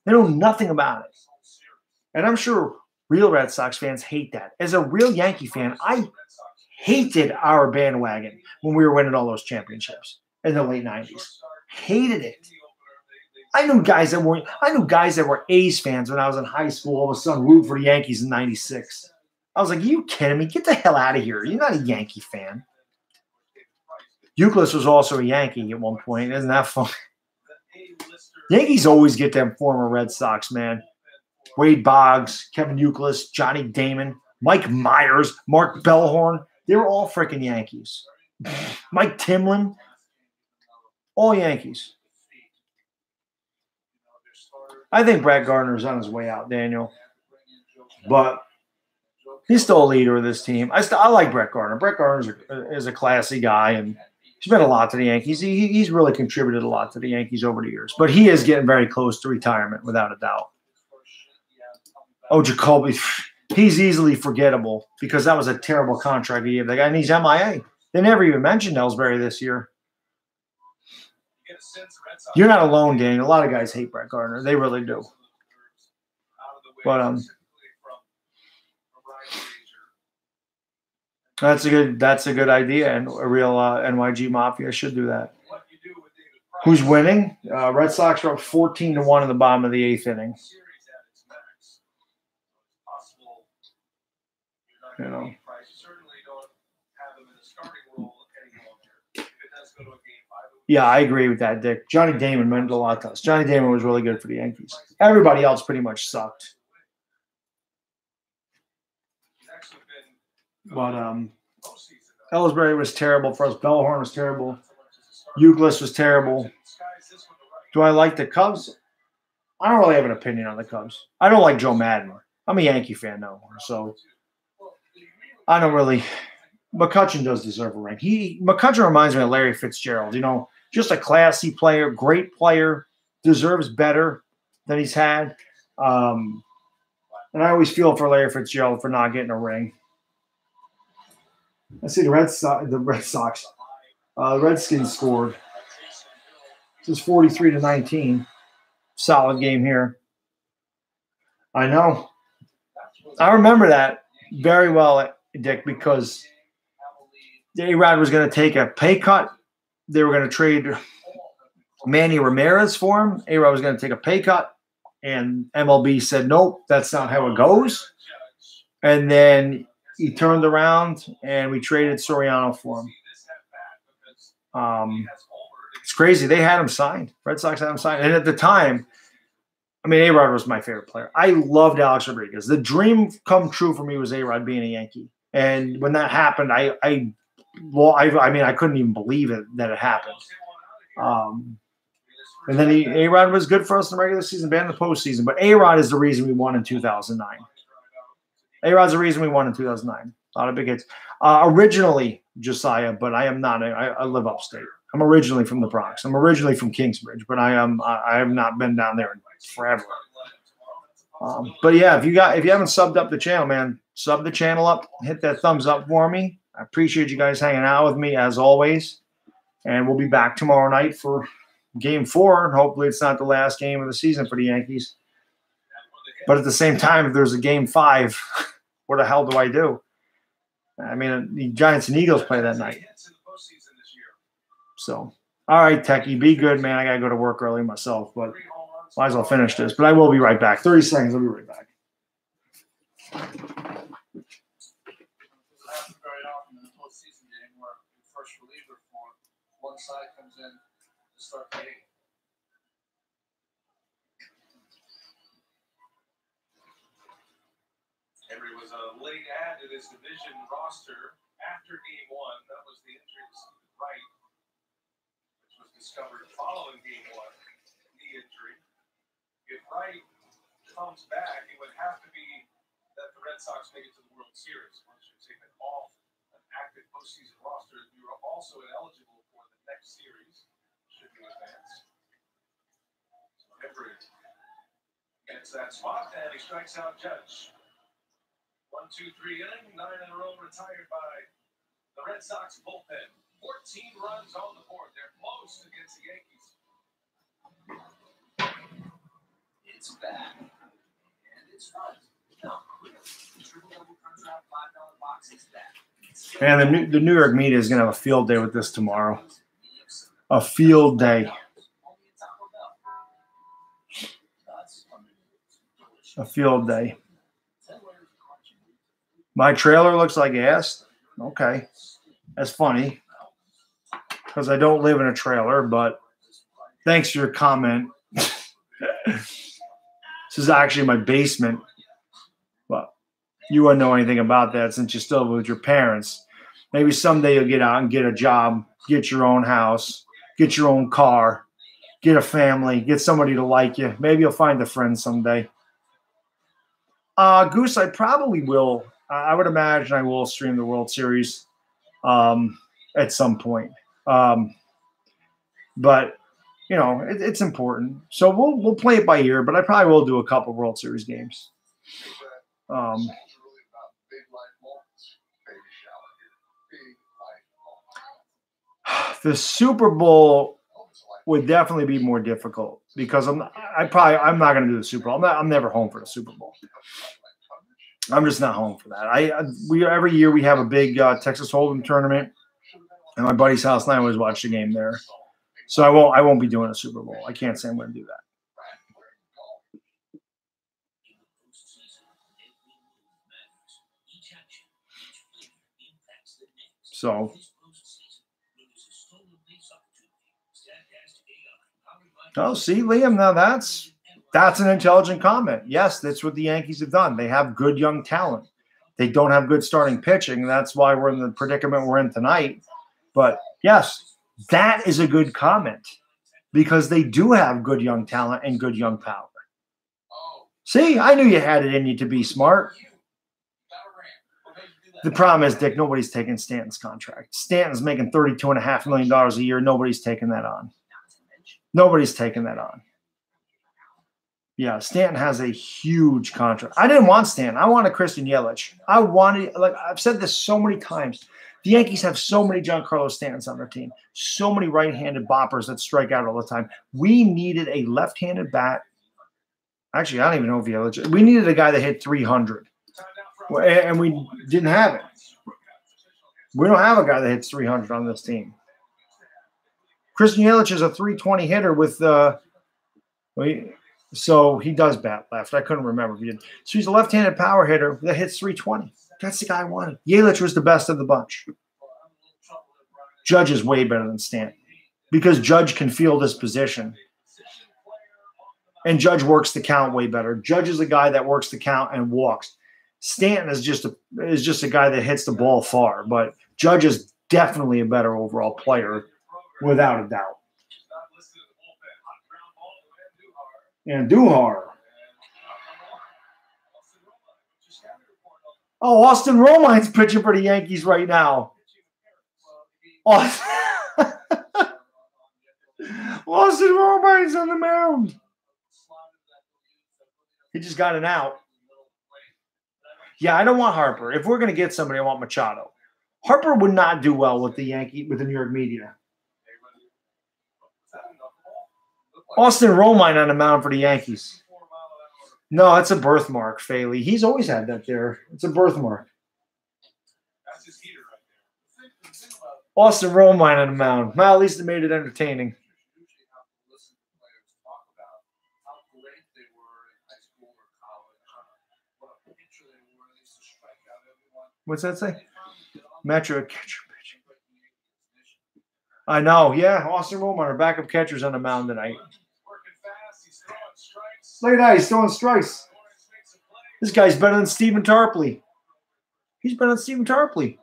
They know nothing about it. And I'm sure real Red Sox fans hate that. As a real Yankee fan, I hated our bandwagon when we were winning all those championships in the late 90s. Hated it. I knew guys that were A's fans when I was in high school, all of a sudden root for the Yankees in 96. I was like, are you kidding me? Get the hell out of here. You're not a Yankee fan. Youkilis was also a Yankee at one point. Isn't that fun? Yankees always get them former Red Sox, man. Wade Boggs, Kevin Youkilis, Johnny Damon, Mike Myers, Mark Bellhorn. They were all freaking Yankees. Mike Timlin. All Yankees. I think Brett Gardner's on his way out, Daniel. But he's still a leader of this team. I like Brett Gardner. Brett Gardner is a classy guy, and he's been a lot to the Yankees. He's really contributed a lot to the Yankees over the years. But he is getting very close to retirement, without a doubt. Oh, Jacoby, he's easily forgettable because that was a terrible contract he gave the guy, and he's MIA. They never even mentioned Ellsbury this year. You're not alone, Daniel. A lot of guys hate Brett Gardner. They really do. But that's a good idea, and a real NYG Mafia should do that. Who's winning? Red Sox are up 14-1 in the bottom of the 8th inning. You know. Yeah, I agree with that, Dick. Johnny Damon meant a lot to us. Johnny Damon was really good for the Yankees. Everybody else pretty much sucked. But Ellsbury was terrible for us. Bellhorn was terrible. Euclid was terrible. Do I like the Cubs? I don't really have an opinion on the Cubs. I don't like Joe Madden. I'm a Yankee fan no more, so I don't really. McCutchen does deserve a ring. McCutchen reminds me of Larry Fitzgerald. You know, just a classy player, great player, deserves better than he's had. And I always feel for Larry Fitzgerald for not getting a ring. Let's see the Red Sox. The Redskins scored. This is 43-19. Solid game here. I know. I remember that very well, Dick, because A-Rod was going to take a pay cut. They were going to trade Manny Ramirez for him. A-Rod was going to take a pay cut, and MLB said, nope, that's not how it goes. And then he turned around, and we traded Soriano for him. It's crazy. They had him signed. Red Sox had him signed. And at the time, I mean, A-Rod was my favorite player. I loved Alex Rodriguez. The dream come true for me was A-Rod being a Yankee. And when that happened, I mean, I couldn't even believe it that it happened. And then A-Rod was good for us in the regular season, bad in the postseason. But A-Rod is the reason we won in 2009. A-Rod's the reason we won in 2009. A lot of big hits. Originally, Josiah, but I am not. I live upstate. I'm originally from the Bronx. I'm originally from Kingsbridge, but I have not been down there in forever. But yeah, if you haven't subbed up the channel, man, sub the channel up, hit that thumbs up for me. I appreciate you guys hanging out with me as always. And we'll be back tomorrow night for Game 4. And hopefully it's not the last game of the season for the Yankees. But at the same time, if there's a Game 5, what the hell do I do? I mean, the Giants and Eagles play that night. So, all right, Techie, be good, man. I got to go to work early myself, but might as well finish this. But I will be right back. 30 seconds. I'll be right back. One side comes in to start the game. Henry was a late add to this division roster after Game 1. That was the injury to Wright, which was discovered following Game 1, knee injury. If Wright comes back, it would have to be that the Red Sox make it to the World Series. Once you're taken off an active postseason roster, you are also ineligible for the next series, should you advance. Henry gets that spot, and he strikes out Judge. 1, 2, 3 inning, 9 in a row retired by the Red Sox bullpen. 14 runs on the board. They're close against the Yankees. It's back. And it's fun. And the New York media is going to have a field day with this tomorrow. A field day. A field day. My trailer looks like ass. Okay. That's funny. Because I don't live in a trailer, but thanks for your comment. This is actually my basement. But you wouldn't know anything about that since you still live with your parents. Maybe someday you'll get out and get a job, get your own house, get your own car, get a family, get somebody to like you. Maybe you'll find a friend someday. Goose, I probably will. I would imagine I will stream the World Series at some point. But you know, it's important. So we'll play it by ear, but I probably will do a couple World Series games. The Super Bowl would definitely be more difficult because I'm not going to do the Super Bowl. I'm never home for the Super Bowl. I'm just not home for that. Every year we have a big Texas Hold'em tournament at my buddy's house, and I always watch the game there. So I won't be doing a Super Bowl. I can't say I'm going to do that. So Oh, see, Liam, now that's an intelligent comment. Yes, that's what the Yankees have done. They have good young talent. They don't have good starting pitching. That's why we're in the predicament we're in tonight. But yes, that is a good comment because they do have good young talent and good young power. See, I knew you had it in you to be smart. The problem is, Dick, nobody's taking Stanton's contract. Stanton's making $32.5 million a year. Nobody's taking that on. Nobody's taking that on. Yeah, Stanton has a huge contract. I didn't want Stanton. I wanted Christian Yelich. I wanted, like I've said this so many times, the Yankees have so many Giancarlo Stantons on their team, so many right-handed boppers that strike out all the time. We needed a left-handed bat. Actually, I don't even know if Yelich. We needed a guy that hit 300, and we didn't have it. We don't have a guy that hits 300 on this team. Christian Yelich is a 320 hitter with so he does bat left. I couldn't remember if he did. So he's a left-handed power hitter that hits 320. That's the guy I wanted. Yelich was the best of the bunch. Judge is way better than Stanton because Judge can field his position. And Judge works the count way better. Judge is a guy that works the count and walks. Stanton is just a guy that hits the ball far, but Judge is definitely a better overall player, without a doubt. And Duhar. Oh, Austin Romine's pitching for the Yankees right now. Austin Romine's on the mound. He just got an out. Yeah, I don't want Harper. If we're going to get somebody, I want Machado. Harper would not do well with the New York media. Austin Romine on the mound for the Yankees. No, that's a birthmark, Faley. He's always had that there. It's a birthmark. Austin Romine on the mound. Well, at least it made it entertaining. What's that say? Metro catcher pitching. I know. Yeah, Austin Romine, our backup catcher's on the mound tonight. Look at that. He's throwing strikes. This guy's better than Stephen Tarpley. He's better than Stephen Tarpley.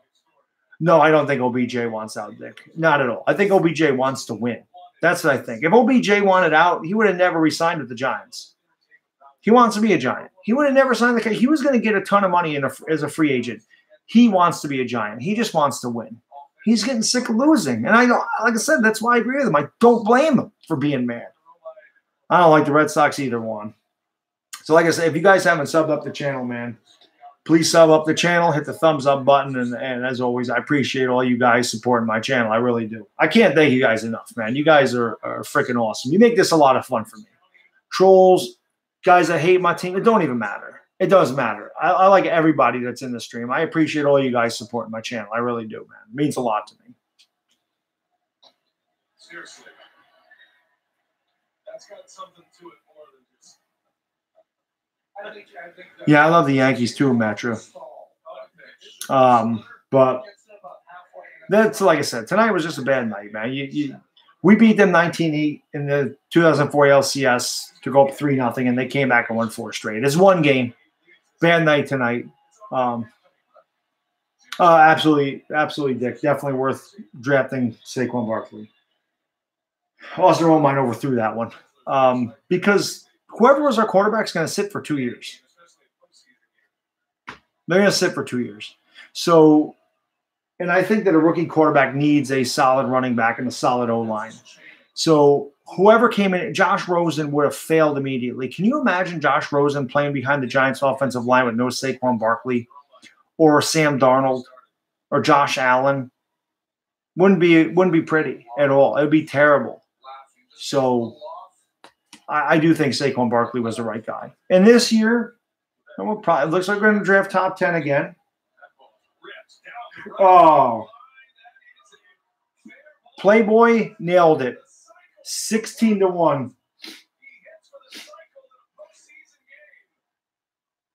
No, I don't think OBJ wants out, Dick. Not at all. I think OBJ wants to win. That's what I think. If OBJ wanted out, he would have never re-signed with the Giants. He wants to be a Giant. He would have never signed the – he was going to get a ton of money as a free agent. He wants to be a Giant. He just wants to win. He's getting sick of losing. And like I said, that's why I agree with him. I don't blame him for being mad. I don't like the Red Sox either one. So like I said, if you guys haven't subbed up the channel, man, please sub up the channel, hit the thumbs up button. And as always, I appreciate all you guys supporting my channel. I really do. I can't thank you guys enough, man. You guys are freaking awesome. You make this a lot of fun for me. Trolls, guys that hate my team, it don't even matter. It does matter. I like everybody that's in the stream. I appreciate all you guys supporting my channel. I really do, man. It means a lot to me. Seriously. That's got something to it more than just. I think yeah, I love the Yankees too, Metro. But that's like I said, tonight was just a bad night, man. We beat them 19-8 in the 2004 LCS to go up 3-0, and they came back and won 4 straight. It's one game. Bad night tonight. Absolutely, Dick. Definitely worth drafting Saquon Barkley. Austin Romine overthrew that one because whoever was our quarterback is going to sit for 2 years. They're going to sit for 2 years. So, and I think that a rookie quarterback needs a solid running back and a solid O-line. So whoever came in, Josh Rosen would have failed immediately. Can you imagine Josh Rosen playing behind the Giants offensive line with no Saquon Barkley or Sam Darnold or Josh Allen? Wouldn't be pretty at all. It would be terrible. So I do think Saquon Barkley was the right guy. And this year, it looks like we're going to draft top 10 again. Oh. Playboy nailed it. 16-1.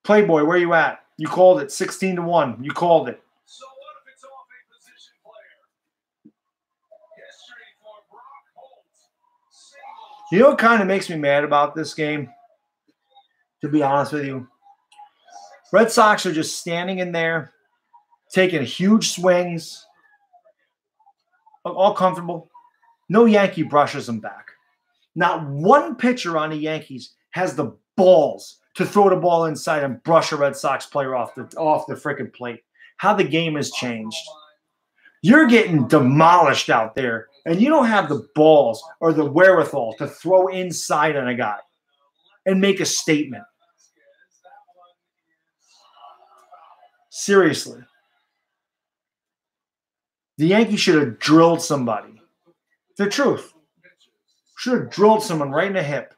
Playboy, where you at? You called it. 16-1. You called it. You know what kind of makes me mad about this game? To be honest with you, Red Sox are just standing in there, taking huge swings, all comfortable. No Yankee brushes them back. Not one pitcher on the Yankees has the balls to throw the ball inside and brush a Red Sox player off the freaking plate. How the game has changed. You're getting demolished out there, and you don't have the balls or the wherewithal to throw inside on a guy and make a statement. Seriously. The Yankees should have drilled somebody. The truth. Should have drilled someone right in the hip.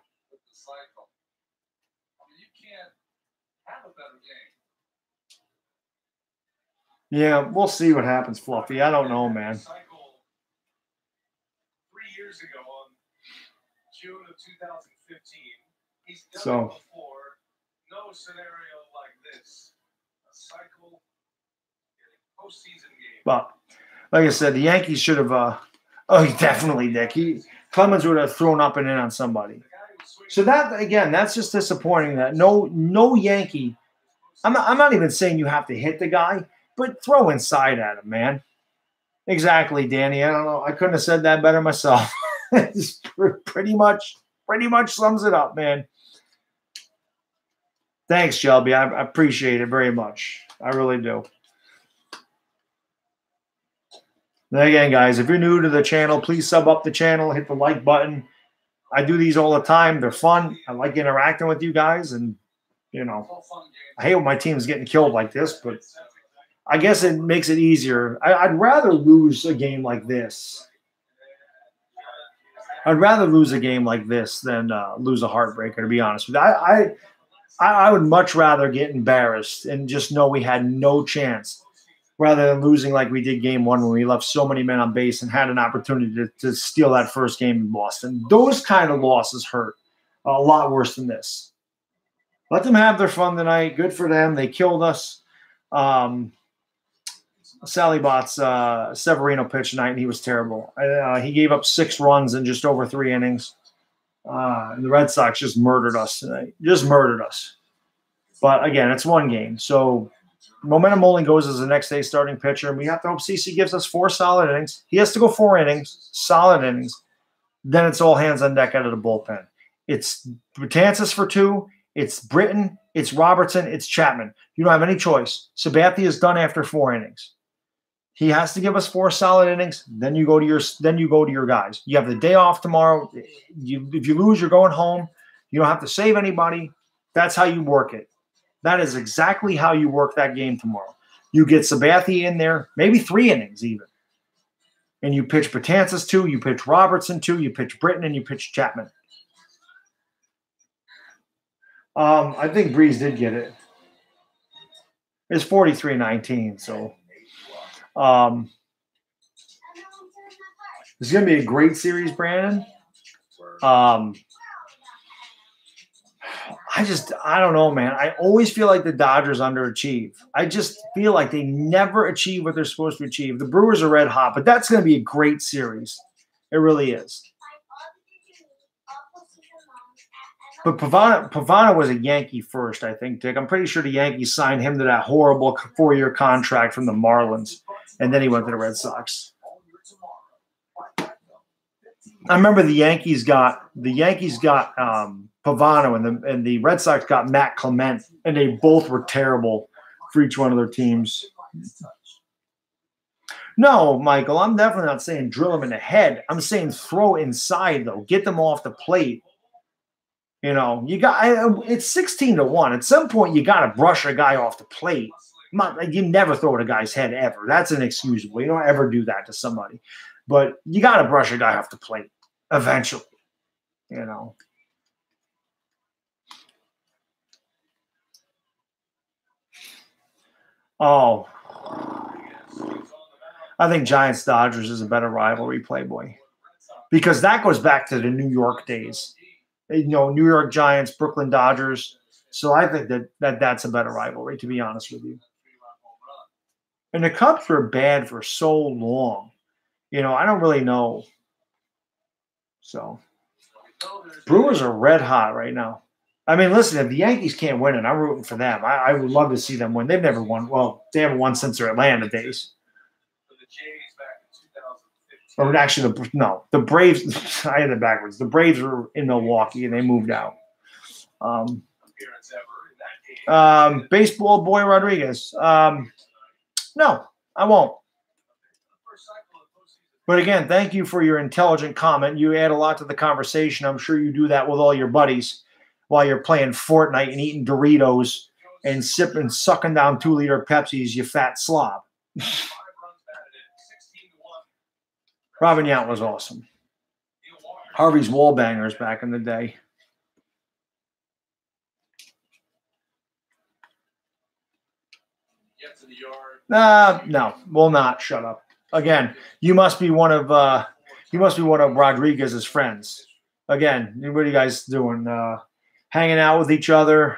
Yeah, we'll see what happens, Fluffy. I don't know, man. 3 years ago, on June of 2015, he's done it before. No scenario like this. A cycle in a postseason game. But like I said, the Yankees should have. Definitely, Dick. Clemens would have thrown up and in on somebody. So that again, that's just disappointing. That no Yankee. I'm not even saying you have to hit the guy, but throw inside at him, man. Exactly, Danny. I don't know. I couldn't have said that better myself. It's pretty much sums it up, man. Thanks, Shelby. I appreciate it very much. I really do. And again, guys, if you're new to the channel, please sub up the channel, hit the like button. I do these all the time. They're fun. I like interacting with you guys, and I hate when my team's getting killed like this, but I guess it makes it easier. I'd rather lose a game like this. I'd rather lose a game like this than lose a heartbreaker, to be honest with you. I would much rather get embarrassed and just know we had no chance rather than losing like we did game one when we left so many men on base and had an opportunity to steal that first game in Boston. Those kind of losses hurt a lot worse than this. Let them have their fun tonight. Good for them. They killed us. Sally Bot's Severino pitched tonight, and he was terrible. He gave up 6 runs in just over 3 innings. And the Red Sox just murdered us tonight. Just murdered us. But, again, it's one game. So, momentum only goes as the next day starting pitcher, and we have to hope CC gives us 4 solid innings. He has to go 4 innings, solid innings. Then it's all hands on deck out of the bullpen. It's Betances for 2. It's Britton. It's Robertson. It's Chapman. You don't have any choice. Sabathia is done after 4 innings. He has to give us 4 solid innings. Then you go to your guys. You have the day off tomorrow. If you lose, you're going home. You don't have to save anybody. That's how you work it. That is exactly how you work that game tomorrow. You get Sabathia in there, maybe 3 innings even. And you pitch Betances 2, you pitch Robertson 2, you pitch Britton, and you pitch Chapman. I think Breeze did get it. It's 43-19, so it's going to be a great series, Brandon. I don't know, man. I always feel like the Dodgers underachieve. I just feel like they never achieve what they're supposed to achieve. The Brewers are red hot, but that's going to be a great series. It really is. But Pavano was a Yankee first, I think, Dick. I'm pretty sure the Yankees signed him to that horrible 4-year contract from the Marlins, and then he went to the Red Sox. I remember the Yankees got Pavano, and the Red Sox got Matt Clement, and they both were terrible for each one of their teams. No, Michael, I'm definitely not saying drill them in the head. I'm saying throw inside, though. Get them off the plate. You know, it's 16-1. At some point, you got to brush a guy off the plate. You never throw at a guy's head ever. That's inexcusable. You don't ever do that to somebody. But you got to brush a guy off the plate eventually, you know. Oh, I think Giants-Dodgers is a better rivalry, Playboy, because that goes back to the New York days. You know, New York Giants, Brooklyn Dodgers. So I think that's a better rivalry, to be honest with you. And the Cubs were bad for so long. You know, I don't really know. So Brewers are red hot right now. I mean, listen, if the Yankees can't win it, I'm rooting for them. I would love to see them win. They've never won. Well, they haven't won since their Atlanta days. Or actually, the Braves. I had it backwards. The Braves were in Milwaukee and they moved out. Baseball boy Rodriguez. No, I won't. But again, thank you for your intelligent comment. You add a lot to the conversation. I'm sure you do that with all your buddies while you're playing Fortnite and eating Doritos and sucking down 2-liter Pepsis, you fat slob. Robin Yount was awesome. Harvey's Wallbangers back in the day. No, will not. Shut up. Again, you must be one of Rodriguez's friends. Again, what are you guys doing? Hanging out with each other,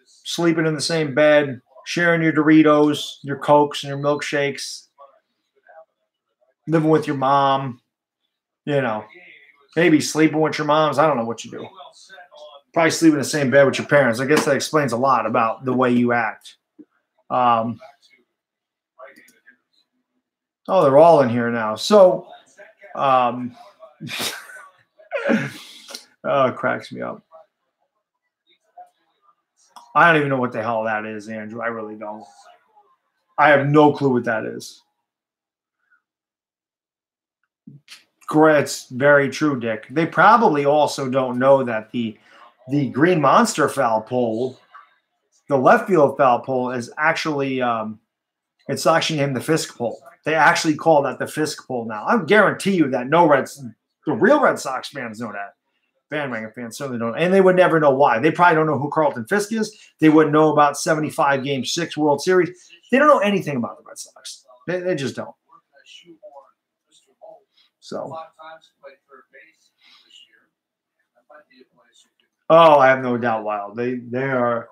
sleeping in the same bed, sharing your Doritos, your Cokes, and your milkshakes, living with your mom, maybe sleeping with your moms. I don't know what you do. Probably sleep in the same bed with your parents. I guess that explains a lot about the way you act. Oh, they're all in here now. So, oh, it cracks me up. I don't even know what the hell that is, Andrew. I really don't. I have no clue what that is. It's very true, Dick. They probably also don't know that the Green Monster foul pole, the left field foul pole, is actually it's actually named the Fisk pole. They actually call that the Fisk pole now. I guarantee you that the real Red Sox fans know that. Bandwagon fans certainly don't. And they would never know why. They probably don't know who Carlton Fisk is. They wouldn't know about 75 Game 6 World Series. They don't know anything about the Red Sox. They just don't. So. Oh, I have no doubt, Wild. They are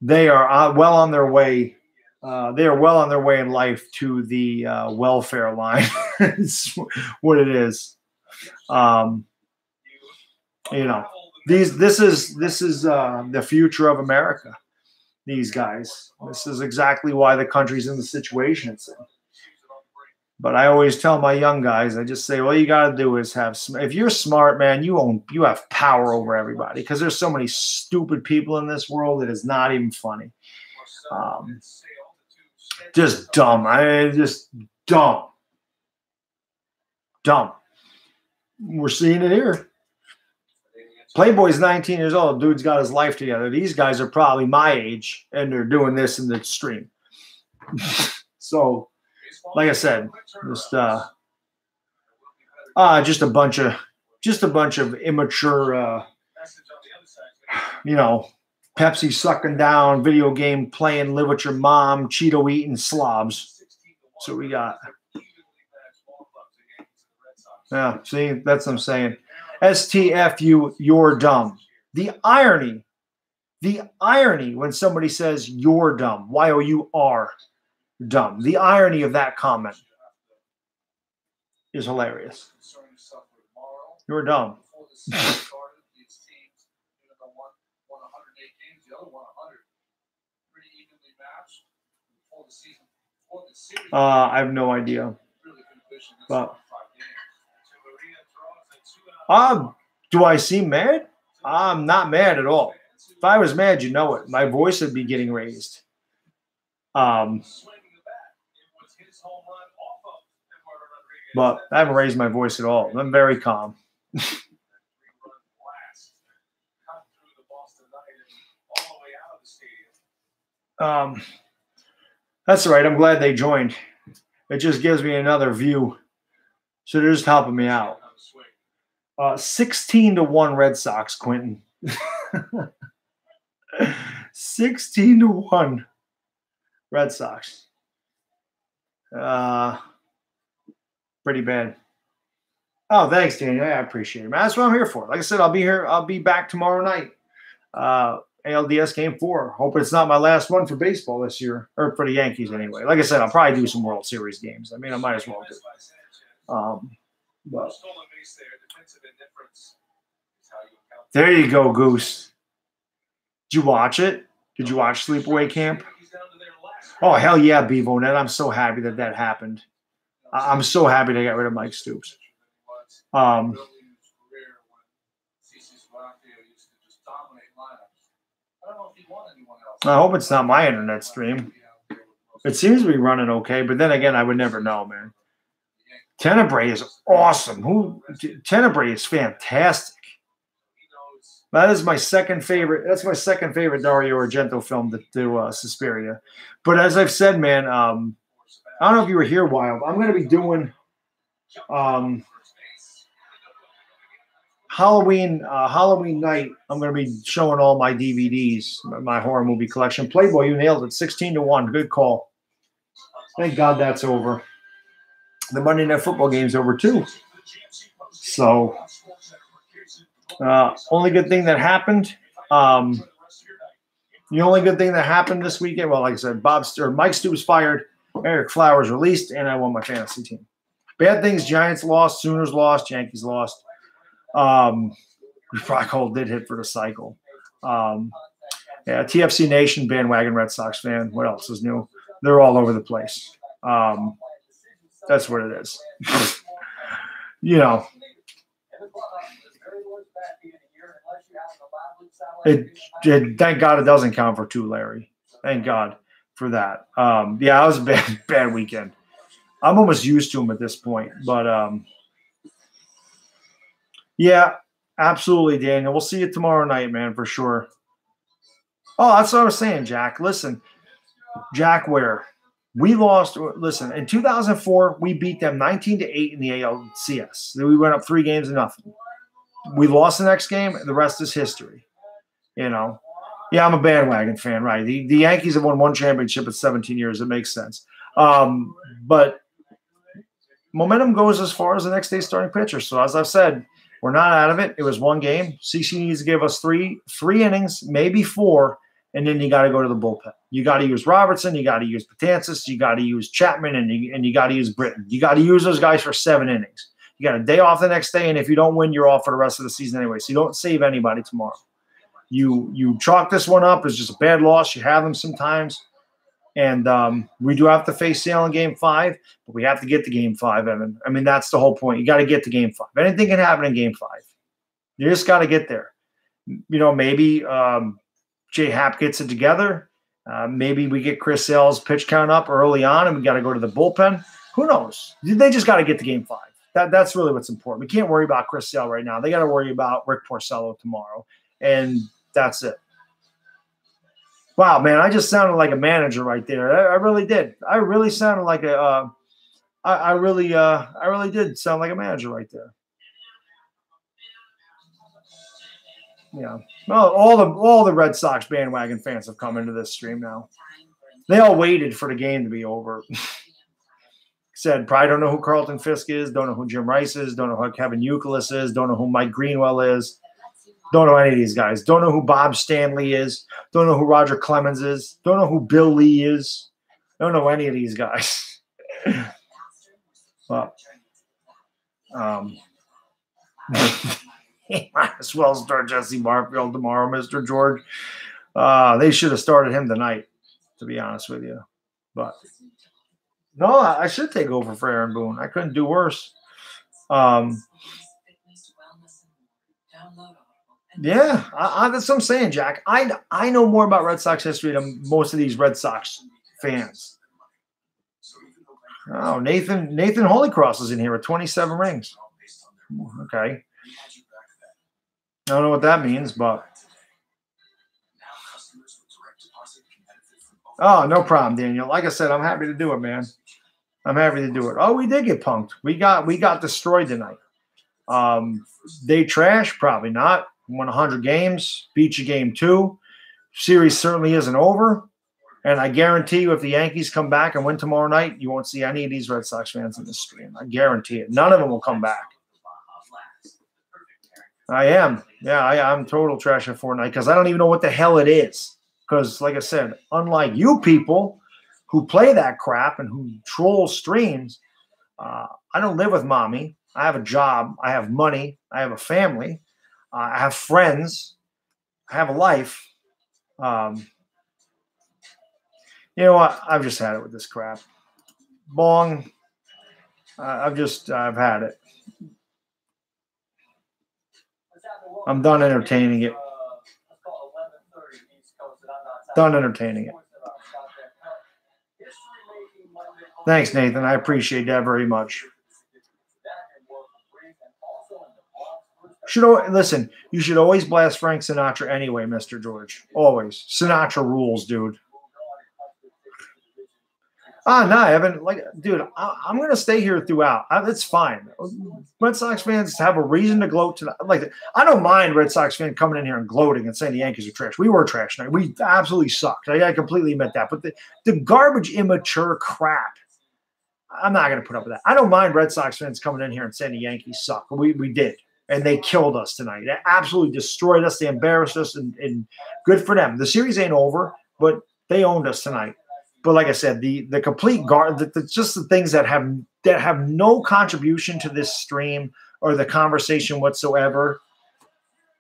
well on their way. They are well on their way in life to the welfare line. It's what it is. This is the future of America. These guys. This is exactly why the country's in the situation it's in. But I always tell my young guys, I just say, all you got to do is if you're smart, man, you have power over everybody, because there's so many stupid people in this world that is not even funny. Just dumb. Just dumb. Dumb. We're seeing it here. Playboy's 19 years old. Dude's got his life together. These guys are probably my age, and they're doing this in the stream. So, like I said, just a bunch of immature, Pepsi sucking down, video game playing, live with your mom, Cheeto eating slobs. That's what we got. Yeah, see, that's what I'm saying. STFU, you're dumb. The irony when somebody says you're dumb, YOUR dumb. The irony of that comment is hilarious. You're dumb. I have no idea. But do I seem mad? I'm not mad at all. If I was mad, you know it. My voice would be getting raised. But I haven't raised my voice at all. I'm very calm. That's all right. I'm glad they joined. It just gives me another view. So they're just helping me out. 16-1 Red Sox, Quentin. 16-1 Red Sox. Pretty bad. Oh, thanks, Daniel. I appreciate it, man. That's what I'm here for. Like I said, I'll be here. I'll be back tomorrow night. ALDS Game 4. Hope it's not my last one for baseball this year, or for the Yankees anyway. Like I said, I'll probably do some World Series games. I mean, I might as well do. But There you go, Goose. Did you watch it? Did you watch Sleepaway Camp? Oh, hell yeah, Bevo Net. I'm so happy that that happened. I'm so happy they got rid of Mike Stoops. I hope it's not my internet stream. It seems to be running okay, but then again, I would never know, man. Tenebrae is awesome. Tenebrae is fantastic. That is my second favorite. That's my second favorite Dario Argento film to do Suspiria. But as I've said, man, I don't know if you were here, Wild. I'm going to be doing Halloween night. I'm going to be showing all my DVDs, my horror movie collection. Playboy, you nailed it. 16-1. Good call. Thank God that's over. The Monday Night Football game's over too. So, only good thing that happened. The only good thing that happened this weekend, well, like I said, Mike Stoops fired, Eric Flowers released, and I won my fantasy team. Bad things: Giants lost, Sooners lost, Yankees lost. Rock Hole did hit for the cycle. Yeah, TFC Nation, bandwagon Red Sox fan. What else is new? They're all over the place. That's what it is. You know, thank God it doesn't count for two, Larry. Thank God for that. Yeah, it was a bad weekend. I'm almost used to them at this point, but yeah, absolutely, Daniel. We'll see you tomorrow night, man, for sure. Oh, that's what I was saying, Jack. Listen, Jack Ware. We lost. Listen, in 2004, we beat them 19-8 in the ALCS. We went up 3-0. We lost the next game. The rest is history. You know, yeah, I'm a bandwagon fan, right? The Yankees have won one championship in 17 years. It makes sense. But momentum goes as far as the next day's starting pitcher. So as I've said, we're not out of it. It was one game. CC needs to give us three innings, maybe 4. And then you got to go to the bullpen. You got to use Robertson. You got to use Betances. You got to use Chapman, and you got to use Britton. You got to use those guys for 7 innings. You got a day off the next day, and if you don't win, you're off for the rest of the season anyway. So you don't save anybody tomorrow. You chalk this one up as just a bad loss. You have them sometimes, and we do have to face Sale in Game 5, but we have to get to Game 5, Evan. I mean, that's the whole point. You got to get to Game 5. Anything can happen in Game 5. You just got to get there. You know, maybe J Happ gets it together. Maybe we get Chris Sale's pitch count up early on, and we got to go to the bullpen. Who knows? They just got to get to Game 5. That's really what's important. We can't worry about Chris Sale right now. They got to worry about Rick Porcello tomorrow, and that's it. Wow, man, I just sounded like a manager right there. I really did. I really sounded like a. I really did sound like a manager right there. Yeah. Well, all the Red Sox bandwagon fans have come into this stream now. They all waited for the game to be over. Said, probably don't know who Carlton Fisk is, don't know who Jim Rice is, don't know who Kevin Youkilis is, don't know who Mike Greenwell is, don't know any of these guys, don't know who Bob Stanley is, don't know who Roger Clemens is, don't know who Bill Lee is, don't know any of these guys. Well, he might as well start Jesse Barfield tomorrow, Mr. George. They should have started him tonight, to be honest with you. But no, I should take over for Aaron Boone. I couldn't do worse. Yeah, that's what I'm saying, Jack. I know more about Red Sox history than most of these Red Sox fans. Oh, Nathan Holycross is in here with 27 rings. Okay. I don't know what that means, but oh, no problem, Daniel. Like I said, I'm happy to do it, man. I'm happy to do it. Oh, we did get punked. We got destroyed tonight. They trash, probably not. Won 100 games, beat you game 2. Series certainly isn't over. And I guarantee you, if the Yankees come back and win tomorrow night, you won't see any of these Red Sox fans in the stream. I guarantee it. None of them will come back. I am. Yeah, I'm total trash at Fortnite because I don't even know what the hell it is. Because, like I said, unlike you people who play that crap and who troll streams, I don't live with mommy. I have a job. I have money. I have a family. I have friends. I have a life. You know what? I've just had it with this crap. Bong. I've had it. I'm done entertaining it. Done entertaining it. Thanks, Nathan. I appreciate that very much. Listen, you should always blast Frank Sinatra anyway, Mr. George. Always. Sinatra rules, dude. No, I haven't. Dude, I'm going to stay here throughout. It's fine. Red Sox fans have a reason to gloat tonight. I don't mind Red Sox fans coming in here and gloating and saying the Yankees are trash. We were trash tonight. We absolutely sucked. I completely admit that. But the garbage, immature crap, I'm not going to put up with that. I don't mind Red Sox fans coming in here and saying the Yankees suck. We did. And they killed us tonight. They absolutely destroyed us. They embarrassed us. And good for them. The series ain't over, but they owned us tonight. But like I said, the complete just the things that have no contribution to this stream or the conversation whatsoever,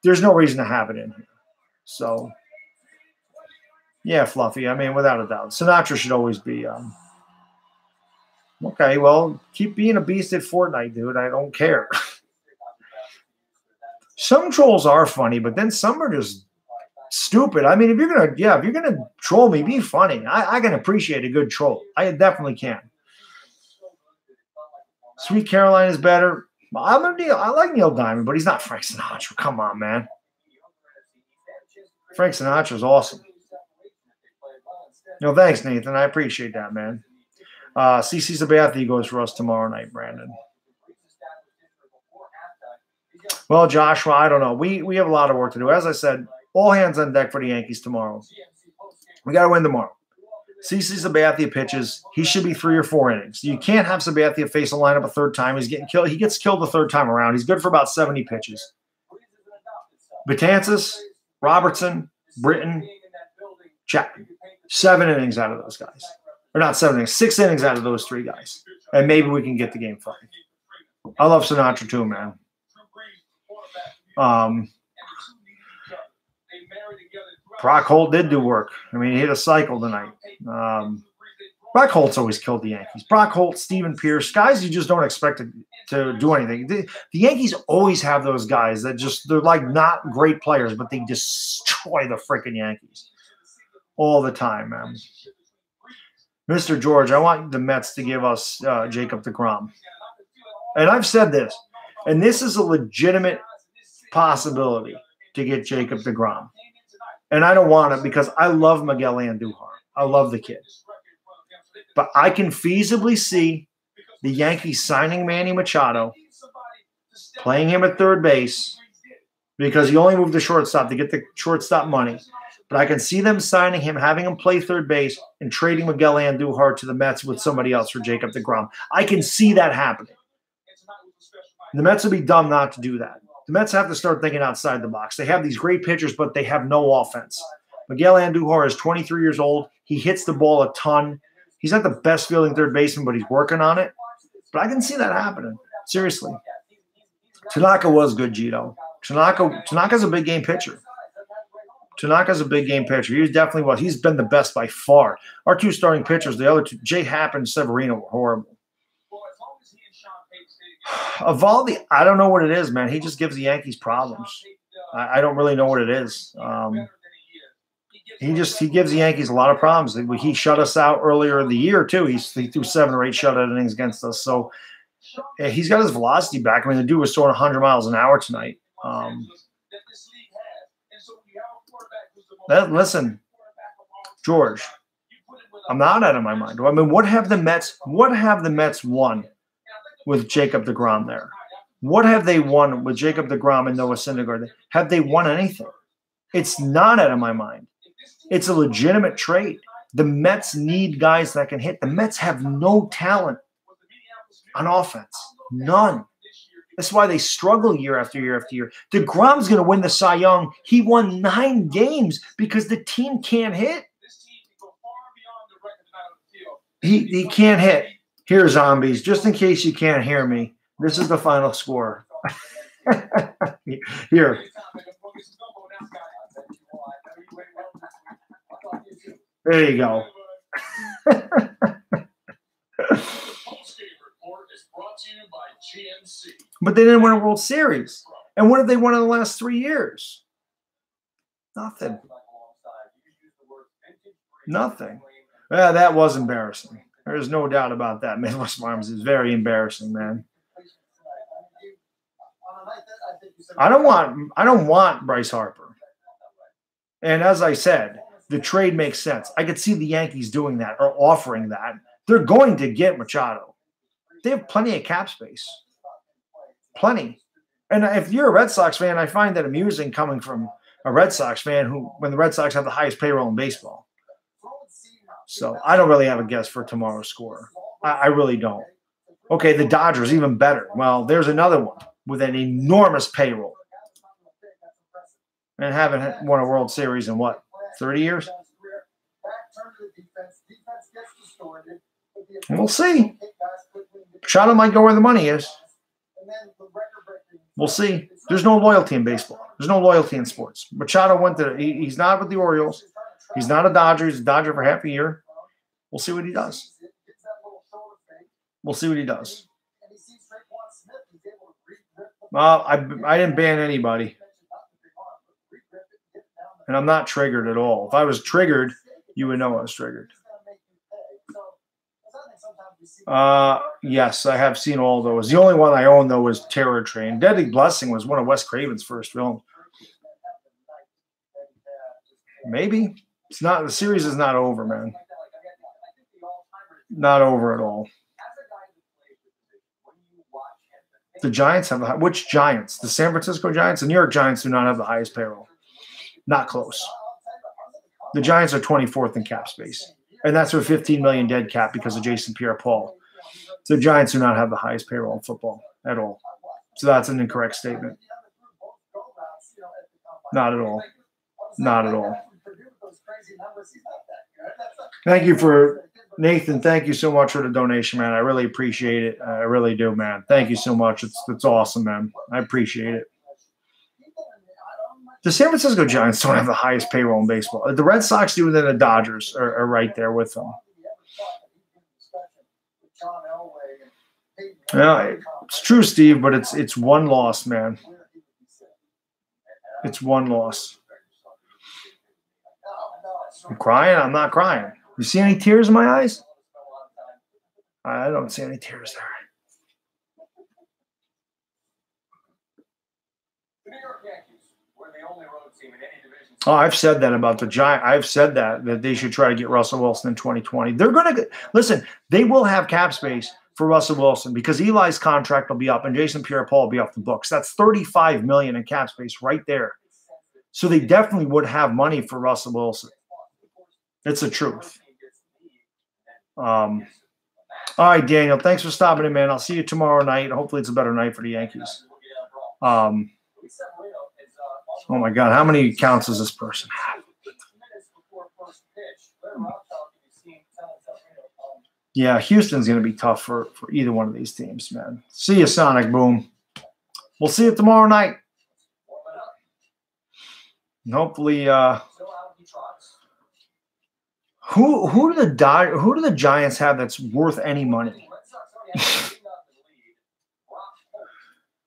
there's no reason to have it in here. So, yeah, Fluffy. I mean, without a doubt, Sinatra should always be. Okay, well, keep being a beast at Fortnite, dude. I don't care. Some trolls are funny, but then some are just stupid. I mean, if you're gonna troll me, be funny. I can appreciate a good troll. I definitely can. Sweet Caroline is better. I like Neil Diamond, but he's not Frank Sinatra. Come on, man. Frank Sinatra is awesome. No, thanks, Nathan. I appreciate that, man. CC Sabathia goes for us tomorrow night, Brandon. Well, Joshua, I don't know. We have a lot of work to do. As I said, all hands on deck for the Yankees tomorrow. We got to win tomorrow. CC Sabathia pitches. He should be 3 or 4 innings. You can't have Sabathia face a lineup a third time. He's getting killed. He gets killed the third time around. He's good for about 70 pitches. Betances, Robertson, Britton, Chapman. 7 innings out of those guys. Or not 7 innings, 6 innings out of those 3 guys. And maybe we can get the game 5. I love Sinatra too, man. Brock Holt did do work. I mean, he hit a cycle tonight. Brock Holt's always killed the Yankees. Brock Holt, Steven Pierce, guys you just don't expect to do anything. The Yankees always have those guys that they're like not great players, but they destroy the freaking Yankees all the time, man. Mr. George, I want the Mets to give us Jacob deGrom. And I've said this, and this is a legitimate possibility to get Jacob deGrom. And I don't want it because I love Miguel Andujar. I love the kid. But I can feasibly see the Yankees signing Manny Machado, playing him at third base because he only moved to shortstop to get the shortstop money. But I can see them signing him, having him play third base, and trading Miguel Andujar to the Mets with somebody else for Jacob deGrom. I can see that happening. The Mets would be dumb not to do that. The Mets have to start thinking outside the box. They have these great pitchers, but they have no offense. Miguel Andujar is 23 years old. He hits the ball a ton. He's not the best fielding third baseman, but he's working on it. But I can see that happening. Seriously. Tanaka was good, Gito. Tanaka's a big game pitcher. Tanaka's a big game pitcher. He definitely was. He's been the best by far. Our 2 starting pitchers, the other 2, Jay Happ and Severino, were horrible. Evaldi, I don't know what it is, man. He just gives the Yankees problems. I don't really know what it is. He gives the Yankees a lot of problems. He shut us out earlier in the year too. He threw 7 or 8 shutout innings against us. So he's got his velocity back. I mean, the dude was throwing 100 miles an hour tonight. Listen, George, I'm not out of my mind. I mean, what have the Mets won with Jacob deGrom there? What have they won with Jacob deGrom and Noah Syndergaard? Have they won anything? It's not out of my mind. It's a legitimate trade. The Mets need guys that can hit. The Mets have no talent on offense. None. That's why they struggle year after year after year. DeGrom's going to win the Cy Young. He won 9 games because the team can't hit. He can't hit. Here, zombies, just in case you can't hear me, this is the final score. Here. There you go. But they didn't win a World Series. And what have they won in the last 3 years? Nothing. Nothing. Yeah, that was embarrassing. There's no doubt about that. Midwest Farms is very embarrassing, man. I don't want Bryce Harper. And as I said, the trade makes sense. I could see the Yankees doing that or offering that. They're going to get Machado. They have plenty of cap space. Plenty. And if you're a Red Sox fan, I find that amusing coming from a Red Sox fan when the Red Sox have the highest payroll in baseball. So I don't really have a guess for tomorrow's score. I really don't. Okay, the Dodgers, even better. Well, there's another one with an enormous payroll. And haven't won a World Series in what, 30 years? We'll see. Machado might go where the money is. We'll see. There's no loyalty in baseball. There's no loyalty in sports. Machado went to, he's not with the Orioles. He's not a Dodger. He's a Dodger for half a year. We'll see what he does. We'll see what he does. Well, I didn't ban anybody. And I'm not triggered at all. If I was triggered, you would know I was triggered. Yes, I have seen all those. The only one I own, though, was Terror Train. Deadly Blessing was one of Wes Craven's first films. Maybe. It's not. The series is not over, man. Not over at all. The Giants have the which Giants? The San Francisco Giants? The New York Giants do not have the highest payroll. Not close. The Giants are 24th in cap space. And that's with $15 million dead cap because of Jason Pierre-Paul. So the Giants do not have the highest payroll in football at all. So that's an incorrect statement. Not at all. Not at all. Thank you for Nathan. Thank you so much for the donation, man. I really appreciate it. I really do, man. Thank you so much. It's awesome, man. I appreciate it. The San Francisco Giants don't have the highest payroll in baseball. The Red Sox do, then the Dodgers are right there with them. Yeah, it's true, Steve, but it's one loss, man. It's one loss. I'm crying. I'm not crying. You see any tears in my eyes? I don't see any tears there. The New York Yankees were the only road team in any division. Oh, I've said that about the Giants. I've said that they should try to get Russell Wilson in 2020. They're going to listen. They will have cap space for Russell Wilson because Eli's contract will be up and Jason Pierre-Paul will be off the books. That's $35 million in cap space right there. So they definitely would have money for Russell Wilson. It's the truth. All right, Daniel. Thanks for stopping in, man. I'll see you tomorrow night. Hopefully, it's a better night for the Yankees. Oh my God, how many accounts does this person have? Yeah, Houston's going to be tough for either one of these teams, man. See you, Sonic Boom. We'll see you tomorrow night. And hopefully, who do the Giants have that's worth any money?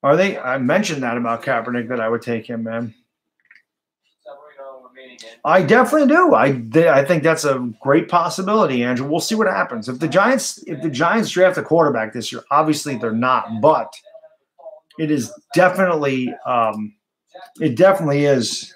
Are they? I mentioned that about Kaepernick that I would take him, man. I definitely do. I think that's a great possibility, Andrew. We'll see what happens. If the Giants draft a quarterback this year, obviously they're not, but it is definitely it definitely is.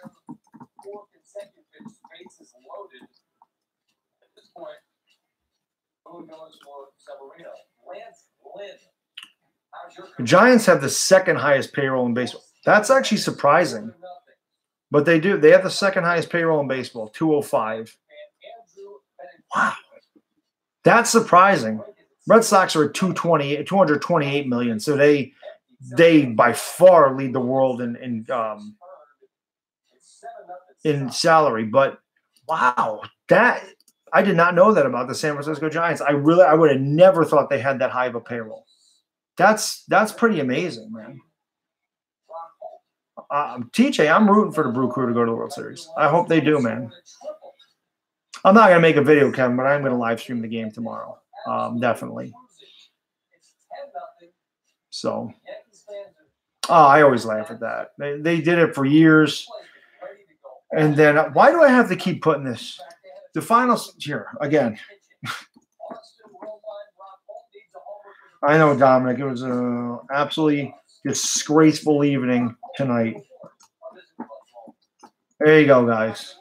The Giants have the second highest payroll in baseball. That's actually surprising. But they do. They have the second highest payroll in baseball, 205. Wow. That's surprising. Red Sox are at 228 million. So they by far lead the world in salary. But wow, that I did not know that about the San Francisco Giants. I would have never thought they had that high of a payroll. That's pretty amazing, man. TJ, I'm rooting for the Brew Crew to go to the World Series. I hope they do, man. I'm not going to make a video, Kevin, but I'm going to live stream the game tomorrow. Definitely. So, I always laugh at that. They did it for years. And then why do I have to keep putting this? The finals here again. I know, Dominic. It was an absolutely disgraceful evening tonight. There you go, guys.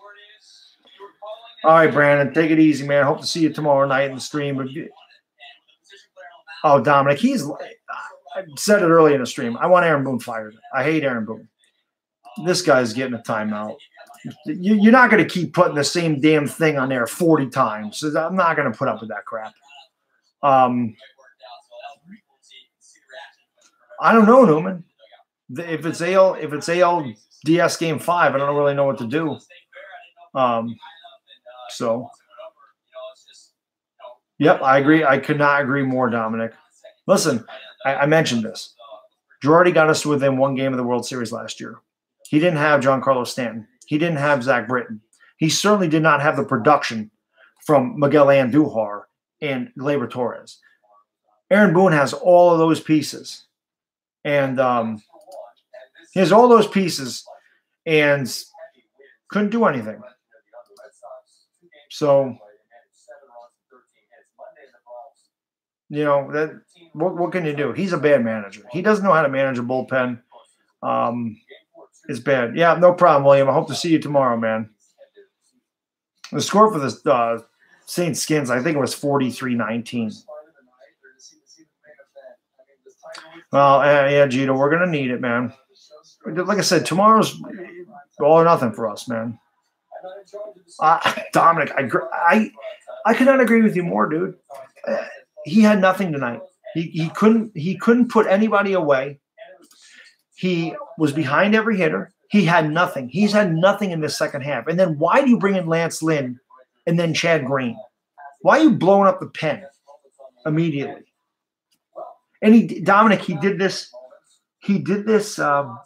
All right, Brandon, take it easy, man. Hope to see you tomorrow night in the stream. Oh, Dominic, I said it early in the stream. I want Aaron Boone fired. I hate Aaron Boone. This guy's getting a timeout. You're not going to keep putting the same damn thing on there 40 times. I'm not going to put up with that crap. I don't know, Newman. If it's ALDS game 5, I don't really know what to do. So, yep, I agree. I could not agree more, Dominic. Listen, I mentioned this. Girardi got us to within 1 game of the World Series last year. He didn't have Giancarlo Stanton. He didn't have Zach Britton. He certainly did not have the production from Miguel Andujar and Gleyber Torres. Aaron Boone has all of those pieces. And he has all those pieces and couldn't do anything. So, you know, that what can you do? He's a bad manager. He doesn't know how to manage a bullpen. It's bad. Yeah, no problem, William. I hope to see you tomorrow, man. The score for the Saint Skins, I think it was 43-19. Well, yeah, Gito, we're going to need it, man. Like I said, tomorrow's all or nothing for us, man. Dominic, I could not agree with you more, dude. He had nothing tonight. He couldn't put anybody away. He was behind every hitter. He had nothing. He's had nothing in the second half. And then why do you bring in Lance Lynn and then Chad Green? Why are you blowing up the pen immediately? And Dominic, he did this in the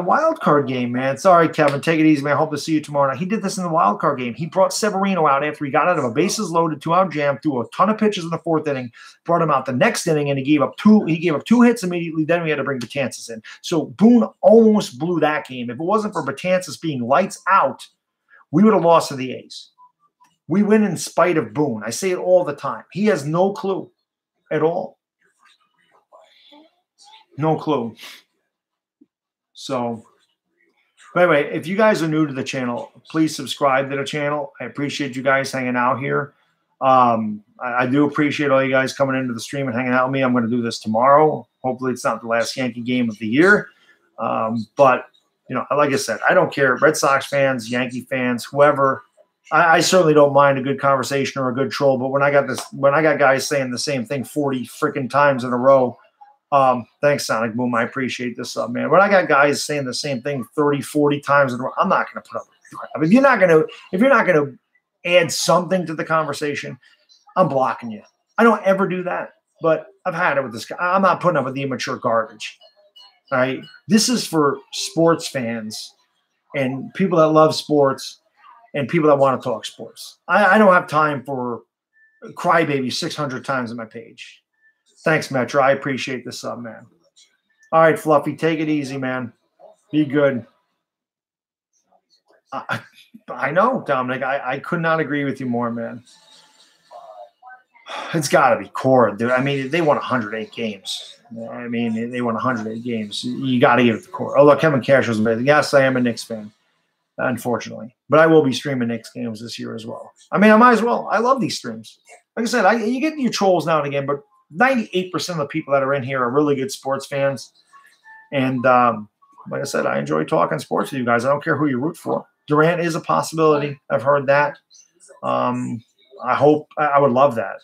wild card game, man. Sorry, Kevin. Take it easy, man. I hope to see you tomorrow night. He did this in the wild card game. He brought Severino out after he got out of a bases loaded 2-out jam, threw a ton of pitches in the 4th inning, brought him out the next inning, and he gave up two hits immediately. Then we had to bring Betances in. So Boone almost blew that game. If it wasn't for Betances being lights out, we would have lost to the A's. We win in spite of Boone. I say it all the time. He has no clue at all. No clue. So, anyway, if you guys are new to the channel, please subscribe to the channel. I appreciate you guys hanging out here. I do appreciate all you guys coming into the stream and hanging out with me. I'm going to do this tomorrow. Hopefully it's not the last Yankee game of the year. But, you know, like I said, I don't care. Red Sox fans, Yankee fans, whoever. I certainly don't mind a good conversation or a good troll. But when I got guys saying the same thing 40 freaking times in a row, thanks, Sonic Boom. I appreciate this, man. When I got guys saying the same thing 30, 40 times in a row, I'm not going to put up with it. If you're not going to add something to the conversation, I'm blocking you. I don't ever do that, but I've had it with this guy. I'm not putting up with the immature garbage. All right. This is for sports fans and people that love sports and people that want to talk sports. I don't have time for crybaby 600 times on my page. Thanks, Metro. I appreciate the sub, man. All right, Fluffy, take it easy, man. Be good. I know, Dominic. I could not agree with you more, man. It's got to be Cora, dude. I mean, they won 108 games. I mean, they won 108 games. You got to give it to Cora. Oh, look, Kevin Cash was amazing. Yes, I am a Knicks fan, unfortunately. But I will be streaming Knicks games this year as well. I mean, I might as well. I love these streams. Like I said, you get your trolls now and again, but 98% of the people that are in here are really good sports fans. And like I said, I enjoy talking sports with you guys. I don't care who you root for. Durant is a possibility. I've heard that. I would love that.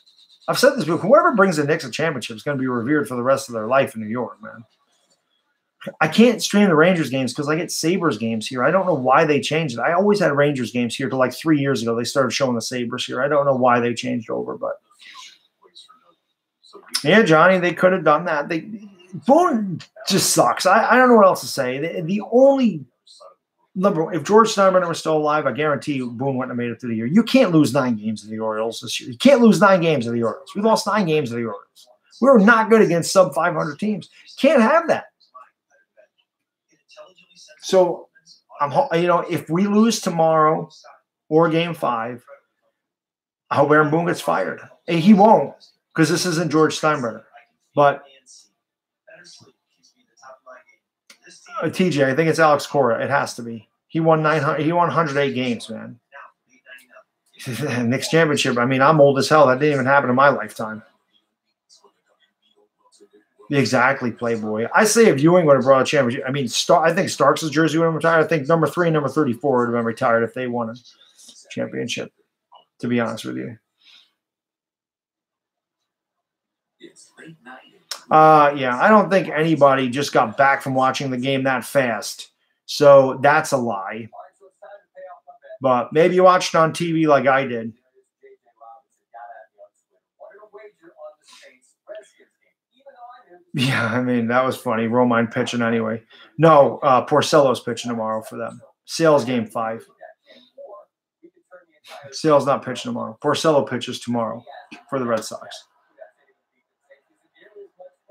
I've said this before. Whoever brings the Knicks a championship is going to be revered for the rest of their life in New York, man. I can't stream the Rangers games because I get Sabres games here. I don't know why they changed it. I always had Rangers games here till like 3 years ago. They started showing the Sabres here. I don't know why they changed over, but yeah, Johnny, they could have done that. Boone just sucks. I don't know what else to say. The only number, if George Steinbrenner was still alive, I guarantee you Boone wouldn't have made it through the year. You can't lose 9 games to the Orioles this year. You can't lose 9 games to the Orioles. We lost 9 games to the Orioles. We were not good against sub 500 teams. Can't have that. So if we lose tomorrow or Game 5, I hope Aaron Boone gets fired. And he won't, because this isn't George Steinbrenner. But TJ, I think it's Alex Cora. It has to be. He won 900. He won 108 games, man. Knicks championship. I mean, I'm old as hell. That didn't even happen in my lifetime. Exactly, Playboy. I say if Ewing would have brought a championship, I mean, I think Starks' jersey would have retired. I think number 3 and number 34 would have been retired if they won a championship, to be honest with you. Yeah, I don't think anybody just got back from watching the game that fast. So that's a lie. But maybe you watched it on TV like I did. Yeah, I mean, that was funny. Romine pitching anyway. No, Porcello's pitching tomorrow for them. Sale's Game 5. Sale's not pitching tomorrow. Porcello pitches tomorrow for the Red Sox.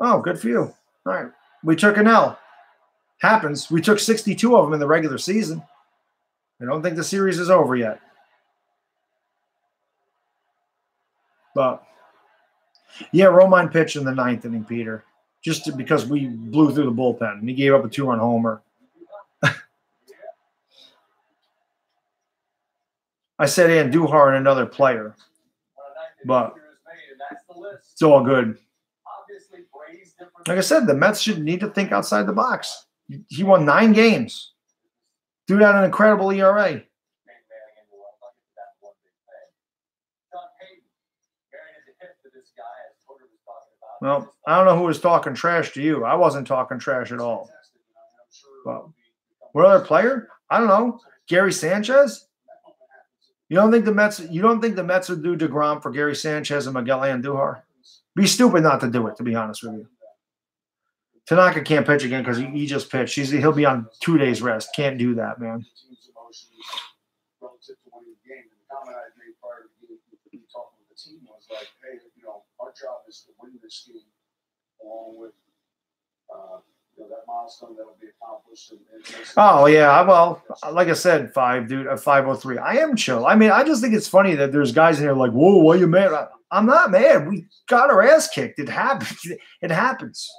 Oh, good for you. All right. We took an L. Happens. We took 62 of them in the regular season. I don't think the series is over yet. But, yeah, Romine pitched in the 9th inning, Peter, just because we blew through the bullpen. And he gave up a 2-run homer. I said Andujar and another player. But it's all good. Like I said, the Mets should need to think outside the box. He won 9 games. Dude had an incredible ERA. Well, I don't know who was talking trash to you. I wasn't talking trash at all. But what other player? I don't know. Gary Sanchez? You don't think the Mets would do DeGrom for Gary Sanchez and Miguel Andujar? Be stupid not to do it, to be honest with you. Tanaka can't pitch again because he just pitched. He'll be on 2 days rest. Can't do that, man. Our job is to win this game along with that milestone that will be accomplished. Oh, yeah. Well, like I said, 503. I am chill. I mean, I just think it's funny that there's guys in here like, whoa, why are you mad? I'm not mad. We got our ass kicked. It happens. It happens.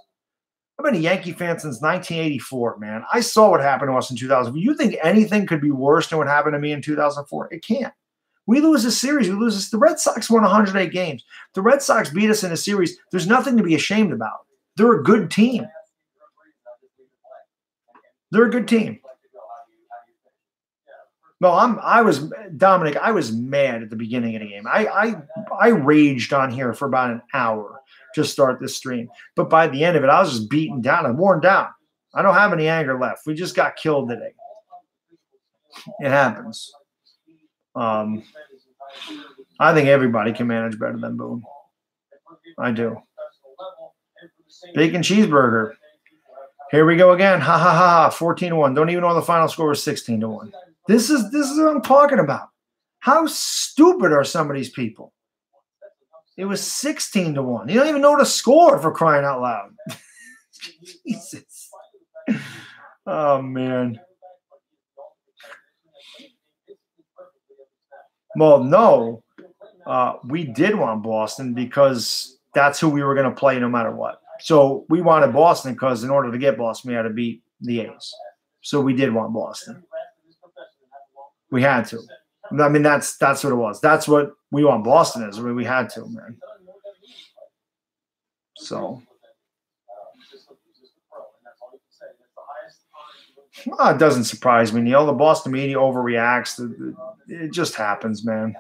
I've been a Yankee fan since 1984, man. I saw what happened to us in 2000. You think anything could be worse than what happened to me in 2004? It can't. We lose a series. We lose this. The Red Sox won 108 games. The Red Sox beat us in a series. There's nothing to be ashamed about. They're a good team. They're a good team. No, I was Dominic. I was mad at the beginning of the game. I raged on here for about an hour to start this stream. But by the end of it, I was just beaten down and worn down. I don't have any anger left. We just got killed today. It happens. I think everybody can manage better than Boone. I do. Bacon cheeseburger. Here we go again. Ha ha ha. 14-1. Don't even know the final score was 16-1. This is what I'm talking about. How stupid are some of these people? It was 16-1. You don't even know the score, for crying out loud. Jesus. Oh man. Well, no, we did want Boston because that's who we were going to play no matter what. So we wanted Boston because in order to get Boston, we had to beat the A's. So we did want Boston. We had to. I mean, that's what it was. That's what we want Boston is. I mean, we had to, man. So. Well, it doesn't surprise me, Neil. The Boston media overreacts. It just happens, man.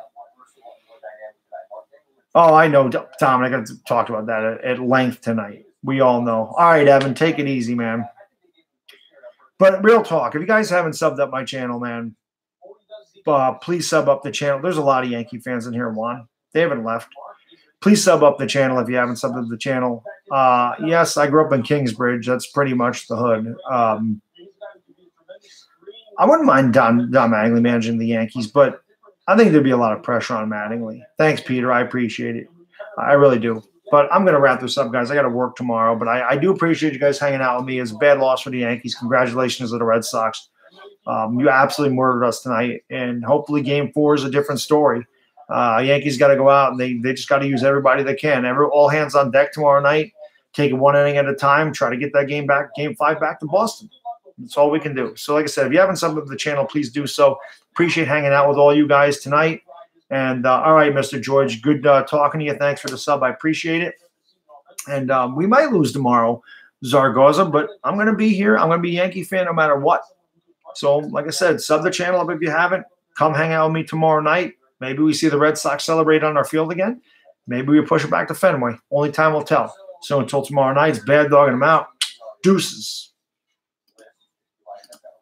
Oh, I know, Dominic. I talked about that at length tonight. We all know. All right, Evan, take it easy, man. But real talk, if you guys haven't subbed up my channel, man, please sub up the channel. There's a lot of Yankee fans in here. They haven't left. Please sub up the channel if you haven't subbed up the channel. Yes, I grew up in Kingsbridge. That's pretty much the hood. I wouldn't mind Don Mattingly managing the Yankees, but I think there'd be a lot of pressure on Mattingly. Thanks, Peter. I appreciate it. I really do. But I'm going to wrap this up, guys. I got to work tomorrow. But I do appreciate you guys hanging out with me. It's a bad loss for the Yankees. Congratulations to the Red Sox. You absolutely murdered us tonight. And hopefully game 4 is a different story. Yankees got to go out, and they just got to use everybody they can. All hands on deck tomorrow night. Take it one inning at a time. Try to get that game 5 back to Boston. That's all we can do. So like I said, if you haven't subbed to the channel, please do so. Appreciate hanging out with all you guys tonight. And all right, Mr. George, good talking to you. Thanks for the sub. I appreciate it. And we might lose tomorrow, Zaragoza, but I'm going to be here. I'm going to be a Yankee fan no matter what. So like I said, sub the channel up if you haven't. Come hang out with me tomorrow night. Maybe we see the Red Sox celebrate on our field again. Maybe we push it back to Fenway. Only time will tell. So until tomorrow night, it's Bad Dog and I'm out. Deuces.